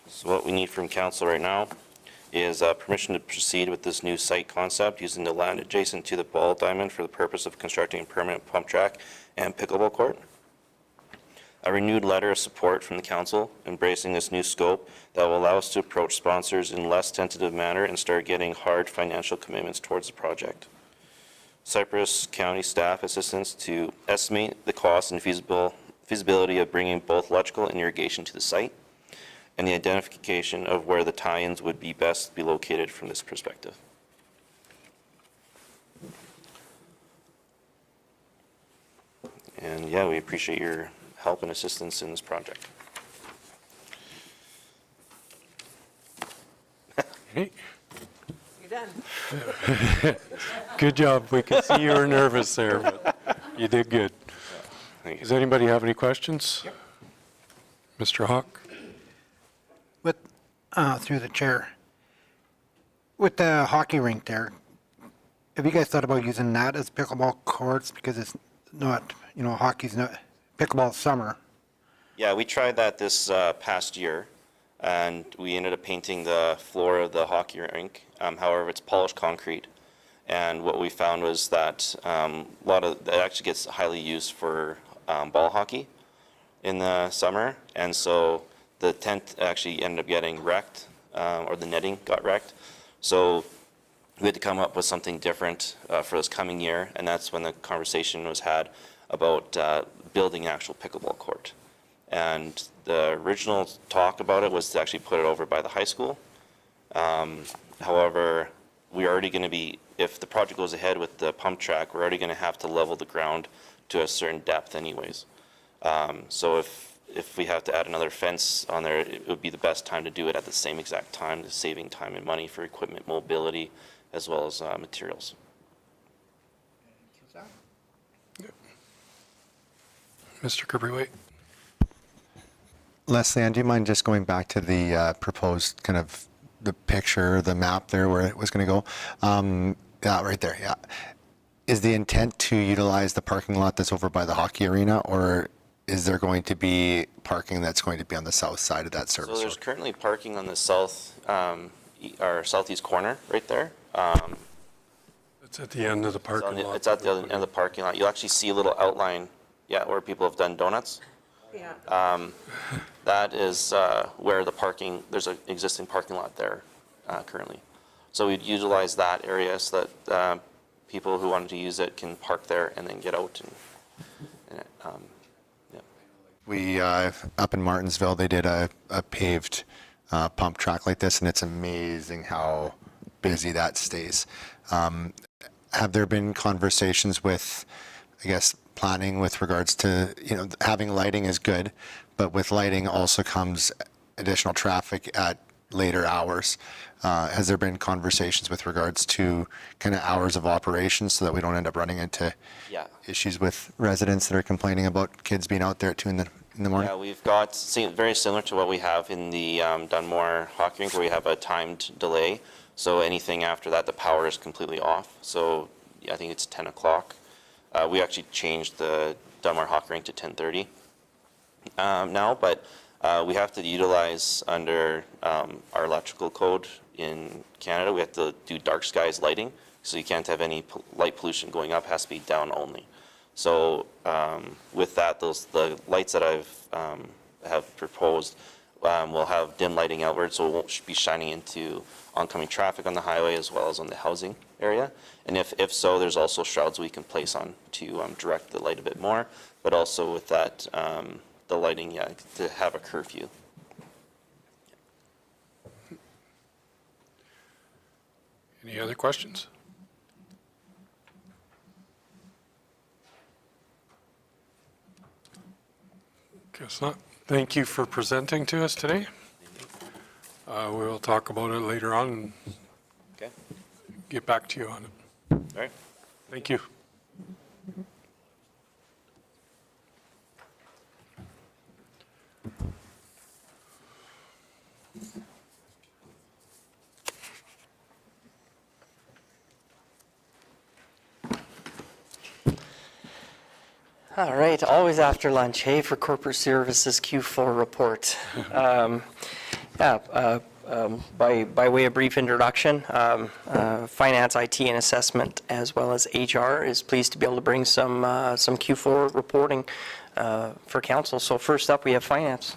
So what we need from council right now is permission to proceed with this new site concept using the land adjacent to the ball diamond for the purpose of constructing a permanent pump track and pickleball court. A renewed letter of support from the council embracing this new scope that will allow us to approach sponsors in less tentative manner and start getting hard financial commitments towards the project. Cypress County staff assistance to estimate the cost and feasibility of bringing both electrical and irrigation to the site, and the identification of where the tie-ins would be best be located from this perspective. And yeah, we appreciate your help and assistance in this project. Hey. You're done. Good job. We could see you were nervous there, but you did good. Thank you. Does anybody have any questions? Mr. Hawk? With, through the chair, with the hockey rink there, have you guys thought about using that as pickleball courts? Because it's not, hockey's not, pickleball summer. Yeah, we tried that this past year, and we ended up painting the floor of the hockey rink. However, it's polished concrete, and what we found was that it actually gets highly used for ball hockey in the summer, and so the tent actually ended up getting wrecked, or the netting got wrecked. So we had to come up with something different for this coming year, and that's when the conversation was had about building an actual pickleball court. And the original talk about it was to actually put it over by the high school. However, we're already going to be, if the project goes ahead with the pump track, we're already going to have to level the ground to a certain depth anyways. So if we have to add another fence on there, it would be the best time to do it at the same exact time, saving time and money for equipment mobility as well as materials. Mr. Kirby-Waite? Leslie, do you mind just going back to the proposed kind of the picture, the map there where it was going to go? Yeah, right there, yeah. Is the intent to utilize the parking lot that's over by the hockey arena, or is there going to be parking that's going to be on the south side of that service So there's road? currently parking on the south, or southeast corner right there. It's at the end of the parking lot. It's at the end of the parking lot. You'll actually see a little outline, yeah, where people have done donuts. Yeah. That is where the parking, there's an existing parking lot there currently. So we'd utilize that area so that people who wanted to use it can park there and then get out. Yeah. We, up in Martinsville, they did a paved pump track like this, and it's amazing how busy that stays. Have there been conversations with, I guess, planning with regards to, having lighting is good, but with lighting also comes additional traffic at later hours. Has there been conversations with regards to kind of hours of operation so that we don't end up running into issues with residents that are complaining about kids being out there at 2 in the morning? Yeah, we've got very similar to what we have in the Dunmore hockey rink, where we have a timed delay. So anything after that, the power is completely off. So I think it's 10 o'clock. We actually changed the Dunmore hockey rink to 10:30 now, but we have to utilize under our electrical code in Canada, we have to do dark skies lighting, so you can't have any light pollution going up, has to be down only. So with that, the lights that have proposed will have dim lighting outward, so it won't be shining into oncoming traffic on the highway as well as on the housing area. And if so, there's also shrouds we can place on to direct the light a bit more, but also with that, the lighting, to have a curfew. Any other questions? Guess not. Thank you for presenting to us today. We'll talk about it later on and Okay, get back to you on it. all right. Thank you. All right, always after lunch, hey, for Corporate Services Q4 report. By way of brief introduction, Finance, IT, and Assessment, as well as HR, is pleased to be able to bring some Q4 reporting for council. So first up, we have Finance.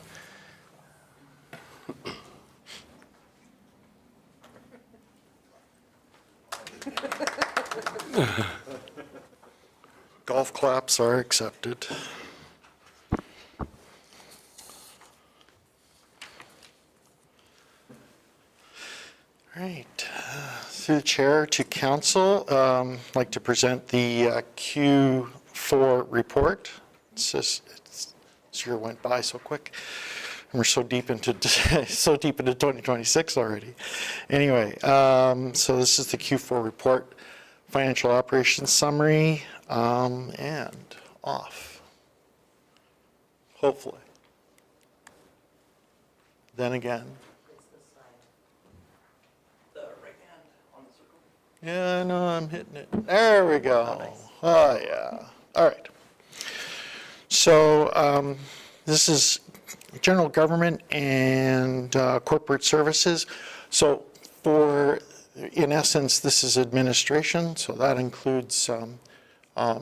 Golf claps are accepted. All right, through the chair to council, I'd like to present the Q4 report. This year went by so quick. And we're so deep into 2026 already. Anyway, so this is the Q4 report, financial operations summary, and off. Hopefully. Then again. Yeah, I know, I'm hitting it. There we go. Oh, yeah. All right. So this is general government and corporate services. So in essence, this is administration. So that includes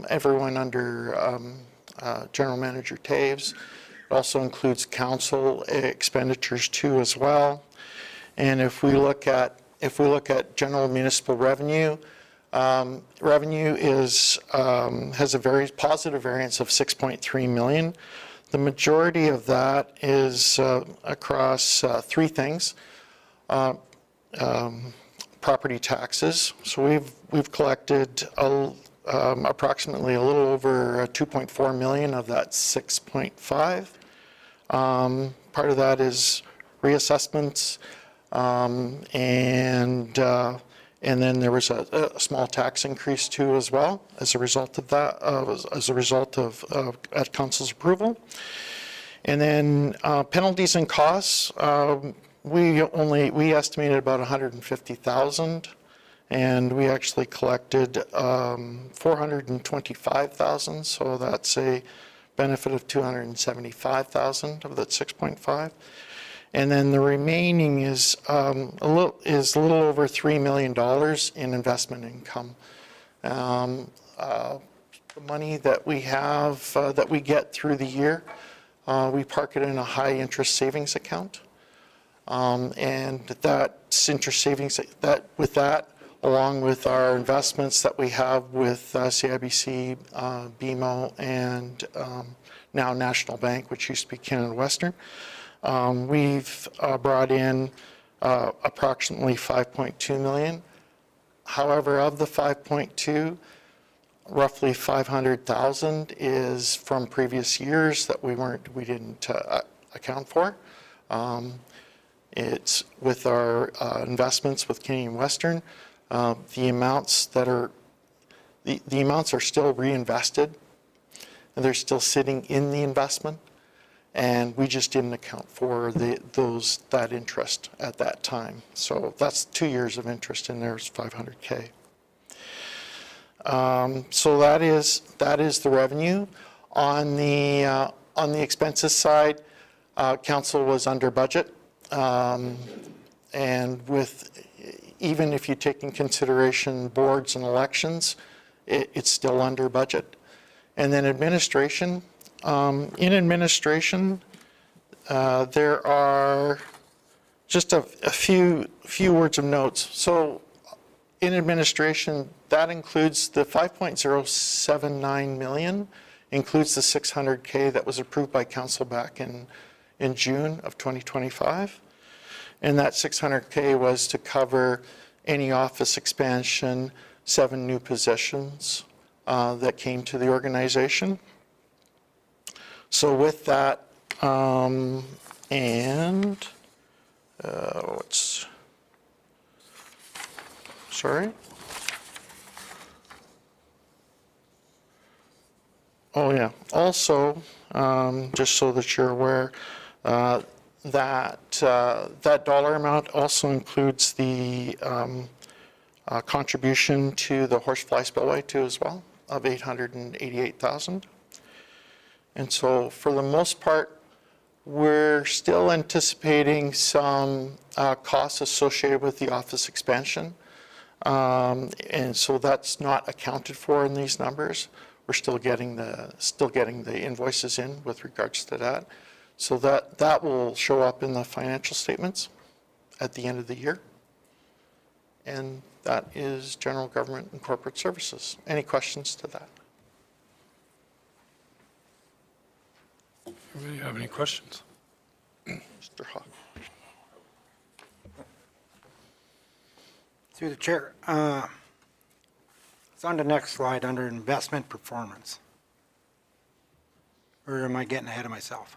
everyone under General Manager Taves. It also includes council expenditures too as well. And if we look at general municipal revenue, revenue has a very positive variance of 6.3 million. The majority of that is across three things. Property taxes. So we've collected approximately a little over 2.4 million of that 6.5. Part of that is reassessments. And then there was a small tax increase too as well as a result of that, as a result of at council's approval. And then penalties and costs, we estimated about 150,000, and we actually collected 425,000. So that's a benefit of 275,000 of that 6.5. And then the remaining is a little over $3 million in investment income. The money that we have, that we get through the year, we park it in a high interest savings account. And that interest savings, with that, along with our investments that we have with CIBC, BMO, and now National Bank, which used to be Canada Western, we've brought in approximately 5.2 million. However, of the 5.2, roughly 500,000 is from previous years that we didn't account for. It's with our investments with Canadian Western. The amounts are still reinvested, and they're still sitting in the investment. And we just didn't account for that interest at that time. So that's 2 years of interest in there is 500K. So that is the revenue. On the expenses side, council was under budget, and even if you take in consideration boards and elections, it's still under budget. And then administration. In administration, there are just a few words of notes. So in administration, that includes the 5.079 million, includes the 600K that was approved by council back in June of 2025. And that 600K was to cover any office expansion, 7 new positions that came to the organization. So with that, And sorry. Oh, yeah. Also, just so that you're aware, that dollar amount also includes the contribution to the Horsefly Spillway too as well of $888,000. And so for the most part, we're still anticipating some costs associated with the office expansion. And so that's not accounted for in these numbers. We're still getting the invoices in with regards to that. So that will show up in the financial statements at the end of the year. And that is general government and corporate services. Any questions to that? Anybody have any questions? Mr. Hawk. Through the chair, it's on the next slide under investment performance. Or am I getting ahead of myself?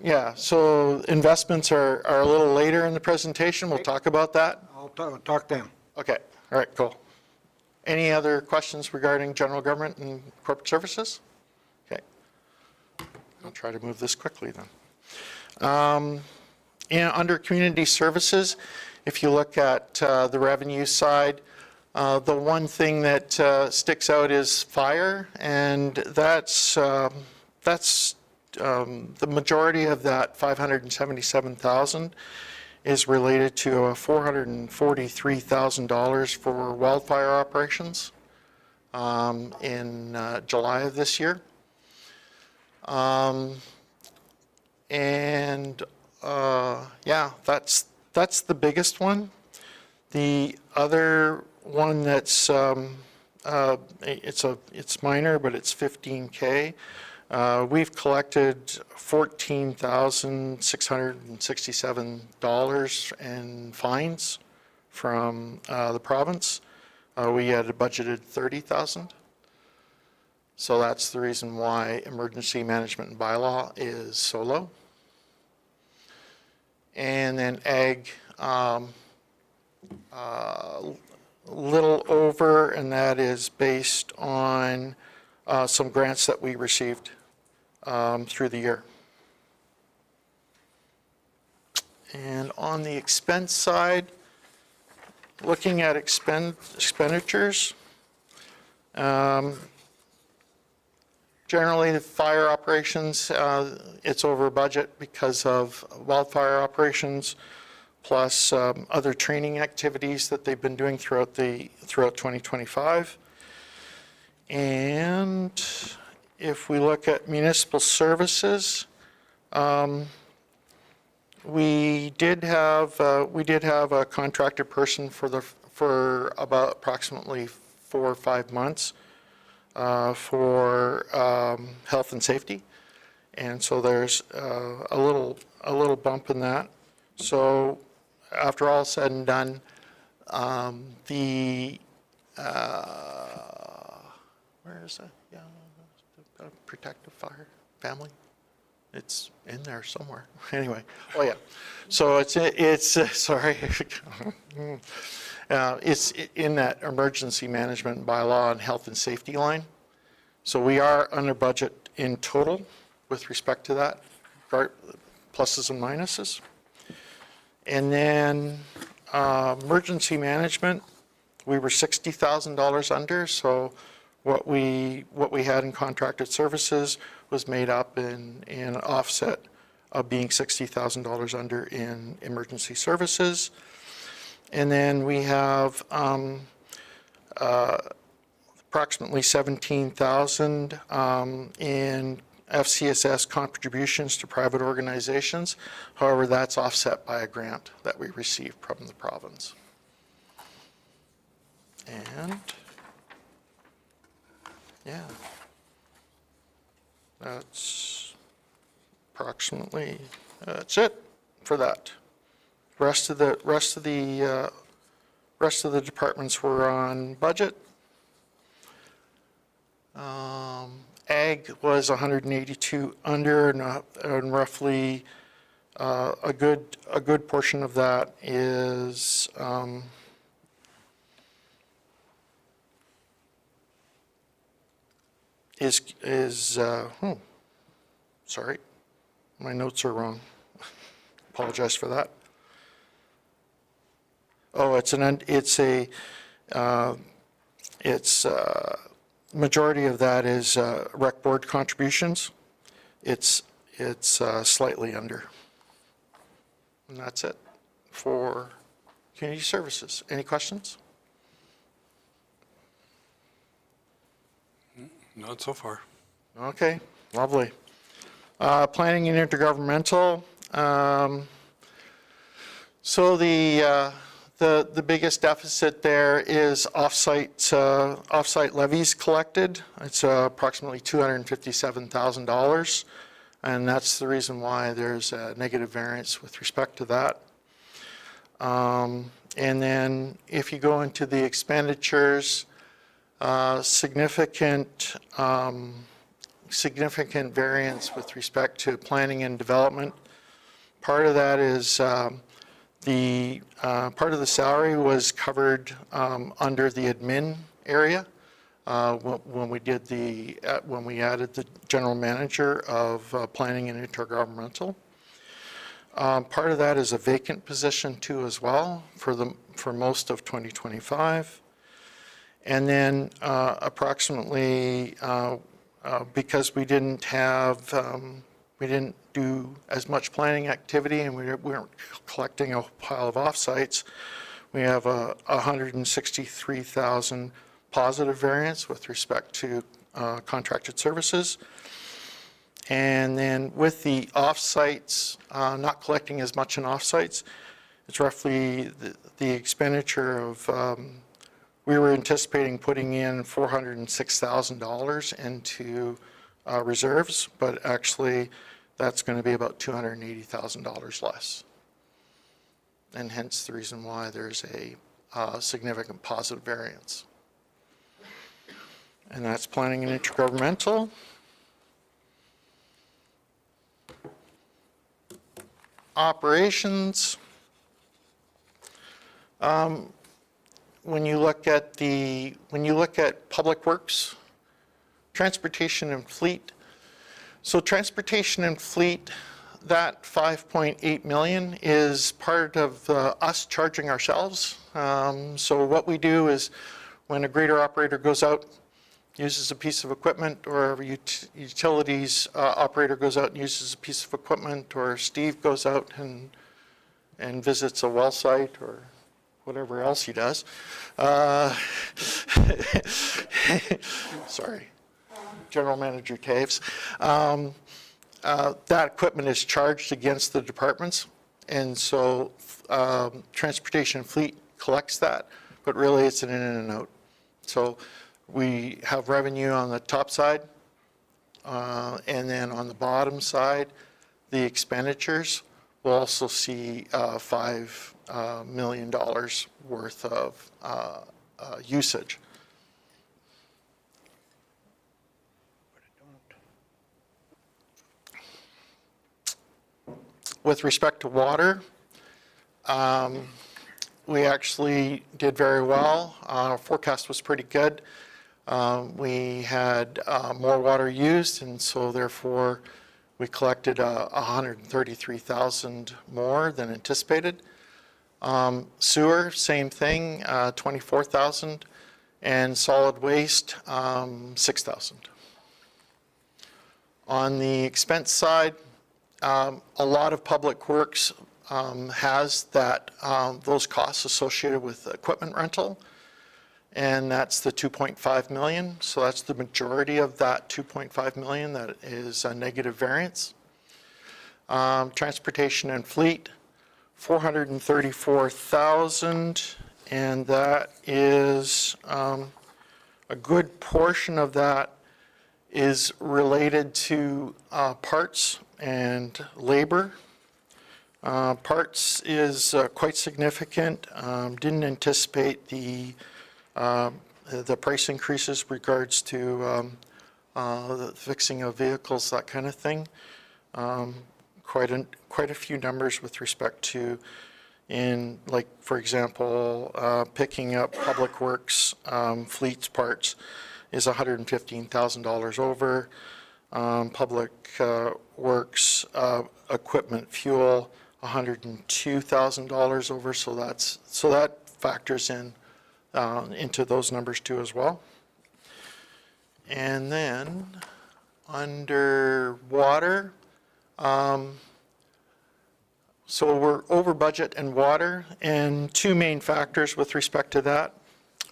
Yeah, so investments are a little later in the presentation. We'll talk about that. I'll talk to them. Okay, all right, cool. Any other questions regarding general government and corporate services? Okay. I'll try to move this quickly then. Under community services, if you look at the revenue side, the one thing that sticks out is fire, and that's the majority of that $577,000 is related to $443,000 for wildfire operations in July of this year. Yeah, that's the biggest one. The other one that's it's minor, but it's $15K. We've collected $14,667 in fines from the province. We had budgeted $30,000. So that's the reason why emergency management and bylaw is so low. And then ag, little over, and that is based on some grants that we received through the year. And on the expense side, looking at expenditures, generally the fire operations, it's over budget because of wildfire operations, plus other training activities that they've been doing throughout 2025. And if we look at municipal services, we did have a contracted person for about approximately 4 or 5 months for health and safety, and so there's a little bump in that. So after all said and done, where is it? Yeah, protective fire family. It's in there somewhere. Anyway, oh yeah. So it's sorry. It's in that emergency management bylaw and health and safety line. So we are under budget in total with respect to that, pluses and minuses. And then emergency management, we were $60,000 under. So what we had in contracted services was made up in an offset of being $60,000 under in emergency services. And then we have approximately $17,000 in FCSS contributions to private organizations. However, that's offset by a grant that we received from the province. And yeah, that's approximately, that's it for that. Rest of the departments were on budget. ag was 182 under, and roughly a good portion of that is sorry, my notes are wrong. Apologize for that. Oh, majority of that is rec board contributions. It's slightly under. And that's it for community services. Any questions? Not so far. Okay, lovely. Planning and intergovernmental. So the biggest deficit there is off-site levies collected. It's approximately $257,000, and that's the reason why there's a negative variance with respect to that. And then if you go into the expenditures, significant variance with respect to planning and development. Part of that is part of the salary was covered under the admin area when we added the general manager of planning and intergovernmental. Part of that is a vacant position too as well for most of 2025. And then approximately, because we didn't do as much planning activity and we weren't collecting a pile of offsites, we have a $163,000 positive variance with respect to contracted services. And then with the offsites, not collecting as much in offsites, it's roughly the expenditure of, we were anticipating putting in $406,000 into reserves, but actually that's going to be about $280,000 less. And hence the reason why there's a significant positive variance. And that's planning and intergovernmental. Operations. When you look at public works, transportation and fleet. So transportation and fleet, that 5.8 million is part of us charging ourselves. So what we do is when a grader operator goes out, uses a piece of equipment, or a utilities operator goes out and uses a piece of equipment, or Steve goes out and visits a well site, or whatever else he does. Sorry, General Manager Taves. That equipment is charged against the departments, and so transportation fleet collects that, but really it's an in and out. So we have revenue on the top side, and then on the bottom side, the expenditures will also see $5 million worth of usage. With respect to water, we actually did very well. Our forecast was pretty good. We had more water used, and so therefore we collected 133,000 more than anticipated. Sewer, same thing, 24,000, and solid waste, 6,000. On the expense side, a lot of public works has that those costs associated with equipment rental, and that's the 2.5 million. So that's the majority of that 2.5 million that is a negative variance. Transportation and fleet, 434,000, and that is a good portion of that is related to parts and labor. Parts is quite significant. Didn't anticipate the price increases regards to the fixing of vehicles, that kind of thing. Quite a few numbers with respect to like, for example, picking up Public Works fleets parts is $115,000 over. Public Works equipment fuel, $102,000 over. So that factors in into those numbers too as well. And then under water, so we're over budget in water, and two main factors with respect to that.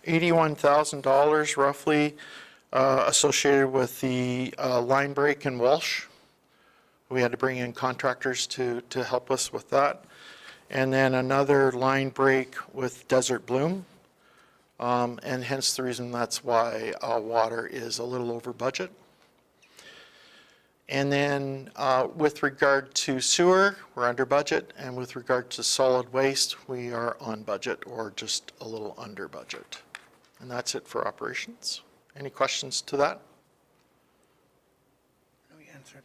$81,000 roughly associated with the line break in Walsh. We had to bring in contractors to help us with that. And then another line break with Desert Bloom. And hence the reason that's why water is a little over budget. And then with regard to sewer, we're under budget. And with regard to solid waste, we are on budget or just a little under budget. And that's it for operations. Any questions to that?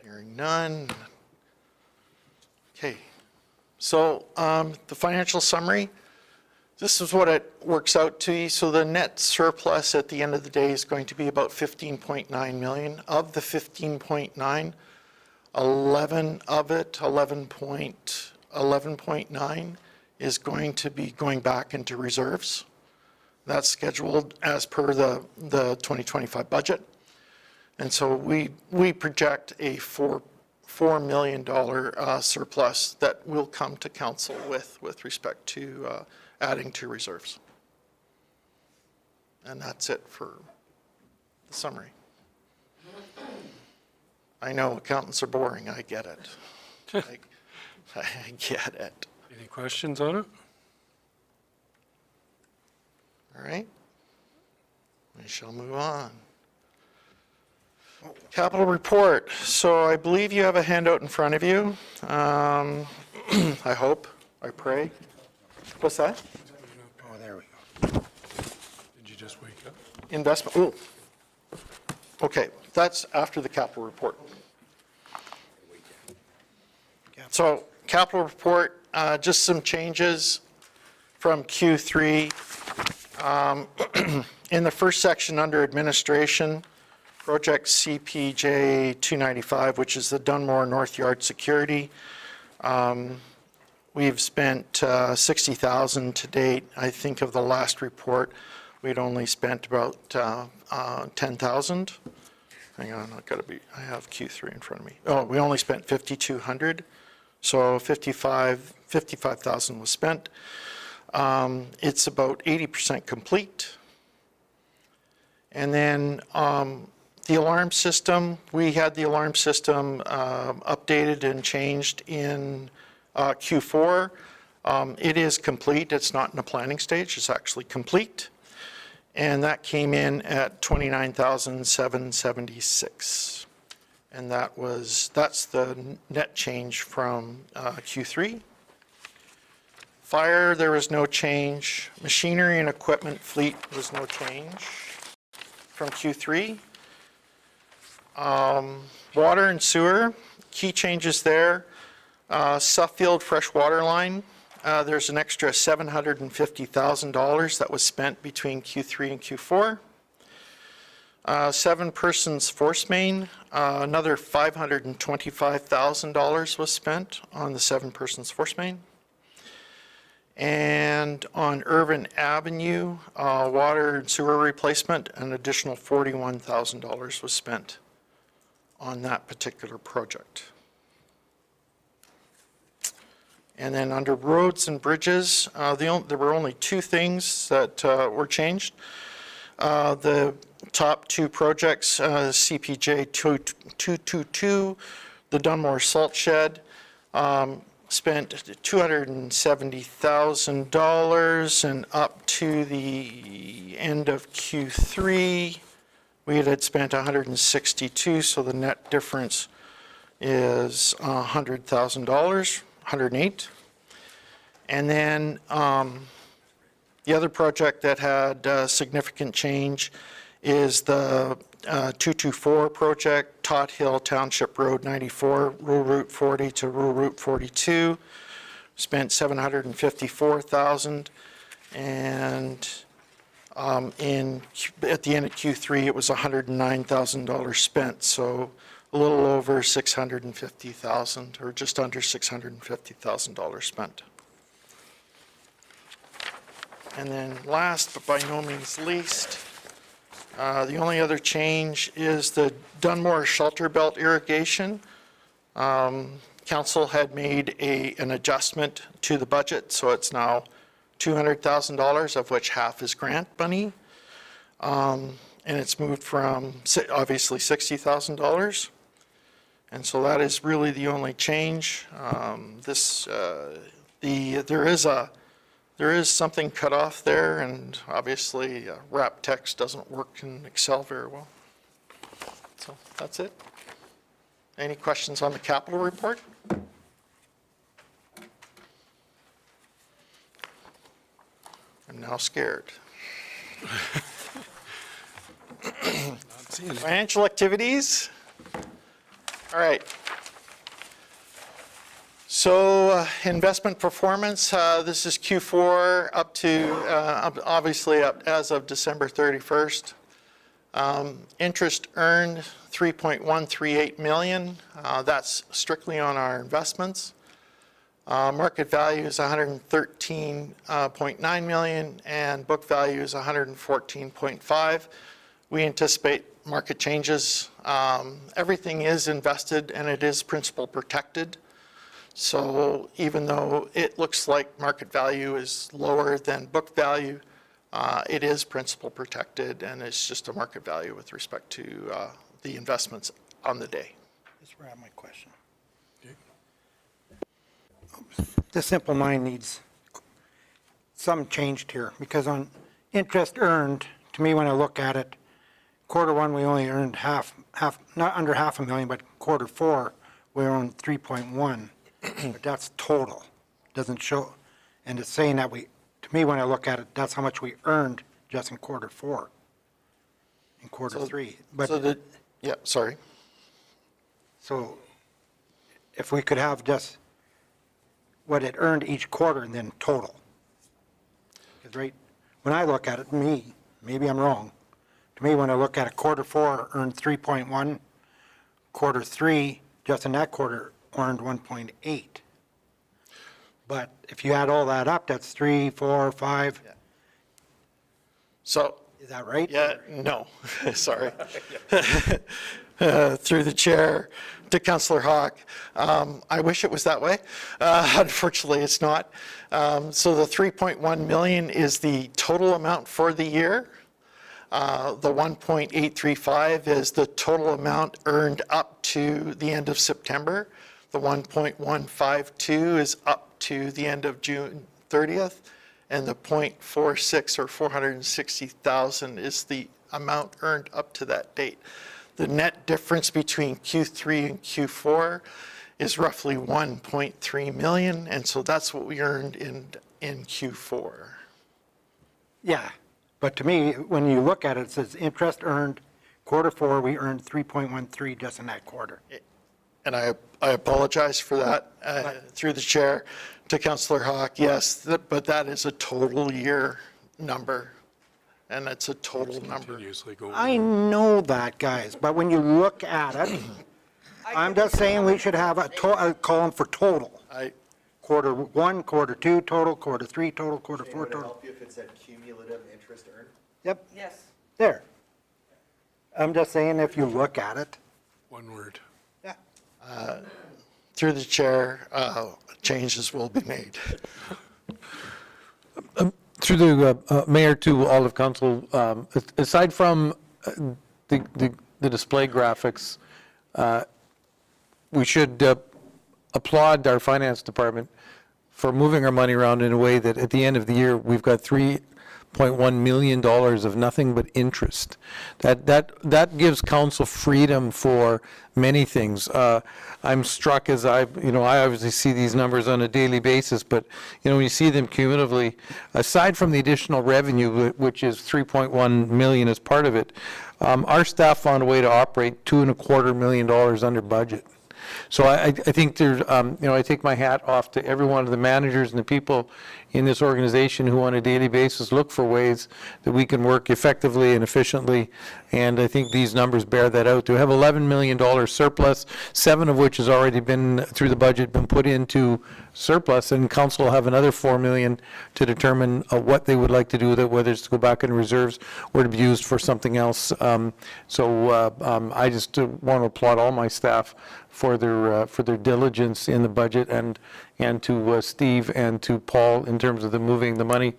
Hearing none. Okay. So the financial summary. This is what it works out to you. So the net surplus at the end of the day is going to be about 15.9 million. Of the 15.9, 11 of it, 11.9 is going to be going back into reserves. That's scheduled as per the 2025 budget. And so we project a $4 million surplus that will come to council with respect to adding to reserves. And that's it for the summary. I know accountants are boring, I get it. I get it. Any questions on it? All right. We shall move on. Capital report. So I believe you have a handout in front of you. I hope, I pray. What's that? Oh, there we go. Did you just wake up? Investment, ooh. Okay, that's after the capital report. So capital report, just some changes from Q3. In the first section under administration, project CPJ 295, which is the Dunmore North Yard Security. We've spent $60,000 to date. I think of the last report, we'd only spent about $10,000. Hang on, I have Q3 in front of me. Oh, we only spent $5,200. So $55,000 was spent. It's about 80% complete. And then the alarm system, we had the alarm system updated and changed in Q4. It is complete. It's not in the planning stage. It's actually complete. And that came in at $29,776. And that's the net change from Q3. Fire, there was no change. Machinery and equipment fleet was no change from Q3. Water and sewer, key changes there. Suffield freshwater line, there's an extra $750,000 that was spent between Q3 and Q4. 7 persons force main, another $525,000 was spent on the 7 persons force main. And on Irvin Avenue, water and sewer replacement, an additional $41,000 was spent on that particular project. And then under roads and bridges, there were only 2 things that were changed. The top 2 projects, CPJ 222, the Dunmore Salt Shed, spent $270,000, and up to the end of Q3, we had spent $162,000, so the net difference is $100,000, $108,000. And then the other project that had significant change is the 224 project, Tot Hill Township Road 94, Rural Route 40 to Rural Route 42, spent $754,000. And at the end of Q3, it was $109,000 spent, so a little over $650,000, or just under $650,000 spent. And then last, but by no means least, the only other change is the Dunmore Shelter Belt irrigation. Council had made an adjustment to the budget, so it's now $200,000, of which half is grant money. And it's moved from obviously $60,000. And so that is really the only change. There is something cut off there, and obviously wrap text doesn't work in Excel very well. So that's it. Any questions on the capital report? I'm now scared. Financial activities. All right. So investment performance, this is Q4 up to, obviously up as of December 31st. Interest earned $3.138 million. That's strictly on our investments. Market value is $113.9 million, and book value is $114.5. We anticipate market changes. Everything is invested, and it is principal protected. So even though it looks like market value is lower than book value, it is principal protected, and it's just a market value with respect to the investments on the day. That's where I have my question. The Simple Mind needs some changed here, because on interest earned, to me, when I look at it, Q1, we only earned not under $500,000, but Q4, we earned 3.1. But that's total, doesn't show, and it's saying that to me, when I look at it, that's how much we earned just in Q4, in Q3. Yeah, sorry. So if we could have just what it earned each quarter and then total. Because right, when I look at it, maybe I'm wrong, to me, when I look at it, Q4 earned 3.1, Q3, just in that quarter, earned 1.8. But if you add all that up, that's 3, 4, 5. Yeah. So. Is that right? Yeah, no, sorry. Through the chair to Councillor Hawk. I wish it was that way. Unfortunately, it's not. So the 3.1 million is the total amount for the year. The 1.835 is the total amount earned up to the end of September. The 1.152 is up to the end of June 30th, and the 0.46 or 460,000 is the amount earned up to that date. The net difference between Q3 and Q4 is roughly 1.3 million, and so that's what we earned in Q4. Yeah, but to me, when you look at it, it says interest earned, Q4, we earned 3.13 just in that quarter. And I apologize for that through the chair to Councillor Hawk. Yes, but that is a total year number, and it's a total number. I know that, guys, but when you look at it, I'm just saying we should have a column for total. Q1, Q2 total, Q3 total, Q4 total. Would it help you if it said cumulative interest earned? Yep. Yes. There. I'm just saying if you look at it. One word. Yeah. Through the chair, changes will be made. Through the mayor to all of council, aside from the display graphics, we should applaud our finance department for moving our money around in a way that at the end of the year, we've got 3 $3.1 million of nothing but interest. That gives council freedom for many things. I'm struck as I obviously see these numbers on a daily basis, but, when you see them cumulatively, aside from the additional revenue, which is $3.1 million as part of it, our staff found a way to operate $2.25 million under budget. So I think there's, I take my hat off to every one of the managers and the people in this organization who on a daily basis look for ways that we can work effectively and efficiently, and I think these numbers bear that out. To have $11 million surplus, 7 of which has already been, through the budget, been put into surplus, and council will have another $4 million to determine what they would like to do with it, whether it's to go back in reserves or to be used for something else. I just want to applaud all my staff for their diligence in the budget, and to Steve and to Paul in terms of the moving the money.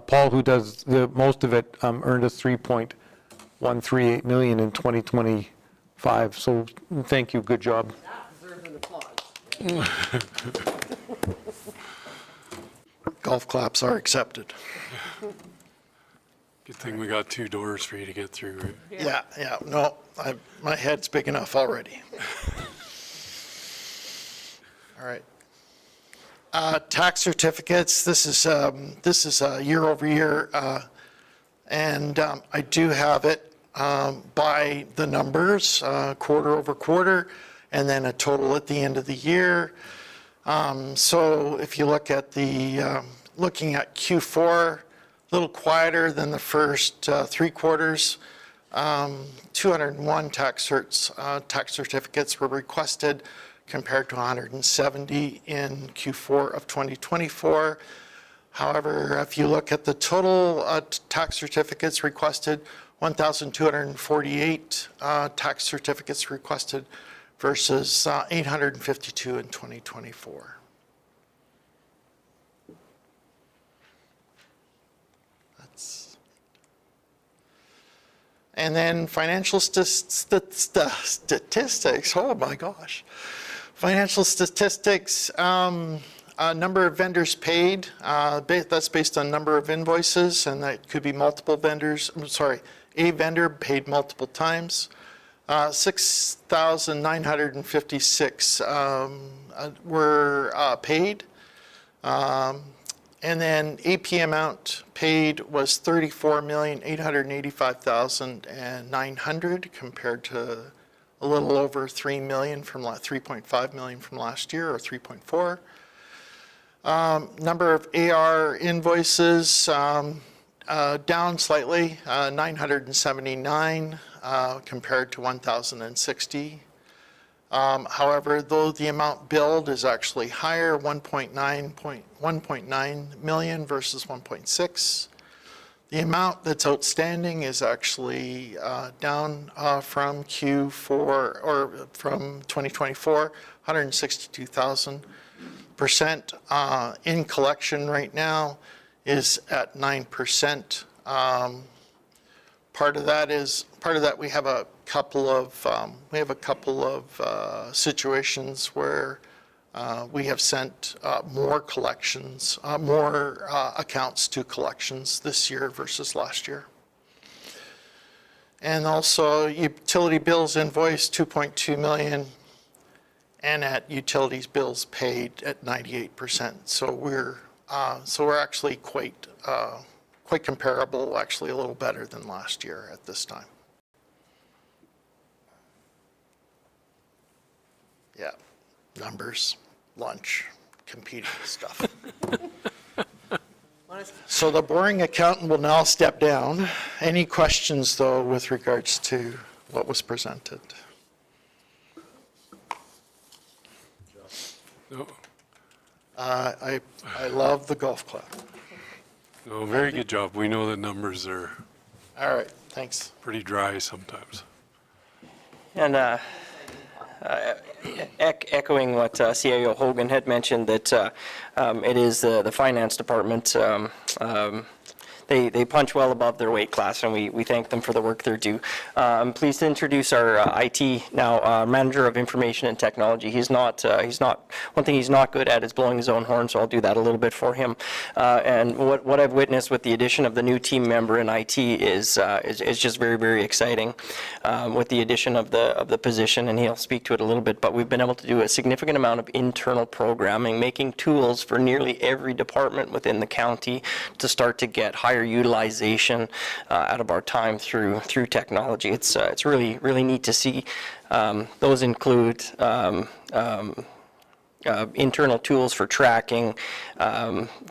Paul, who does the most of it, earned us $3.138 million in 2025. So thank you. Good job. Golf claps are accepted. Good thing we got 2 doors for you to get through, right? Yeah, no, my head's big enough already. All right. Tax certificates, this is year over year, and I do have it by the numbers, quarter over quarter, and then a total at the end of the year. So if you look at looking at Q4, a little quieter than the first 3 quarters. 201 tax certificates were requested, compared to 170 in Q4 of 2024. However, if you look at the total tax certificates requested, 1,248 tax certificates requested versus 852 in 2024. And then financial statistics, oh my gosh. Financial statistics, number of vendors paid, that's based on number of invoices, and that could be multiple vendors, a vendor paid multiple times. 6,956 were paid. And then AP amount paid was $34,885,900 compared to a little over $3 million from 3.5 million from last year, or 3.4. Number of AR invoices down slightly, 979 compared to 1,060. However, though the amount billed is actually higher, 1.9 million versus 1.6. The amount that's outstanding is actually down from Q4 or from 2024, 162,000%. In collection right now is at 9%. Part of that we have a couple of situations where we have sent more collections, more accounts to collections this year versus last year. And also utility bills invoiced 2.2 million, and at utilities bills paid at 98%. So we're actually quite comparable, actually a little better than last year at this time. Yeah, numbers, lunch, competing stuff. So the boring accountant will now step down. Any questions, though, with regards to what was presented? No. I love the golf club. No, very good job. We know the numbers are All right, thanks. pretty dry sometimes. And echoing what CIO Hogan had mentioned, that it is the finance department they punch well above their weight class, and we thank them for the work they're due. I'm pleased to introduce our IT now, manager of information and technology. He's not, one thing he's not good at is blowing his own horn, so I'll do that a little bit for him. And what I've witnessed with the addition of the new team member in IT is just very, very exciting with the addition of the position, and he'll speak to it a little bit, but we've been able to do a significant amount of internal programming, making tools for nearly every department within the county to start to get higher utilization out of our time through technology. It's really, really neat to see. Those include internal tools for tracking.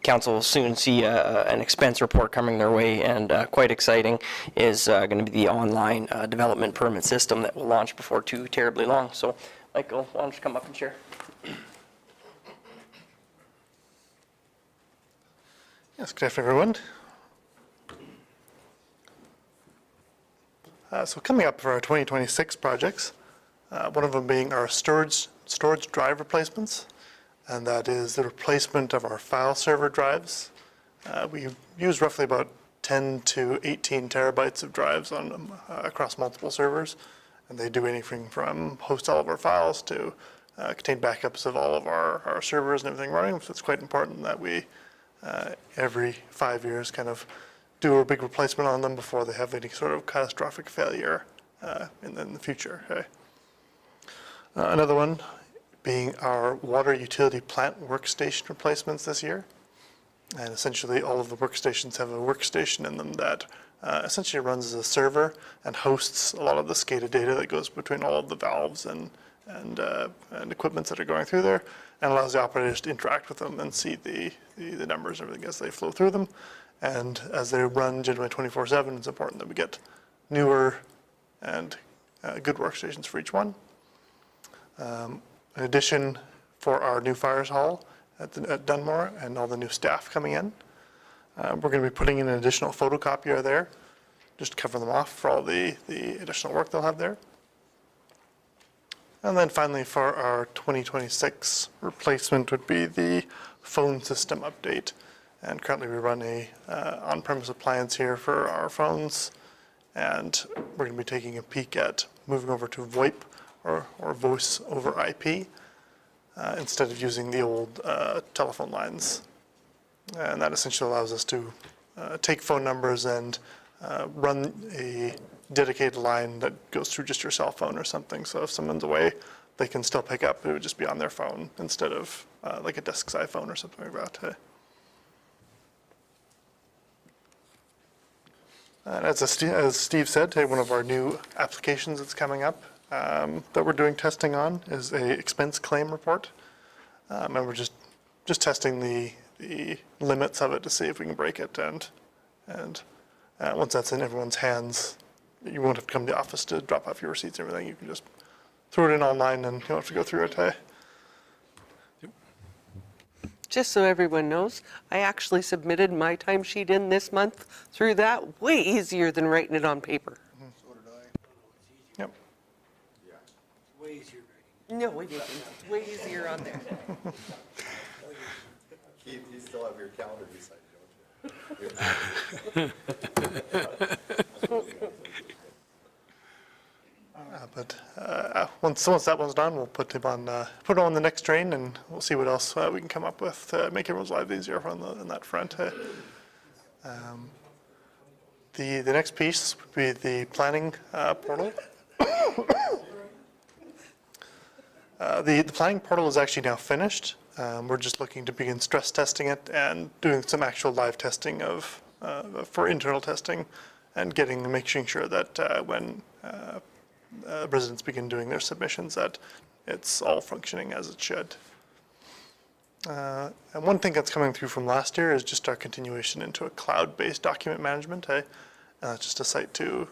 Council will soon see an expense report coming their way, and quite exciting is going to be the online development permit system that will launch before too terribly long. So, Michael, why don't you come up and share? Yes, good afternoon, everyone. So coming up for our 2026 projects, one of them being our storage drive replacements, and that is the replacement of our file server drives. We use roughly about 10 to 18 terabytes of drives on across multiple servers, and they do anything from host all of our files to contain backups of all of our servers and everything running. So it's quite important that we every 5 years kind of do a big replacement on them before they have any sort of catastrophic failure in the future. Okay. Another one being our water utility plant workstation replacements this year. And essentially all of the workstations have a workstation in them that essentially runs as a server and hosts a lot of the SCADA data that goes between all of the valves and equipments that are going through there, and allows the operators to interact with them and see the numbers and everything as they flow through them. And as they run generally 24/7, it's important that we get newer and good workstations for each one. In addition, for our new fires hall at Dunmore and all the new staff coming in, we're going to be putting in an additional photocopier there, just to cover them off for all the additional work they'll have there. And then finally, for our 2026 replacement would be the phone system update. And currently we run a on-premise appliance here for our phones, and we're going to be taking a peek at moving over to VoIP or voice over IP instead of using the old telephone lines. And that essentially allows us to take phone numbers and run a dedicated line that goes through just your cell phone or something. So if someone's away, they can still pick up. It would just be on their phone instead of like a desk side phone or something like that. And as Steve said, one of our new applications that's coming up that we're doing testing on is a expense claim report. And we're just testing the limits of it to see if we can break it. And once that's in everyone's hands, you won't have to come to the office to drop off your receipts and everything. You can just throw it in online and you don't have to go through it. Just so everyone knows, I actually submitted my timesheet in this month through that, way easier than writing it on paper. So did I. Yep. Way easier. No, it isn't. It's way easier on there. Keith, you still have your calendar beside you, don't you? But once that one's done, we'll put it on the next train, and we'll see what else we can come up with to make everyone's lives easier on that front. The next piece would be the planning portal. The planning portal is actually now finished. We're just looking to begin stress testing it and doing some actual live testing for internal testing, and making sure that when residents begin doing their submissions, that it's all functioning as it should. And one thing that's coming through from last year is just our continuation into a cloud-based document management. Just a site to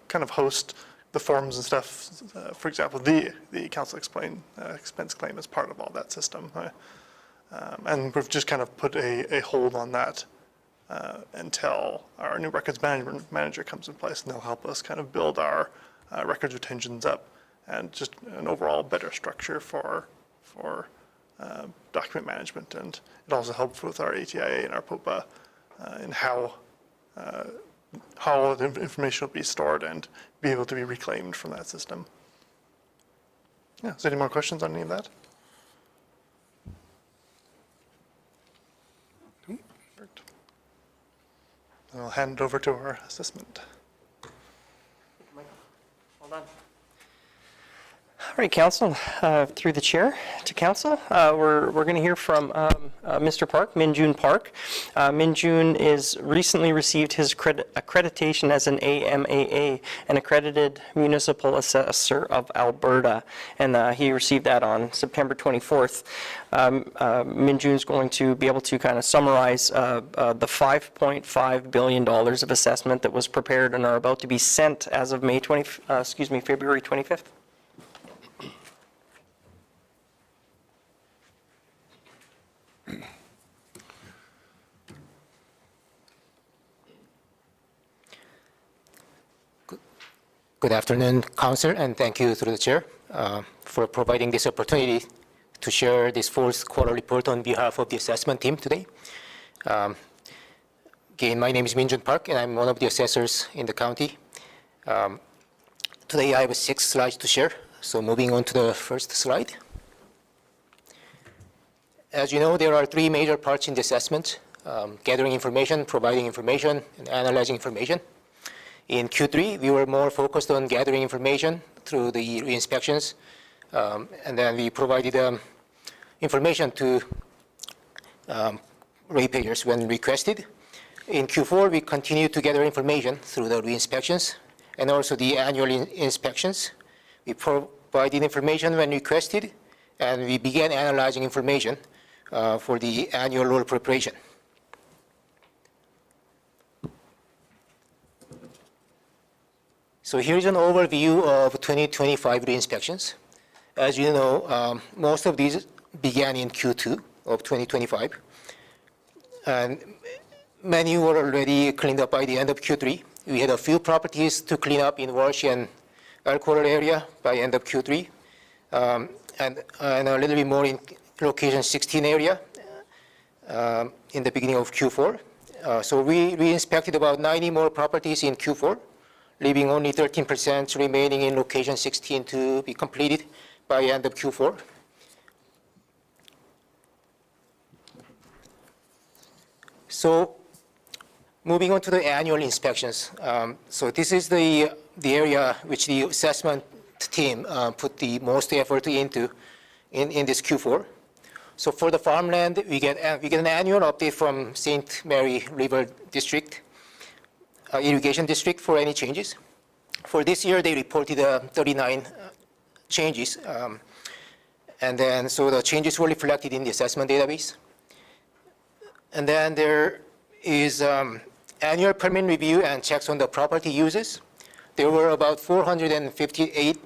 kind of host the forms and stuff. For example, the council expense claim is part of all that system. And we've just kind of put a hold on that until our new records management manager comes in place, and they'll help us kind of build our records retentions up and just an overall better structure for document management. And it also helps with our ATIA and our POPA in how all the information will be stored and be able to be reclaimed from that system. Yeah, is there any more questions on any of that? I'll hand it over to our assessment. Hold on. All right, Council, through the chair to Council, we're going to hear from Mr. Park, Minjun Park. Minjun is recently received his accreditation as an AMAA, an Accredited Municipal Assessor of Alberta, and he received that on September 24th. Minjun is going to be able to kind of summarize the $5.5 billion of assessment that was prepared and are about to be sent as of February 25th. Good afternoon, Council, and thank you through the chair for providing this opportunity to share this fourth quarter report on behalf of the assessment team today. Again, my name is Minjun Park, and I'm one of the assessors in the county. Today I have 6 slides to share, so moving on to the first slide. As you know, there are 3 major parts in the assessment: gathering information, providing information, and analyzing information. In Q3, we were more focused on gathering information through the re-inspections, and then we provided information to ratepayers when requested. In Q4, we continued to gather information through the re-inspections and also the annual inspections. We provided information when requested, and we began analyzing information for the annual road preparation. So here's an overview of 2025 re-inspections. As you know, most of these began in Q2 of 2025, and many were already cleaned up by the end of Q3. We had a few properties to clean up in Walsh and Elkhorn area by end of Q3, and a little bit more in location 16 area in the beginning of Q4. So we inspected about 90 more properties in Q4, leaving only 13% remaining in location 16 to be completed by end of Q4. So moving on to the annual inspections. So this is the area which the assessment team put the most effort into in this Q4. So for the farmland, we get an annual update from St. Mary River District, Irrigation District, for any changes. For this year, they reported 39 changes. And then, so the changes were reflected in the assessment database. And then there is annual permit review and checks on the property uses. There were about 458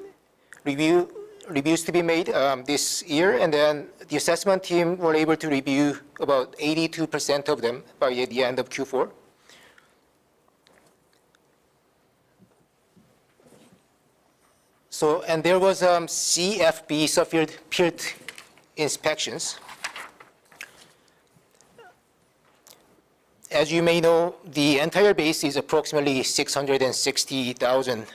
reviews to be made this year, and then the assessment team were able to review about 82% of them by the end of Q4. So, and there was CFB, subfield field inspections. As you may know, the entire base is approximately 660,000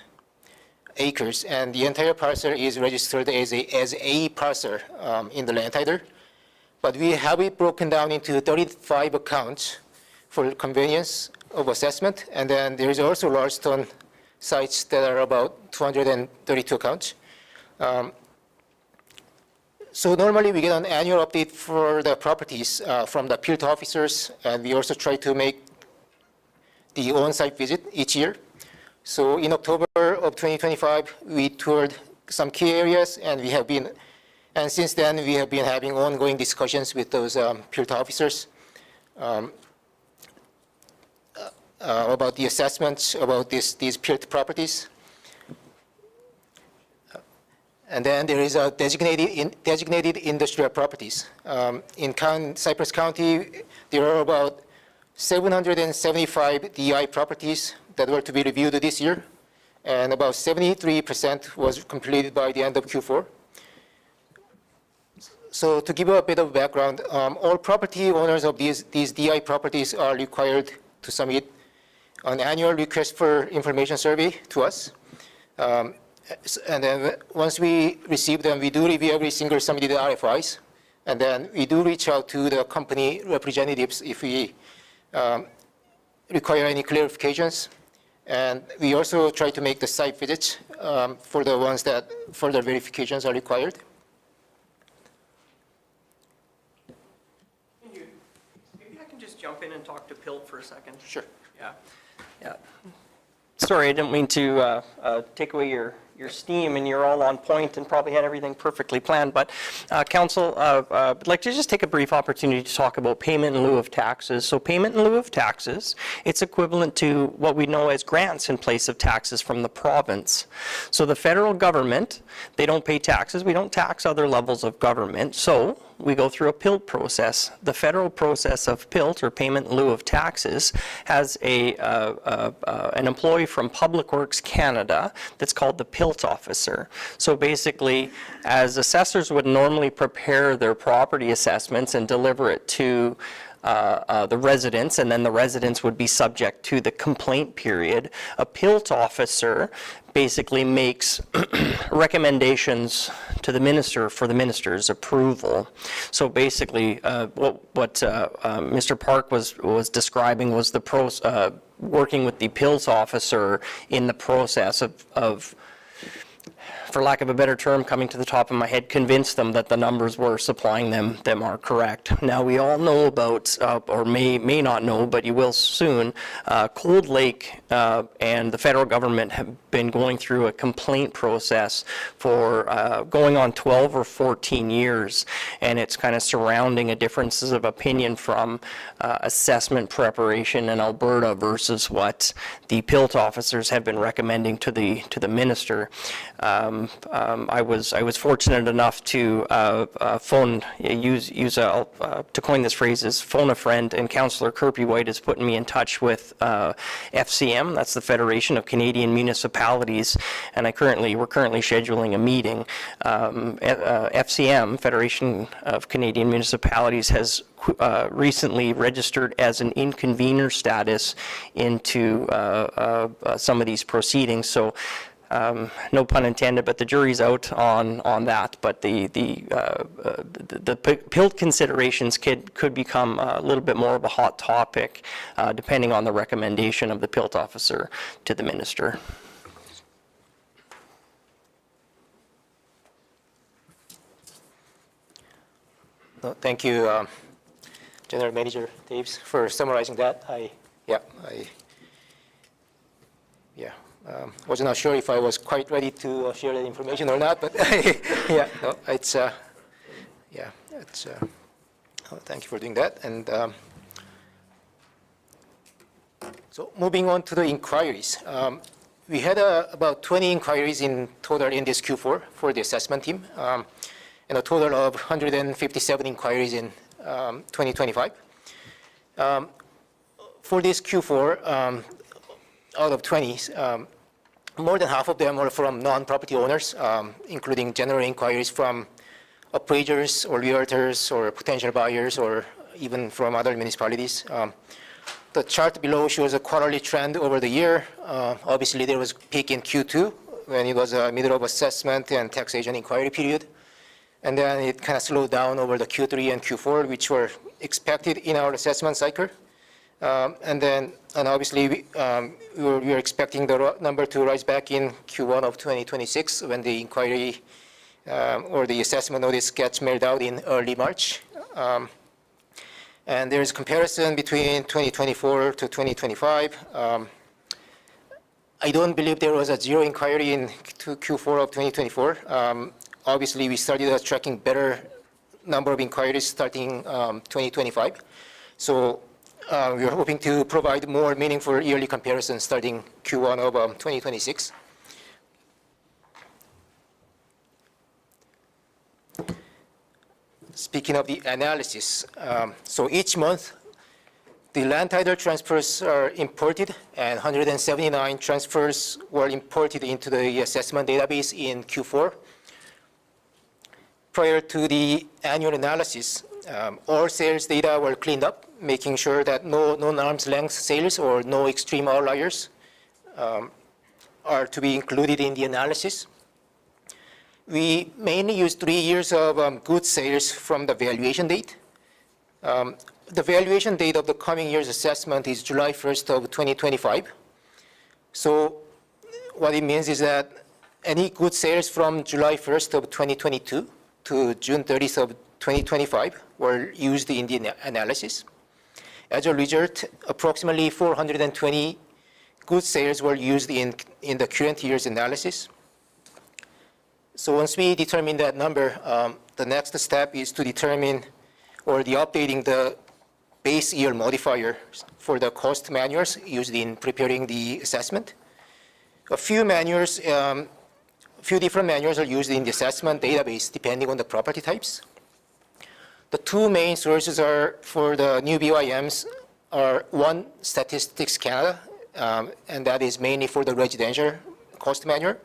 acres, and the entire parcel is registered as a parcel in the land title. But we have it broken down into 35 accounts for convenience of assessment, and then there is also large stone sites that are about 232 accounts. So normally we get an annual update for the properties from the field officers, and we also try to make the on-site visit each year. So in October of 2025, we toured some key areas, and since then we have been having ongoing discussions with those field officers about the assessments about these field properties. And then there is a designated industrial properties. In Cypress County, there are about 775 DI properties that were to be reviewed this year, and about 73% was completed by the end of Q4. So to give you a bit of background, all property owners of these DI properties are required to submit an annual request for information survey to us. And then once we receive them, we do review every single submitted RFIs. And then we do reach out to the company representatives if we require any clarifications. And we also try to make the site visits for the ones that further verifications are required. Maybe I can just jump in and talk to PILT for a second. Sure. Yeah. Sorry, I didn't mean to take away your steam, and you're all on point and probably had everything perfectly planned. But Council, I'd like to just take a brief opportunity to talk about payment in lieu of taxes. So payment in lieu of taxes, it's equivalent to what we know as grants in place of taxes from the province. So the federal government, they don't pay taxes. We don't tax other levels of government. So we go through a PILT process. The federal process of PILT, or payment in lieu of taxes, has an employee from Public Works Canada that's called the PILT officer. So basically, as assessors would normally prepare their property assessments and deliver it to the residents, and then the residents would be subject to the complaint period, a PILT officer basically makes recommendations to the minister for the minister's approval. So basically, what Mr. Park was describing was the working with the PILT officer in the process of, for lack of a better term, coming to the top of my head, convince them that the numbers we're supplying them are correct. Now, we all know about, or may not know, but you will soon, Cold Lake and the federal government have been going through a complaint process for going on 12 or 14 years, and it's kind of surrounding a differences of opinion from assessment preparation in Alberta versus what the PILT officers have been recommending to the minister. I was fortunate enough to to coin this phrase, is phone a friend, and Councillor Kirby White has put me in touch with FCM, that's the Federation of Canadian Municipalities, and we're currently scheduling a meeting. FCM, Federation of Canadian Municipalities, has recently registered as an inconvener status into some of these proceedings. So no pun intended, but the jury's out on that. But the PILT considerations could become a little bit more of a hot topic, depending on the recommendation of the PILT officer to the minister. No, thank you, General Manager Daves, for summarizing that. Was not sure if I was quite ready to share that information or not, but thank you for doing that. And so moving on to the inquiries. We had about 20 inquiries in total in this Q4 for the assessment team, and a total of 157 inquiries in 2025. For this Q4, out of 20, more than half of them were from non-property owners, including general inquiries from appraisers or realtors or potential buyers or even from other municipalities. The chart below shows a quarterly trend over the year. Obviously, there was a peak in Q2 when it was a middle of assessment and taxation inquiry period. And then it kind of slowed down over the Q3 and Q4, which were expected in our assessment cycle. And obviously, we were expecting the number to rise back in Q1 of 2026 when the inquiry or the assessment notice gets mailed out in early March. And there's comparison between 2024 to 2025. I don't believe there was a zero inquiry in Q4 of 2024. Obviously, we started tracking better number of inquiries starting 2025. So we are hoping to provide more meaningful yearly comparisons starting Q1 of 2026. Speaking of the analysis, so each month, the land title transfers are imported, and 179 transfers were imported into the assessment database in Q4. prior to the annual analysis, all sales data were cleaned up, making sure that no arm's length sales or no extreme outliers are to be included in the analysis. We mainly use 3 years of goods sales from the valuation date. The valuation date of the coming year's assessment is July 1st of 2025. So what it means is that any goods sales from July 1st of 2022 to June 30th of 2025 were used in the analysis. As a result, approximately 420 goods sales were used in the current year's analysis. So once we determine that number, the next step is to determine or updating the base year modifier for the cost manuals used in preparing the assessment. A few different manuals are used in the assessment database depending on the property types. The two main sources are for the new BYMs are one, Statistics Canada, and that is mainly for the residential cost manual.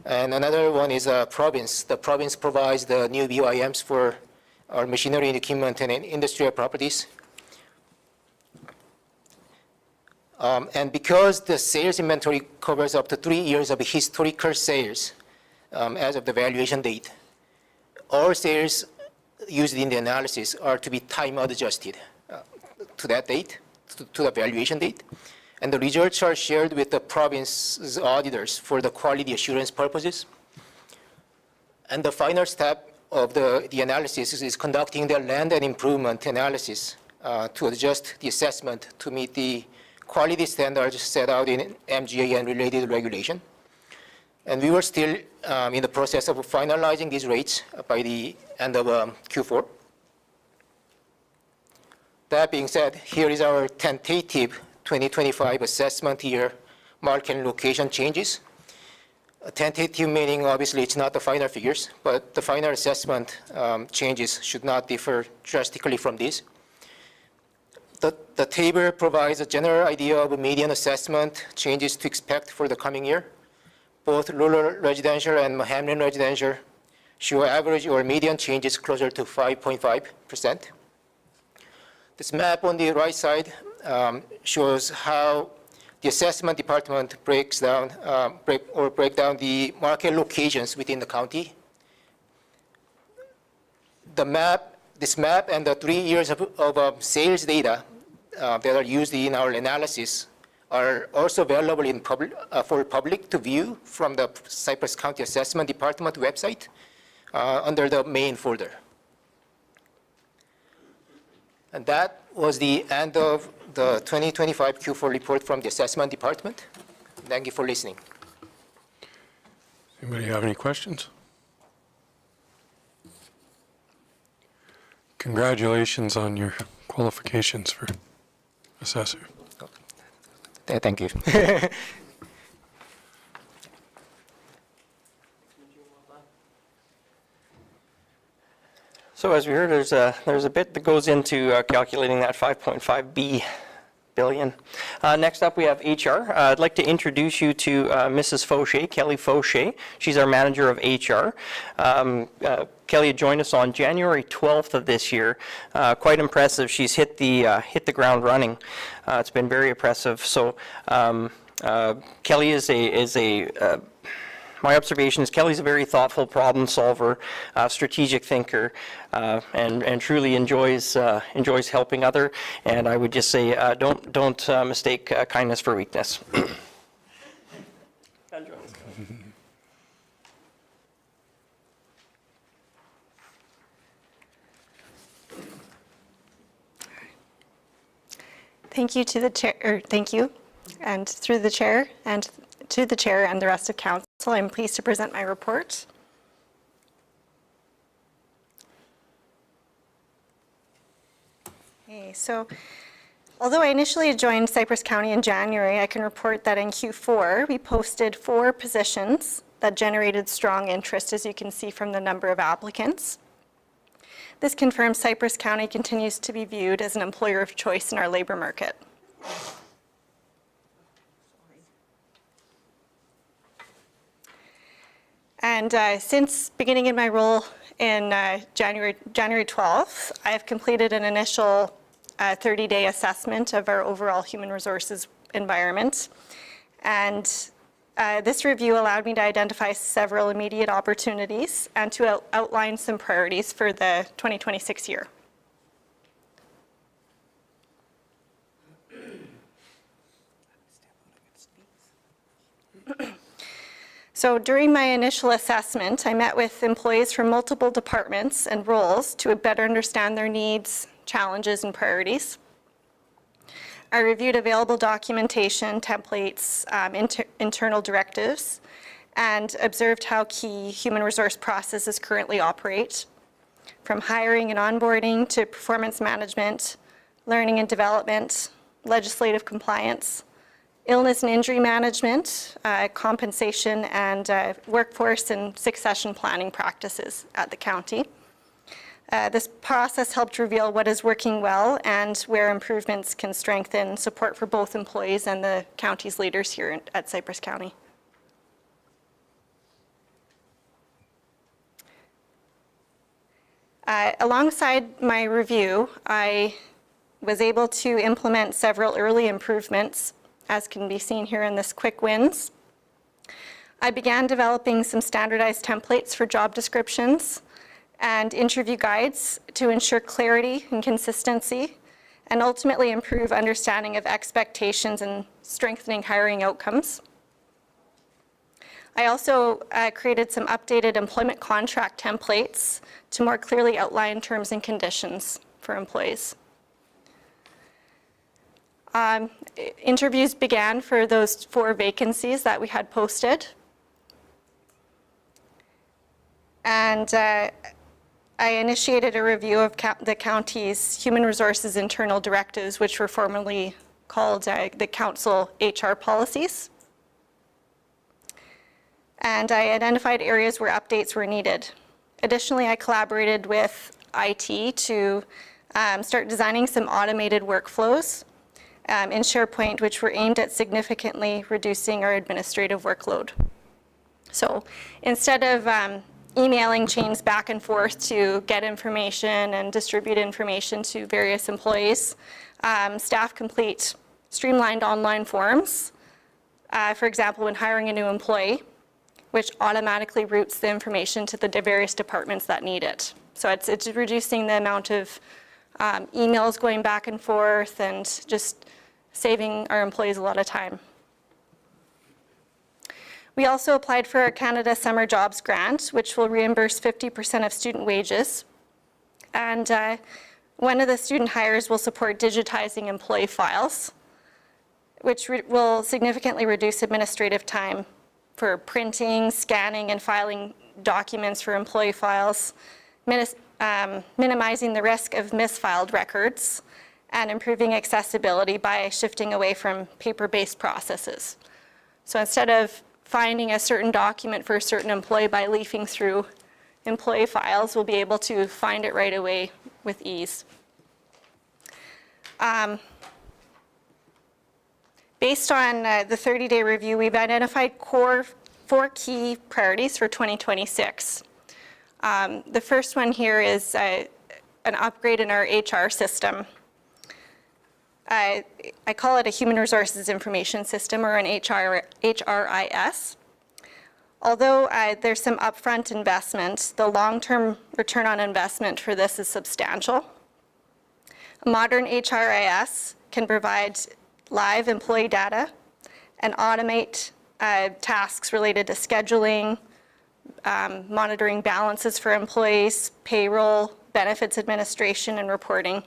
And another one is Province. The Province provides the new BYMs for our machinery and equipment and industrial properties. And because the sales inventory covers up to 3 years of historical sales as of the valuation date, all sales used in the analysis are to be time adjusted to that date, to the valuation date. And the results are shared with the province's auditors for the quality assurance purposes. And the final step of the analysis is conducting the land and improvement analysis to adjust the assessment to meet the quality standards set out in MGA and related regulation. And we were still in the process of finalizing these rates by the end of Q4. That being said, here is our tentative 2025 assessment year market and location changes. Tentative meaning obviously it's not the final figures, but the final assessment changes should not differ drastically from this. The table provides a general idea of a median assessment changes to expect for the coming year. Both rural residential and Hamlin residential show average or median changes closer to 5.5%. This map on the right side shows how the assessment department breaks down break down the market locations within the county. This map and the 3 years of sales data that are used in our analysis are also available for public to view from the Cypress County Assessment Department website under the main folder. And that was the end of the 2025 Q4 report from the Assessment Department. Thank you for listening. Anybody have any questions? Congratulations on your qualifications for assessor. Thank you. So as we heard, there's a bit that goes into calculating that 5.5 billion. Next up, we have HR. I'd like to introduce you to Mrs. Fauché, Kelly Fauché. She's our manager of HR. Kelly had joined us on January 12th of this year. Quite impressive. She's hit the ground running. It's been very impressive. So Kelly is my observation is Kelly's a very thoughtful problem solver, strategic thinker, and truly enjoys helping other. And I would just say, don't mistake kindness for weakness. Thank you to the chair, thank you, and through the chair and to the chair and the rest of council, I'm pleased to present my report. Okay, so although I initially joined Cypress County in January, I can report that in Q4 we posted 4 positions that generated strong interest, as you can see from the number of applicants. This confirms Cypress County continues to be viewed as an employer of choice in our labor market. And since beginning in my role in January 12th, I have completed an initial 30-day assessment of our overall human resources environment. And this review allowed me to identify several immediate opportunities and to outline some priorities for the 2026 year. So during my initial assessment, I met with employees from multiple departments and roles to better understand their needs, challenges, and priorities. I reviewed available documentation, templates, internal directives, and observed how key human resource processes currently operate, from hiring and onboarding to performance management, learning and development, legislative compliance, illness and injury management, compensation, and workforce and succession planning practices at the county. This process helped reveal what is working well and where improvements can strengthen support for both employees and the county's leaders here at Cypress County. Alongside my review, I was able to implement several early improvements, as can be seen here in this quick wins. I began developing some standardized templates for job descriptions and interview guides to ensure clarity and consistency, and ultimately improve understanding of expectations and strengthening hiring outcomes. I also created some updated employment contract templates to more clearly outline terms and conditions for employees. Interviews began for those 4 vacancies that we had posted. And I initiated a review of the county's human resources internal directives, which were formerly called the council HR policies. And I identified areas where updates were needed. Additionally, I collaborated with IT to start designing some automated workflows in SharePoint, which were aimed at significantly reducing our administrative workload. So instead of emailing chains back and forth to get information and distribute information to various employees, staff complete streamlined online forms, for example, when hiring a new employee, which automatically routes the information to the various departments that need it. So it's reducing the amount of emails going back and forth and just saving our employees a lot of time. We also applied for a Canada Summer Jobs Grant, which will reimburse 50% of student wages. And one of the student hires will support digitizing employee files, which will significantly reduce administrative time for printing, scanning, and filing documents for employee files, minimizing the risk of misfiled records, and improving accessibility by shifting away from paper-based processes. So instead of finding a certain document for a certain employee by leafing through employee files, we'll be able to find it right away with ease. Based on the 30-day review, we've identified 4 key priorities for 2026. The first one here is an upgrade in our HR system. I call it a Human Resources Information System, or an HRIS. Although there's some upfront investment, the long-term return on investment for this is substantial. A modern HRIS can provide live employee data and automate tasks related to scheduling, monitoring balances for employees, payroll, benefits administration, and reporting.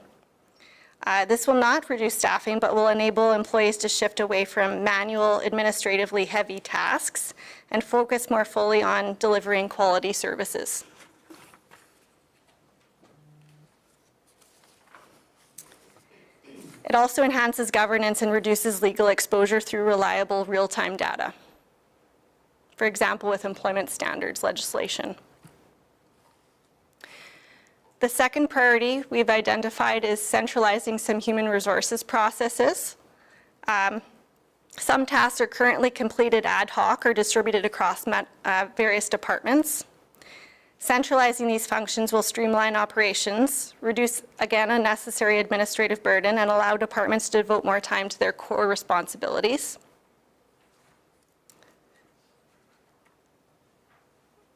This will not reduce staffing, but will enable employees to shift away from manual, administratively heavy tasks and focus more fully on delivering quality services. It also enhances governance and reduces legal exposure through reliable real-time data. For example, with employment standards legislation. The second priority we've identified is centralizing some human resources processes. Some tasks are currently completed ad hoc or distributed across various departments. Centralizing these functions will streamline operations, reduce, again, unnecessary administrative burden, and allow departments to devote more time to their core responsibilities.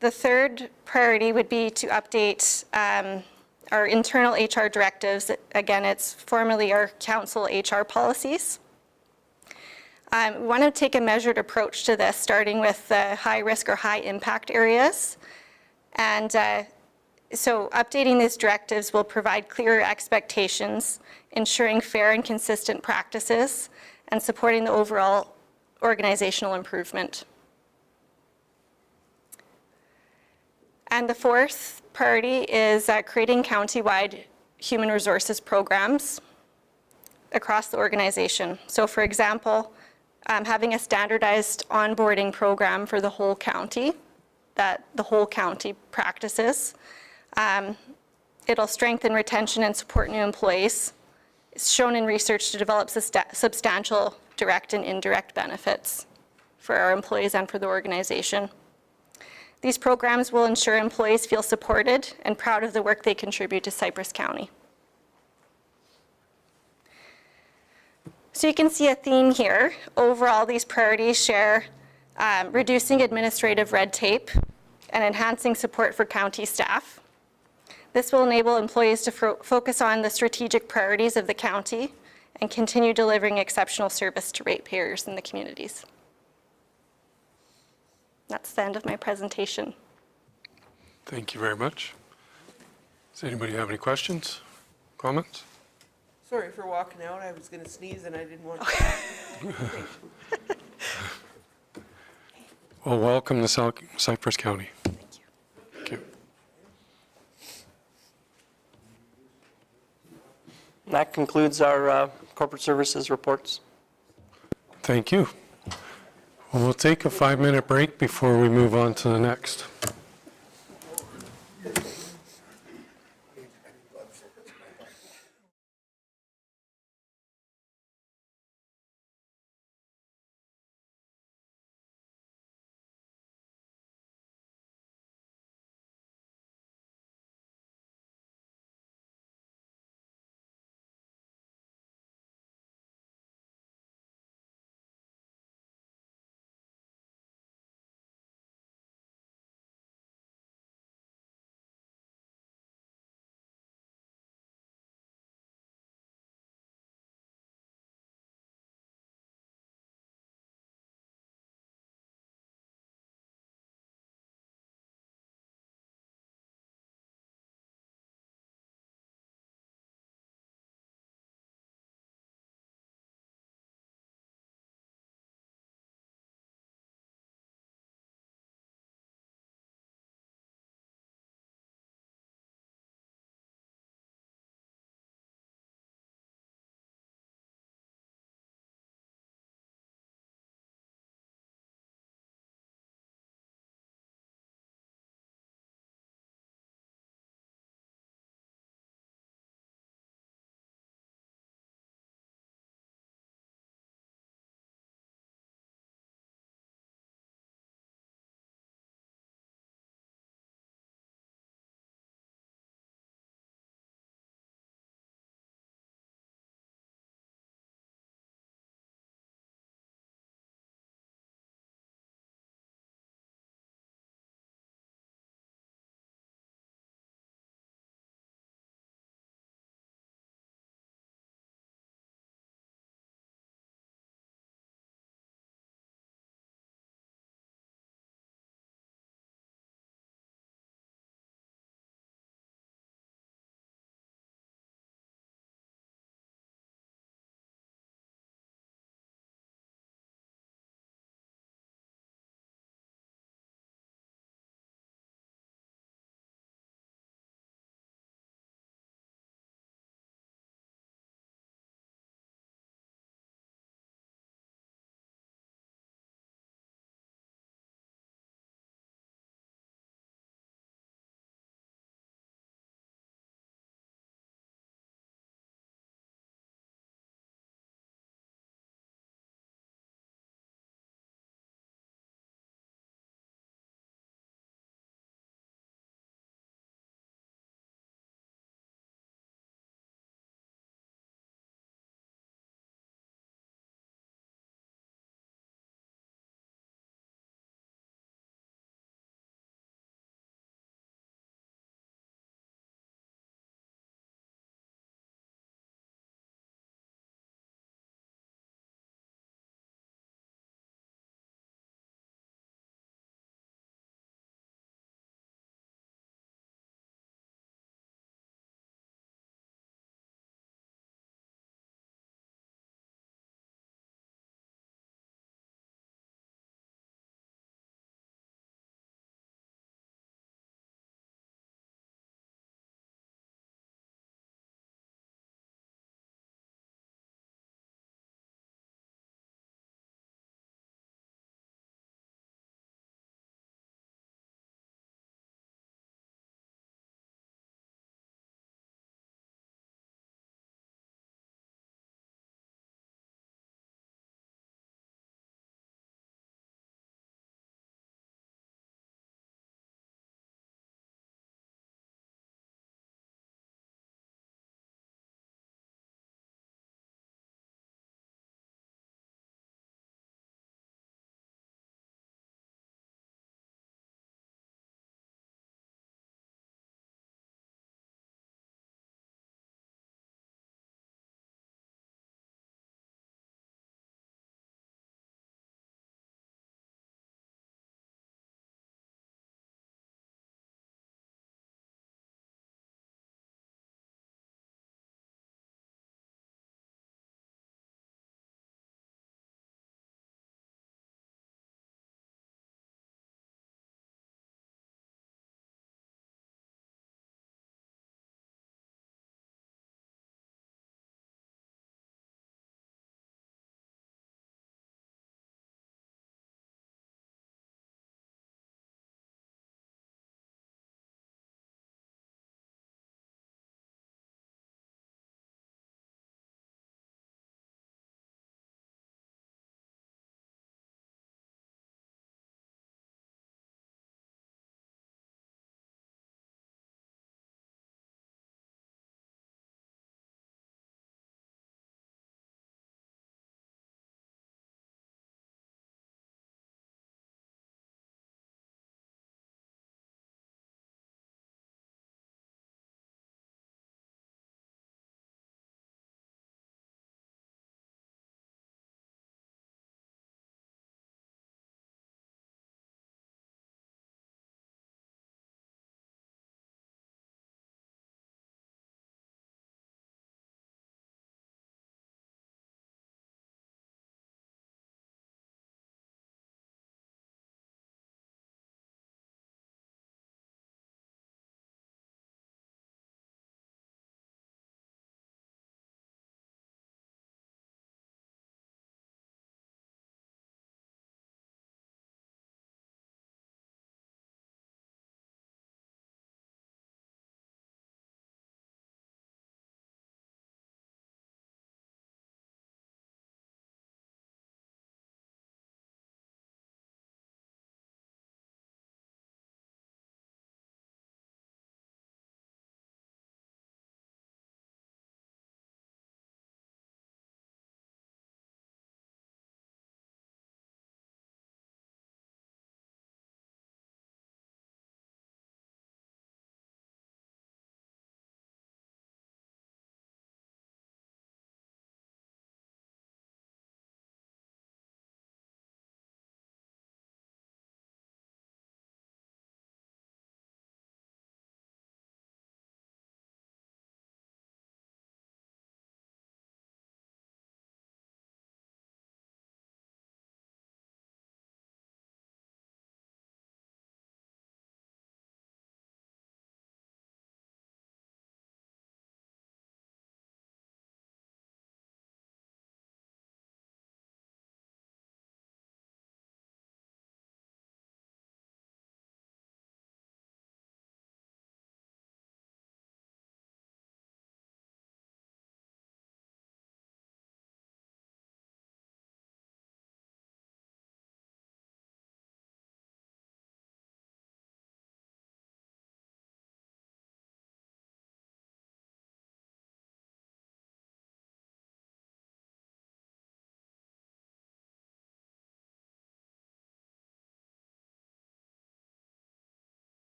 The third priority would be to update our internal HR directives. Again, it's formerly our council HR policies. We want to take a measured approach to this, starting with the high risk or high impact areas. And so updating these directives will provide clearer expectations, ensuring fair and consistent practices, and supporting the overall organizational improvement. And the fourth priority is creating county-wide human resources programs across the organization. So for example, having a standardized onboarding program for the whole county that the whole county practices. It'll strengthen retention and support new employees. It's shown in research to develop substantial direct and indirect benefits for our employees and for the organization. These programs will ensure employees feel supported and proud of the work they contribute to Cypress County. So you can see a theme here. Overall, these priorities share reducing administrative red tape and enhancing support for county staff. This will enable employees to focus on the strategic priorities of the county and continue delivering exceptional service to ratepayers in the communities. That's the end of my presentation. Thank you very much. Does anybody have any questions, comments? Sorry for walking out. I was going to sneeze and I didn't want to. Well, welcome to Cypress County. Thank you. That concludes our corporate services reports. Thank you. Well, we'll take a 5-minute break before we move on to the next.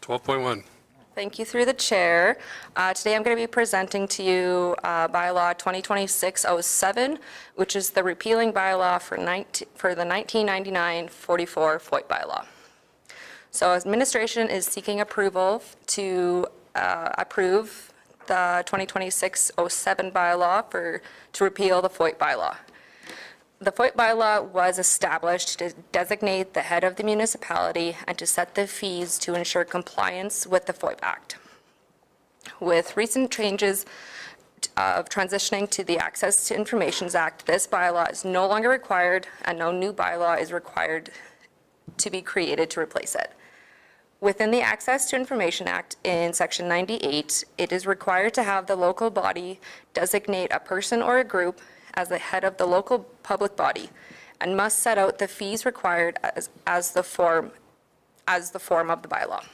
12.1. Thank you through the chair. Today I'm going to be presenting to you bylaw 2026-07, which is the repealing bylaw for the 1999-44 FOIP bylaw. So administration is seeking approval to approve the 2026-07 bylaw to repeal the FOIP bylaw. The FOIP bylaw was established to designate the head of the municipality and to set the fees to ensure compliance with the FOIP Act. With recent changes of transitioning to the Access to Information Act, this bylaw is no longer required and no new bylaw is required to be created to replace it. Within the Access to Information Act in Section 98, it is required to have the local body designate a person or a group as the head of the local public body and must set out the fees required as the form of the bylaw.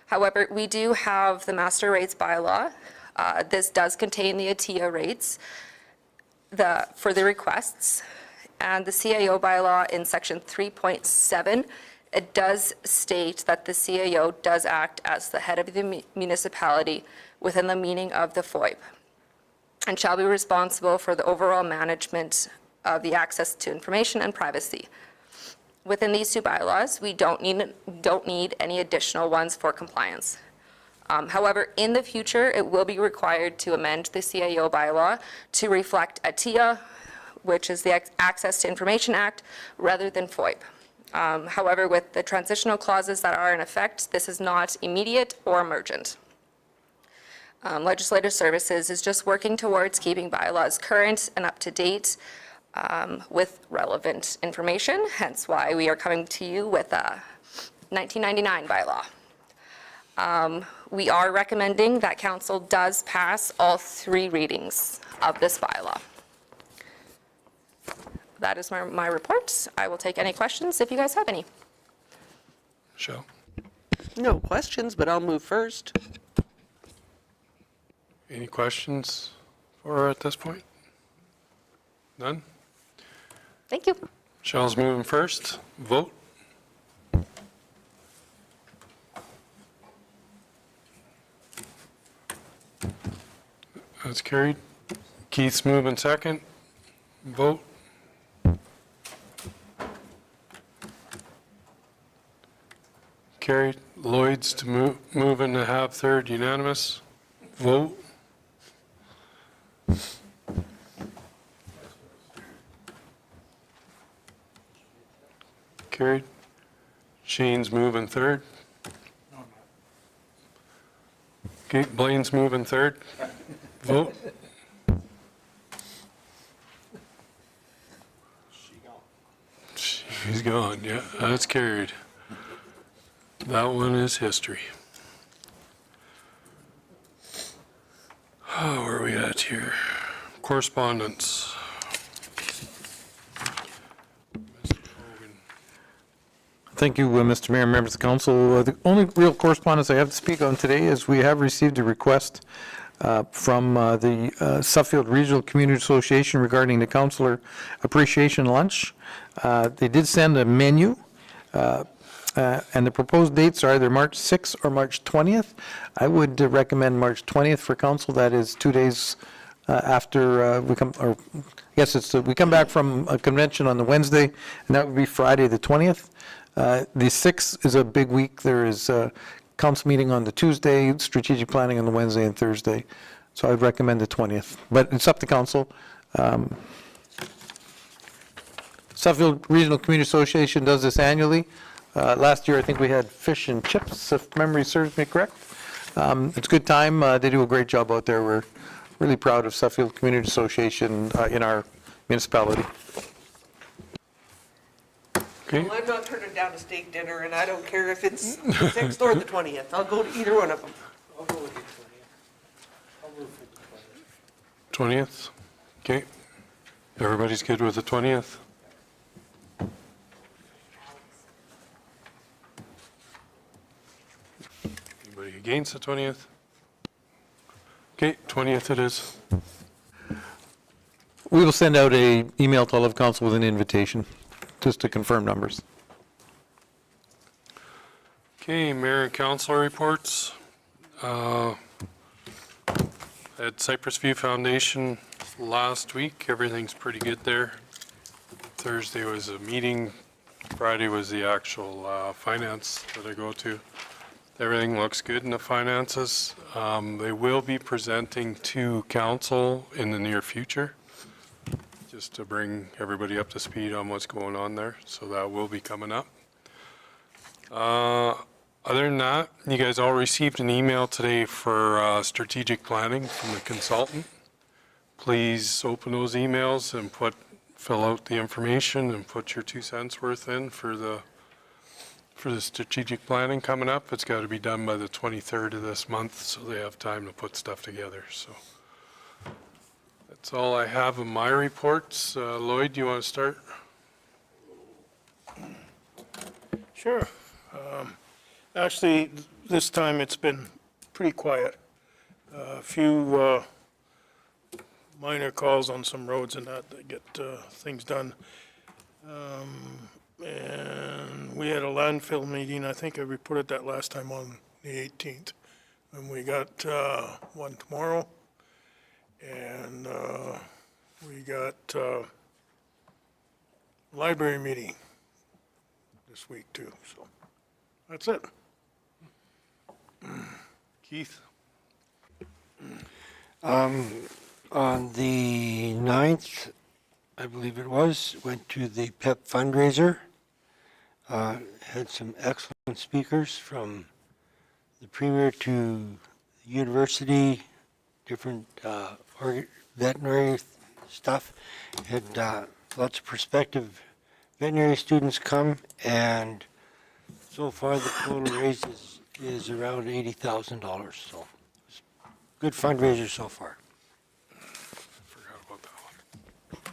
However, we do have the master rates bylaw. This does contain the ATIA rates for the requests, and the CAO bylaw in section 3.7, it does state that the CAO does act as the head of the municipality within the meaning of the FOIP, and shall be responsible for the overall management of the access to information and privacy. Within these two bylaws, we don't need any additional ones for compliance. However, in the future, it will be required to amend the CAO bylaw to reflect ATIA, which is the Access to Information Act, rather than FOIP. However, with the transitional clauses that are in effect, this is not immediate or emergent. Legislative Services is just working towards keeping bylaws current and up to date with relevant information, hence why we are coming to you with a 1999 bylaw. We are recommending that council does pass all 3 readings of this bylaw. That is my report. I will take any questions if you guys have any. Michelle? No questions, but I'll move first. Any questions for her at this point? None? Thank you. Michelle's moving first. Vote. That's carried. Keith's moving second. Vote. Carried. Lloyd's to move and to have third, unanimous. Vote. Carried. Shane's moving third. Okay, Blaine's moving third. Vote. She's gone, yeah, that's carried. That one is history. Oh, where are we at here? Correspondence. Thank you, Mr. Mayor and members of the council. The only real correspondence I have to speak on today is we have received a request from the Suffield Regional Community Association regarding the Councillor Appreciation Lunch. They did send a menu, and the proposed dates are either March 6th or March 20th. I would recommend March 20th for council. That is 2 days after we come, or yes, we come back from a convention on the Wednesday, and that would be Friday the 20th. The 6th is a big week. There is a council meeting on the Tuesday, strategic planning on the Wednesday and Thursday. So I would recommend the 20th, but it's up to council. Suffield Regional Community Association does this annually. Last year, I think we had fish and chips, if memory serves me correct. It's a good time. They do a great job out there. We're really proud of Suffield Community Association in our municipality. Okay. Well, I'm not turning down a steak dinner, and I don't care if it's the 6th or the 20th. I'll go to either one of them. I'll go with the 20th. I'll move for the 20th. 20th? Okay. Everybody's good with the 20th? Anybody against the 20th? Okay, 20th it is. We will send out an email to all of council with an invitation, just to confirm numbers. Okay, mayor and council reports. At Cypress View Foundation last week, everything's pretty good there. Thursday was a meeting, Friday was the actual finance that I go to. Everything looks good in the finances. They will be presenting to council in the near future, just to bring everybody up to speed on what's going on there, so that will be coming up. Other than that, you guys all received an email today for strategic planning from the consultant. Please open those emails and fill out the information and put your 2 cents worth in for the strategic planning coming up. It's got to be done by the 23rd of this month, so they have time to put stuff together. So that's all I have in my reports. Lloyd, do you want to start? Sure. Actually, this time it's been pretty quiet. A few minor calls on some roads and that get things done. And we had a landfill meeting, I think I reported that last time on the 18th. And we got one tomorrow. And we got library meeting this week too, so that's it. Keith? On the 9th, I believe it was, went to the PEP fundraiser. Had some excellent speakers from the premier to the university, different veterinary stuff. Had lots of prospective veterinary students come, and so far the total raise is around $80,000. So it's good fundraiser so far. Forgot about that one.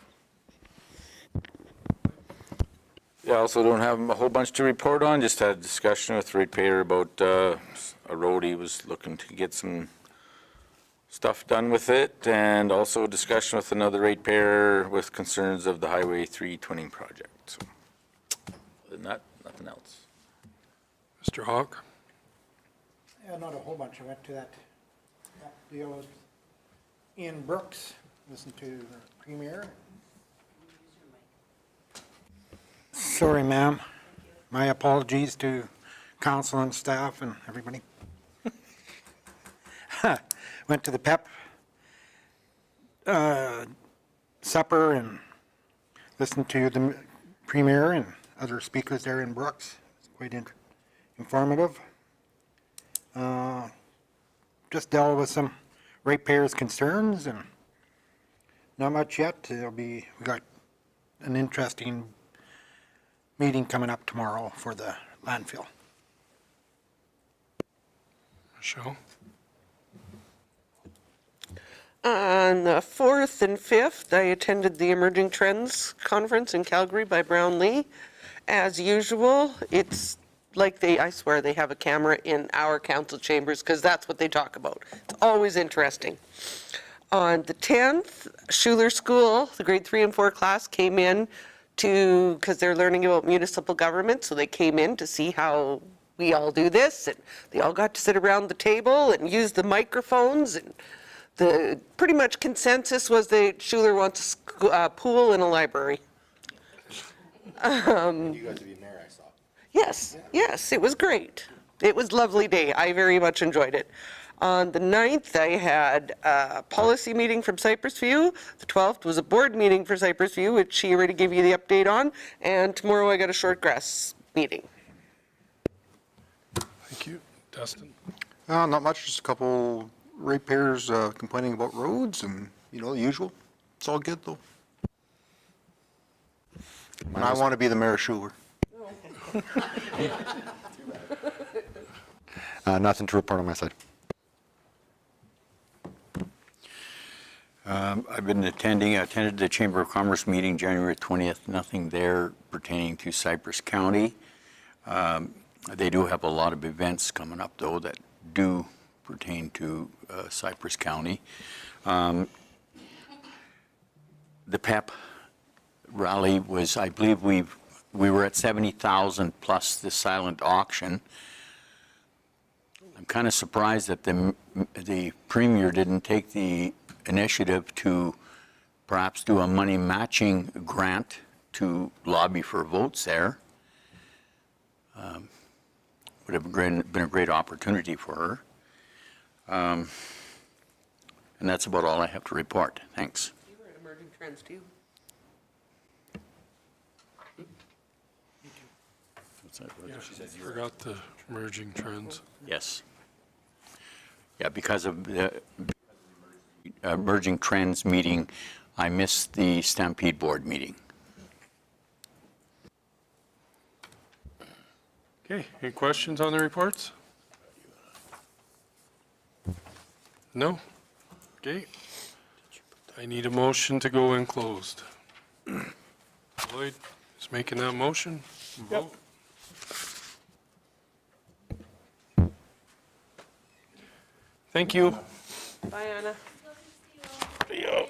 Yeah, I also don't have a whole bunch to report on, just had a discussion with ratepayer about a road. He was looking to get some stuff done with it, and also a discussion with another ratepayer with concerns of the Highway 3 twinning project. So, other than that, nothing else. Mr. Hawk? Yeah, not a whole bunch. I went to that deal with Ian Brooks, listened to the premier. Sorry, ma'am. My apologies to council and staff and everybody. Went to the PEP supper and listened to the premier and other speakers there in Brooks. It's quite informative. Just dealt with some ratepayers' concerns and not much yet. We got an interesting meeting coming up tomorrow for the landfill. Michelle? On the 4th and 5th, I attended the Emerging Trends Conference in Calgary by Brown Lee. As usual, it's like I swear they have a camera in our council chambers because that's what they talk about. It's always interesting. On the 10th, Schuler School, the grade 3 and 4 class came in because they're learning about municipal government, so they came in to see how we all do this, and they all got to sit around the table and use the microphones, and the pretty much consensus was that Schuler wants a pool and a library. You guys would be mayor, I saw. Yes, yes, it was great. It was a lovely day. I very much enjoyed it. On the 9th, I had a policy meeting from Cypress View. The 12th was a board meeting for Cypress View, which she already gave you the update on. And tomorrow I got a short grass meeting. Thank you. Dustin? Not much, just a couple ratepayers complaining about roads and, the usual. It's all good, though. And I want to be the mayor of Schuler. Nothing to report on my side. I've been attended the Chamber of Commerce meeting January 20th, nothing there pertaining to Cypress County. They do have a lot of events coming up, though, that do pertain to Cypress County. The PEP rally was, I believe we were at 70,000 plus the silent auction. kind of surprised that the Premier didn't take the initiative to perhaps do a money matching grant to lobby for votes there. Would have been a great opportunity for her. And that's about all I have to report. Thanks. You were at Emerging Trends too. Forgot the emerging trends. Yes. Yeah, because of the Emerging Trends meeting, I missed the Stampede Board meeting. Okay, any questions on the reports? No? Okay. I need a motion to go in closed. Lloyd is making that motion. Vote. Thank you. Bye, Anna. Yeah.